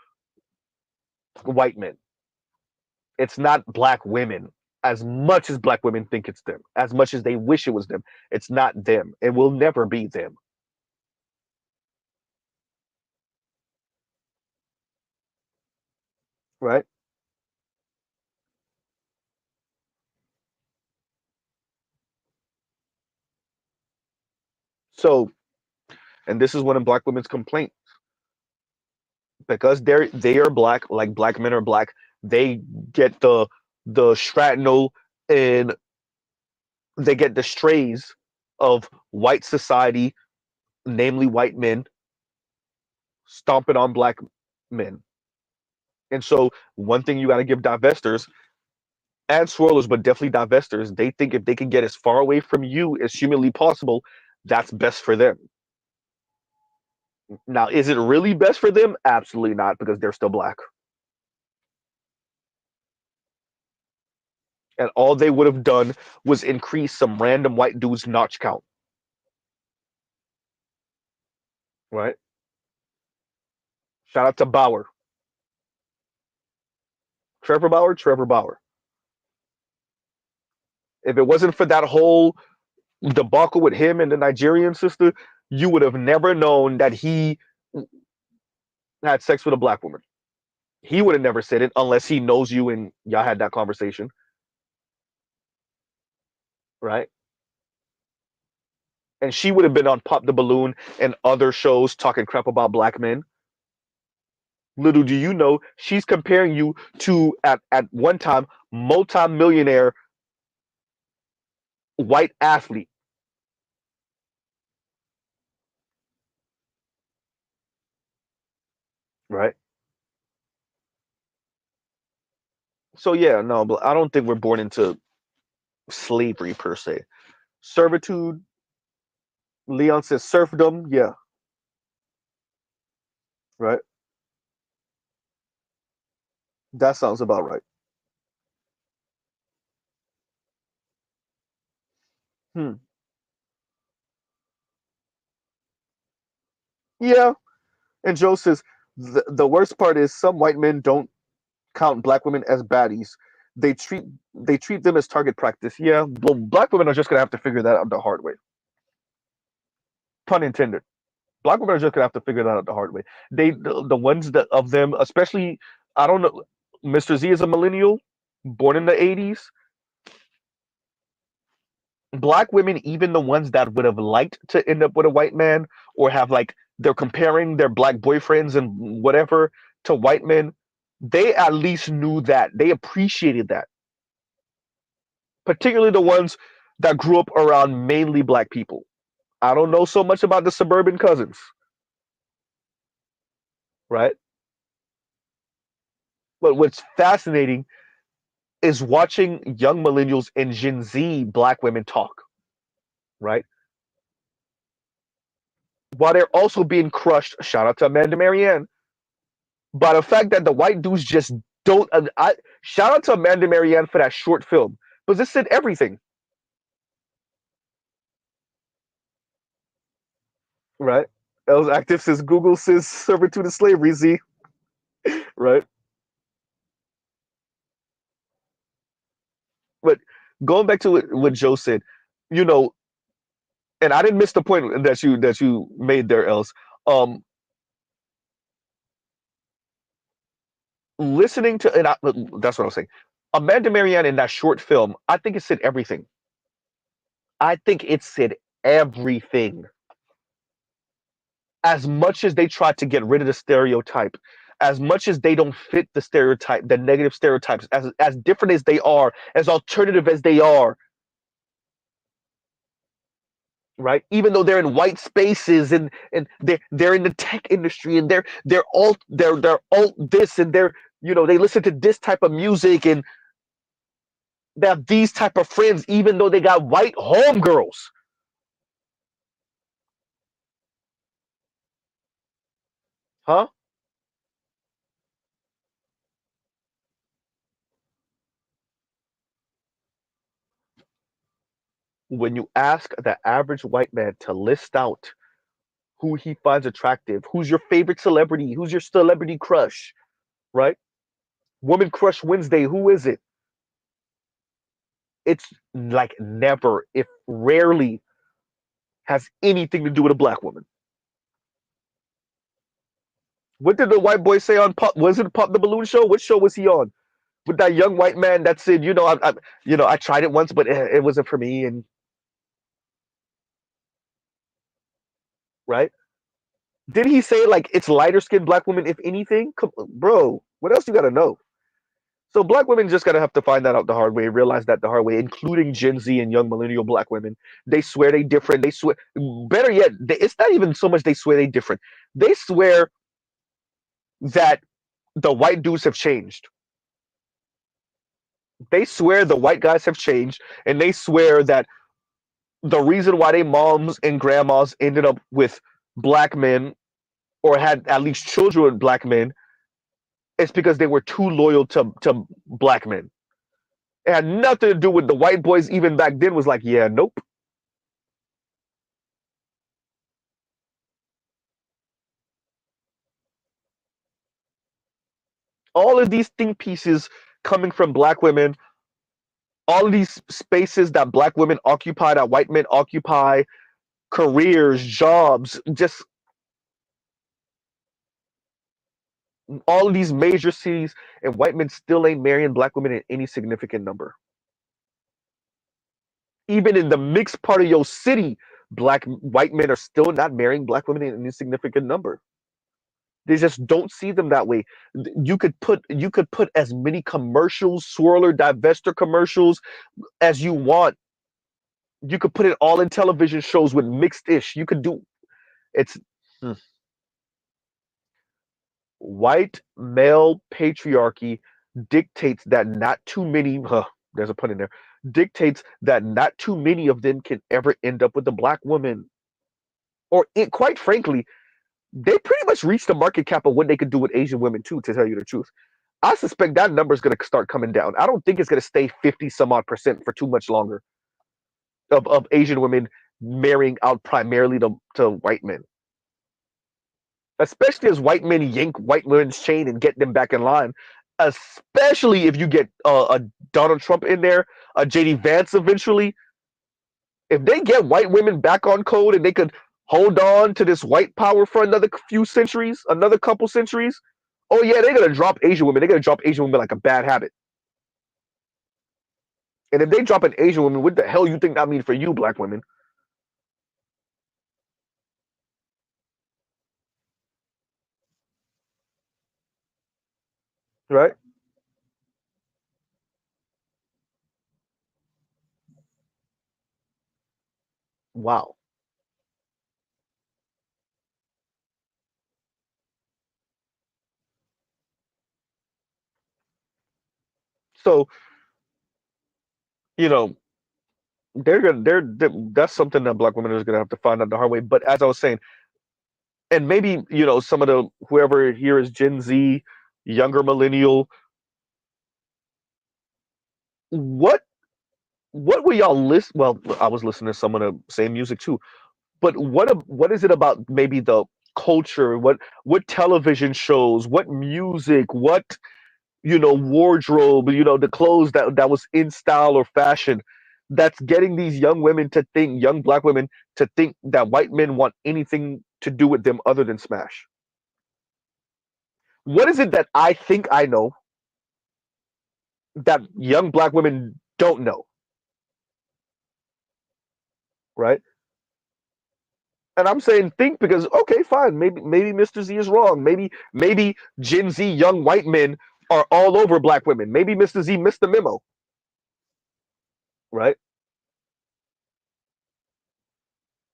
Speaker 1: white men. It's not black women. As much as black women think it's them, as much as they wish it was them, it's not them. It will never be them. Right? So, and this is one of black women's complaints because they are black, like black men are black. They get the shrapnel and they get the strays of white society, namely white men, stomping on black men. And so, one thing you got to give divestors and swirlers, but definitely divestors, they think if they can get as far away from you as humanly possible, that's best for them. Now, is it really best for them? Absolutely not, because they're still black. And all they would have done was increase some random white dude's notch count, right? Shout out to Bauer. Trevor Bauer, Trevor Bauer. If it wasn't for that whole debacle with him and the Nigerian sister, you would have never known that he had sex with a black woman. He would have never said it unless he knows you and y'all had that conversation, right? And she would have been on Pop the Balloon and other shows talking crap about black men. Little do you know, she's comparing you to at one time multi-millionaire white athlete, right? So yeah, no, but I don't think we're born into slavery per se. Servitude, Leon says serfdom, yeah, right. That sounds about right. Hmm. Yeah, and Joe says the worst part is some white men don't count black women as baddies. They treat they treat them as target practice. Yeah, well, black women are just gonna have to figure that out the hard way. Pun intended. Black women are just gonna have to figure that out the hard way. The ones that of them, especially I don't know, Mr. Z is a millennial, born in the '80s. Black women, even the ones that would have liked to end up with a white man or have like they're comparing their black boyfriends and whatever to white men, they at least knew that. They appreciated that. Particularly the ones that grew up around mainly black people. I don't know so much about the suburban cousins, right? But what's fascinating is watching young millennials and Gen Z black women talk, right? While they're also being crushed, shout out to Amanda Marianne, by the fact that the white dudes just don't. Shout out to Amanda Marianne for that short film because it said everything. right? That was active since Google says servitude to slavery. Z, right? But going back to what Joe said, you know, and I didn't miss the point that you made there, else. Um, Listening to, that's what I was saying. Amanda Marianne in that short film, I think it said everything. I think it said everything. As much as they try to get rid of the stereotype, as much as they don't fit the stereotype, the negative stereotypes, as different as they are, as alternative as they are, right? Even though they're in white spaces and they're in the tech industry and they're alt this and they listen to this type of music and they have these type of friends, even though they got white homegirls, huh? When you ask the average white man to list out who he finds attractive, who's your favorite celebrity, who's your celebrity crush, right? Woman crush Wednesday, who is it? It's like never, if rarely, has anything to do with a black woman. What did the white boy say on Pop? Was it Pop the Balloon Show? What show was he on? With that young white man that said, I tried it once, but it wasn't for me, and right? Did he say like it's lighter skinned black women, if anything? Come, bro, what else you gotta know? So black women just gotta have to find that out the hard way, realize that the hard way, including Gen Z and young millennial black women. They swear they different. They swear, better yet, it's not even so much they swear they different. They swear that the white dudes have changed. They swear the white guys have changed, and they swear that the reason why they moms and grandmas ended up with black men or had at least children with black men is because they were too loyal to black men. It had nothing to do with the white boys even back then was like, yeah, nope. All of these think pieces coming from black women, all of these spaces that black women occupy, that white men occupy, careers, jobs, just all of these major cities, and white men still ain't marrying black women in any significant number. Even in the mixed part of your city, black white men are still not marrying black women in any significant number. They just don't see them that way. You could put as many commercials, swirler, divester commercials as you want. You could put it all in television shows with mixed ish. You could do it's hmm. White male patriarchy dictates that not too many, there's a pun in there, dictates that not too many of them can ever end up with a black woman. Quite frankly, they pretty much reached the market cap of what they could do with Asian women too, to tell you the truth. I suspect that number is going to start coming down. I don't think it's going to stay 50 some odd percent for too much longer of Asian women marrying out primarily to white men, especially as white men yank white women's chain and get them back in line. Especially if you get a Donald Trump in there, a JD Vance eventually. If they get white women back on code and they could hold on to this white power for another few centuries, another couple centuries, oh yeah, they're gonna drop Asian women. They're gonna drop Asian women like a bad habit. And if they drop an Asian woman, what the hell you think that means for you, black women? Right? Wow. So you know that's something that black women is gonna have to find out the hard way. But as I was saying, and maybe some of the whoever here is Gen Z, younger millennial, what what were y'all list? Well, I was listening to some of the same music too. But what is it about maybe the culture, what television shows, what music, what wardrobe, the clothes that was in style or fashion, that's getting these young black women to think that white men want anything to do with them other than smash? What is it that I think I know that young black women don't know, right? And I'm saying think because okay, fine, maybe Mr. Z is wrong. Maybe Gen Z young white men are all over black women. Maybe Mr. Z missed the memo, right?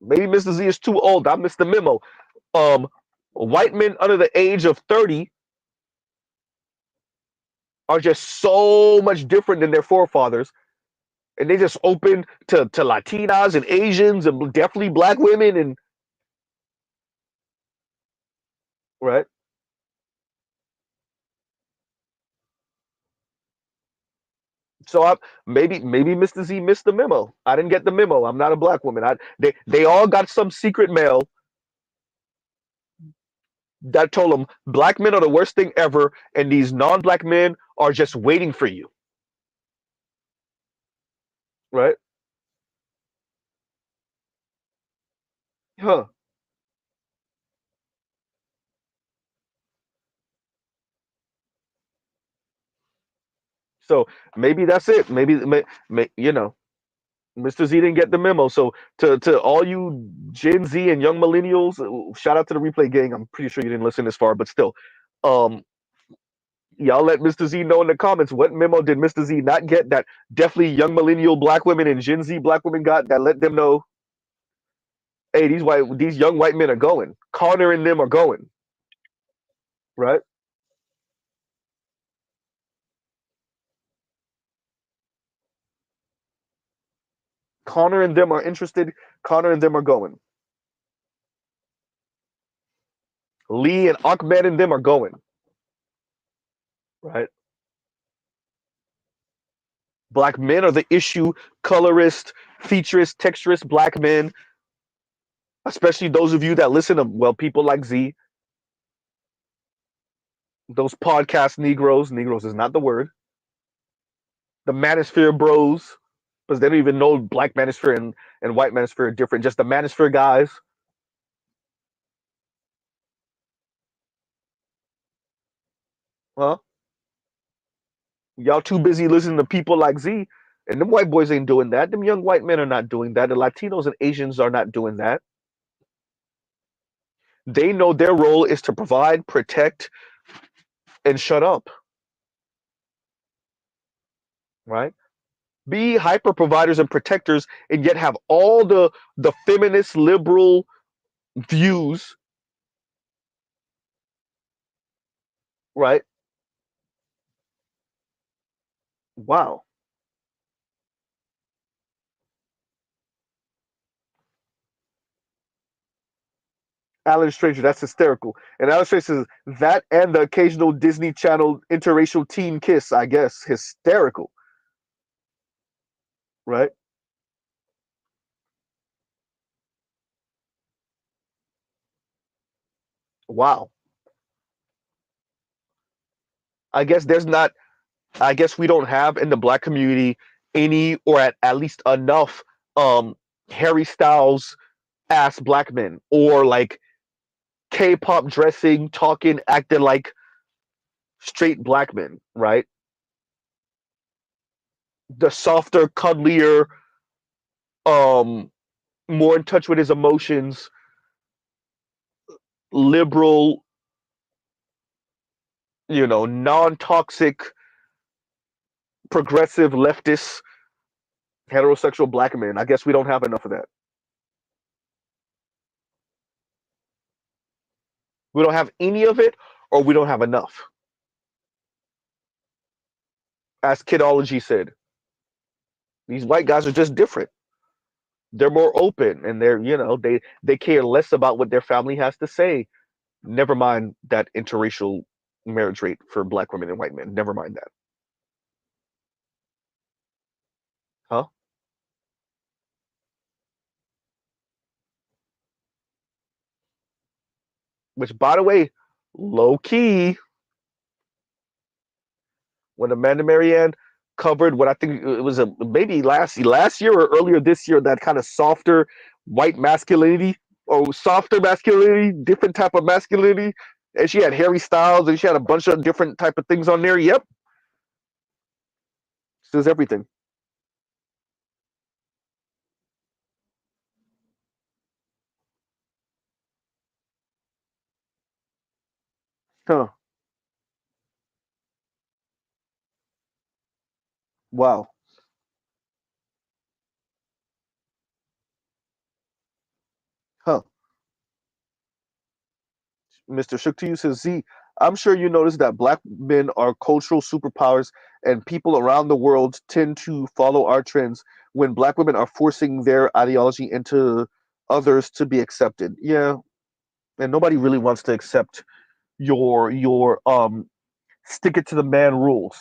Speaker 1: Maybe Mr. Z is too old. I missed the memo. Um, White men under the age of 30 are just so much different than their forefathers, and they just open to Latinas and Asians and definitely black women and right. So maybe Mr. Z missed the memo. I didn't get the memo. I'm not a black woman. They all got some secret mail that told them black men are the worst thing ever, and these non-black men are just waiting for you, right? Huh. So maybe that's it. Mr. Z didn't get the memo. So to all you Gen Z and young millennials, shout out to the replay gang. I'm pretty sure you didn't listen this far, but still, um, y'all let Mr. Z know in the comments what memo did Mr. Z not get that definitely young millennial black women and Gen Z black women got that let them know, hey, these young white men are going. Connor and them are going, right? Connor and them are interested. Connor and them are going. Lee and Ahmed and them are going, right? Black men are the issue, colorist, featurist, texturist black men, especially those of you that listen to, well, people like Z, those podcast Negroes is not the word, the manosphere bros, because they don't even know black manosphere and white manosphere are different, just the manosphere guys, huh? Y'all too busy listening to people like Z, and them white boys ain't doing that. Them young white men are not doing that. The Latinos and Asians are not doing that. They know their role is to provide, protect, and shut up, right? Be hyper providers and protectors, and yet have all the feminist liberal views, right? Wow. Alan Stranger, that's hysterical. And Alan Stranger says that and the occasional Disney Channel interracial teen kiss, I guess, hysterical, right? Wow. I guess there's not, I guess we don't have in the black community any, or at least enough, Harry Styles ass black men, or like K-pop dressing, talking, acting like straight black men, right? The softer, cuddlier, um, more in touch with his emotions, liberal, non-toxic, progressive, leftist, heterosexual black men. I guess we don't have enough of that. We don't have any of it, or we don't have enough. As Kidology said, these white guys are just different. They're more open, and they care less about what their family has to say. Never mind that interracial marriage rate for black women and white men. Never mind that. Huh? Which, by the way, low key, when Amanda Marianne covered what I think it was a maybe last year or earlier this year, that kind of softer white masculinity or softer masculinity, different type of masculinity, and she had Harry Styles and she had a bunch of different type of things on there. Yep, says everything. Huh? Wow. Huh? Mr. Shook to you says, Z, I'm sure you noticed that black men are cultural superpowers and people around the world tend to follow our trends when black women are forcing their ideology into others to be accepted. Yeah, and nobody really wants to accept your stick it to the man rules,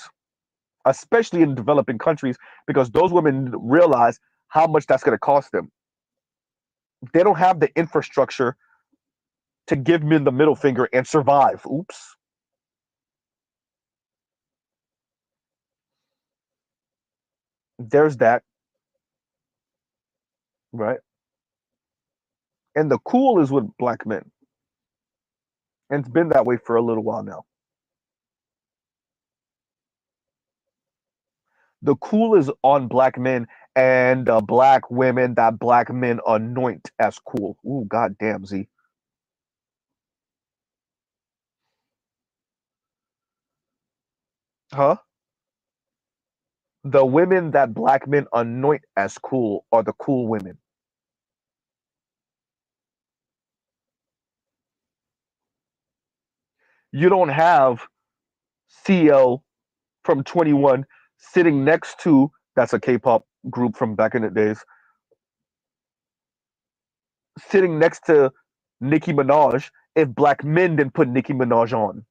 Speaker 1: especially in developing countries, because those women realize how much that's going to cost them. They don't have the infrastructure to give men the middle finger and survive. Oops. There's that, right? And the cool is with black men, and it's been that way for a little while now. The cool is on black men and black women that black men anoint as cool. Ooh, goddamn, Z. Huh? The women that black men anoint as cool are the cool women. You don't have CL from 21 sitting next to, that's a K-pop group from back in the days, sitting next to Nicki Minaj if black men didn't put Nicki Minaj on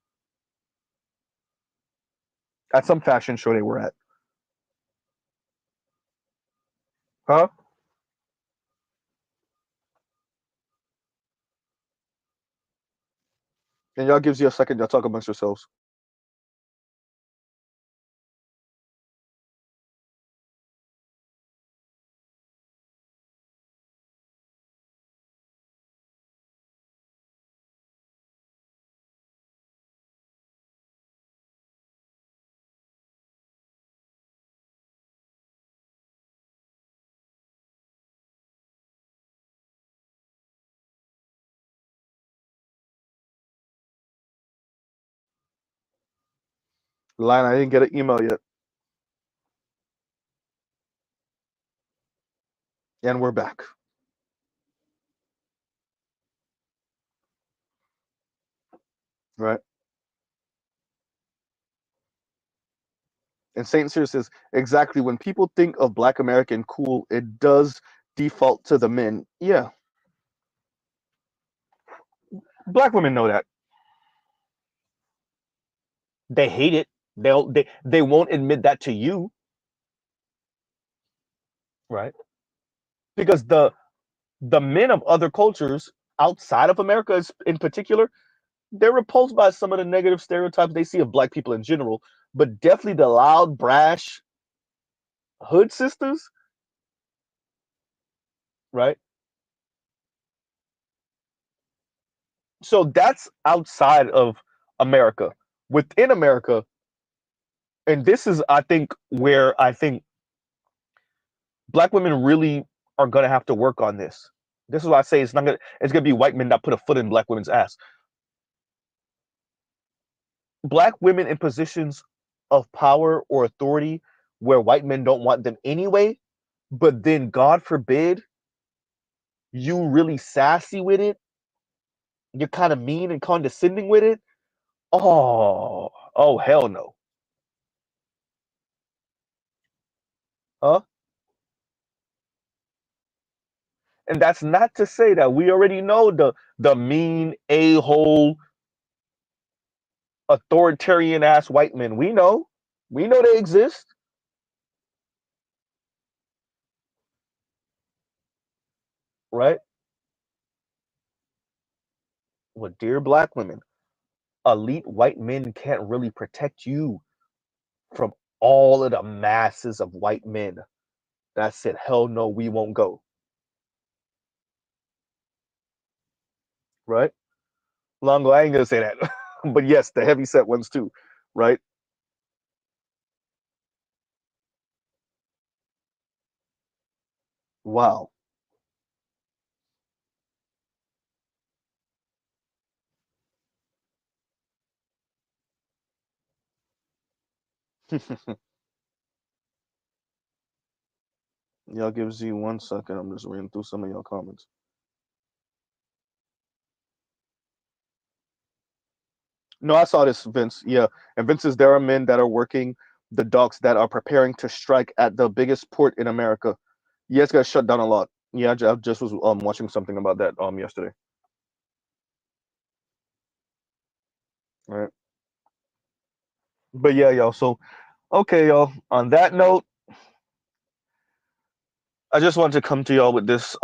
Speaker 1: at some fashion show they were at. Huh? And y'all gives you a second, y'all talk amongst yourselves. Line, I didn't get an email yet. And we're back. Right? And Saint Cyr says, exactly, when people think of black American cool, it does default to the men. Yeah. Black women know that. They hate it. They won't admit that to you, right? Because the men of other cultures outside of America in particular, they're repulsed by some of the negative stereotypes they see of black people in general, but definitely the loud, brash hood sisters, right? So that's outside of America. Within America, and this is, I think, where I think black women really are gonna have to work on this. This is why I say it's gonna be white men that put a foot in black women's ass. Black women in positions of power or authority where white men don't want them anyway, but then God forbid you really sassy with it, you're kind of mean and condescending with it. Oh, hell no. Huh? And that's not to say that we already know the mean a-hole authoritarian ass white men. We know they exist, right? Well, dear black women, elite white men can't really protect you from all of the masses of white men that said, hell no, we won't go. Right? Longo, I ain't gonna say that. But yes, the heavy set ones too, right? Wow. Y'all give Z 1 second. I'm just reading through some of your comments. No, I saw this, Vince. Yeah. And Vince says there are men that are working the docks that are preparing to strike at the biggest port in America. Yeah, it's got shut down a lot. Yeah, I just was watching something about that yesterday. Right. But yeah, y'all. So okay, y'all. On that note, I just wanted to come to y'all with this.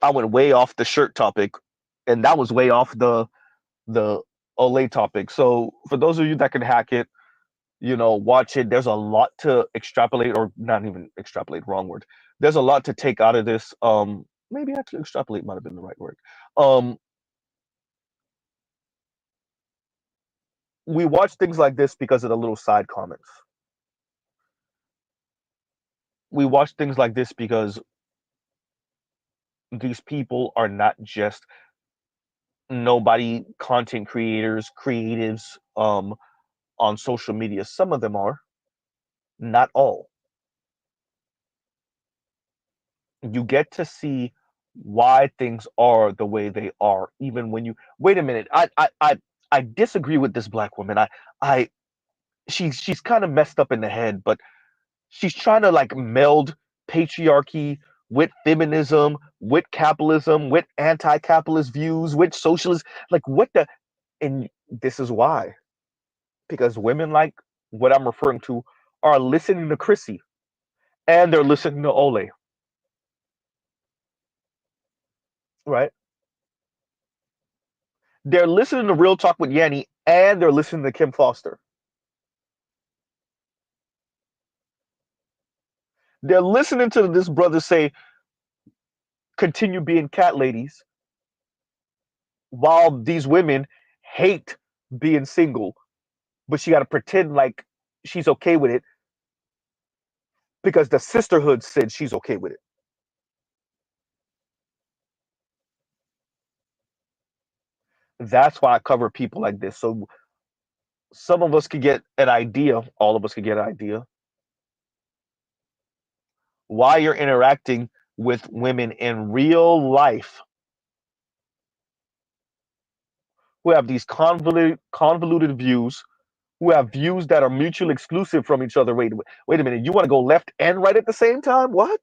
Speaker 1: I went way off the shirt topic, and that was way off the Olay topic. So for those of you that can hack it, watch it. There's a lot to extrapolate, or not even extrapolate, wrong word. There's a lot to take out of this. Maybe actually extrapolate might have been the right word. Um, we watch things like this because of the little side comments. We watch things like this because these people are not just nobody content creators, creatives on social media. Some of them are, not all. You get to see why things are the way they are, even when you wait a minute. I disagree with this black woman. I she's kind of messed up in the head, but she's trying to like meld patriarchy with feminism, with capitalism, with anti-capitalist views, with socialist. Like what the? And this is why, because women like what I'm referring to are listening to Chrissy and they're listening to Ole, right? They're listening to Real Talk with Yanni and they're listening to Kim Foster. They're listening to this brother say, continue being cat ladies, while these women hate being single, but she got to pretend like she's okay with it because the sisterhood said she's okay with it. That's why I cover people like this. So some of us could get an idea, all of us could get an idea why you're interacting with women in real life who have these convoluted views, who have views that are mutually exclusive from each other. Wait a minute. You want to go left and right at the same time? What?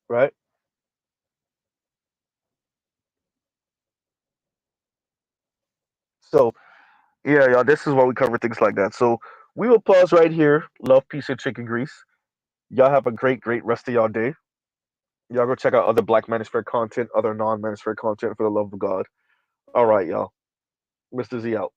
Speaker 1: Right. So yeah, y'all. This is why we cover things like that. So we will pause right here. Love, peace, and chicken grease. Y'all have a great rest of y'all day. Y'all go check out other Black Manosphere content, other non-Manosphere content for the love of God. All right, y'all. Mr. Z out.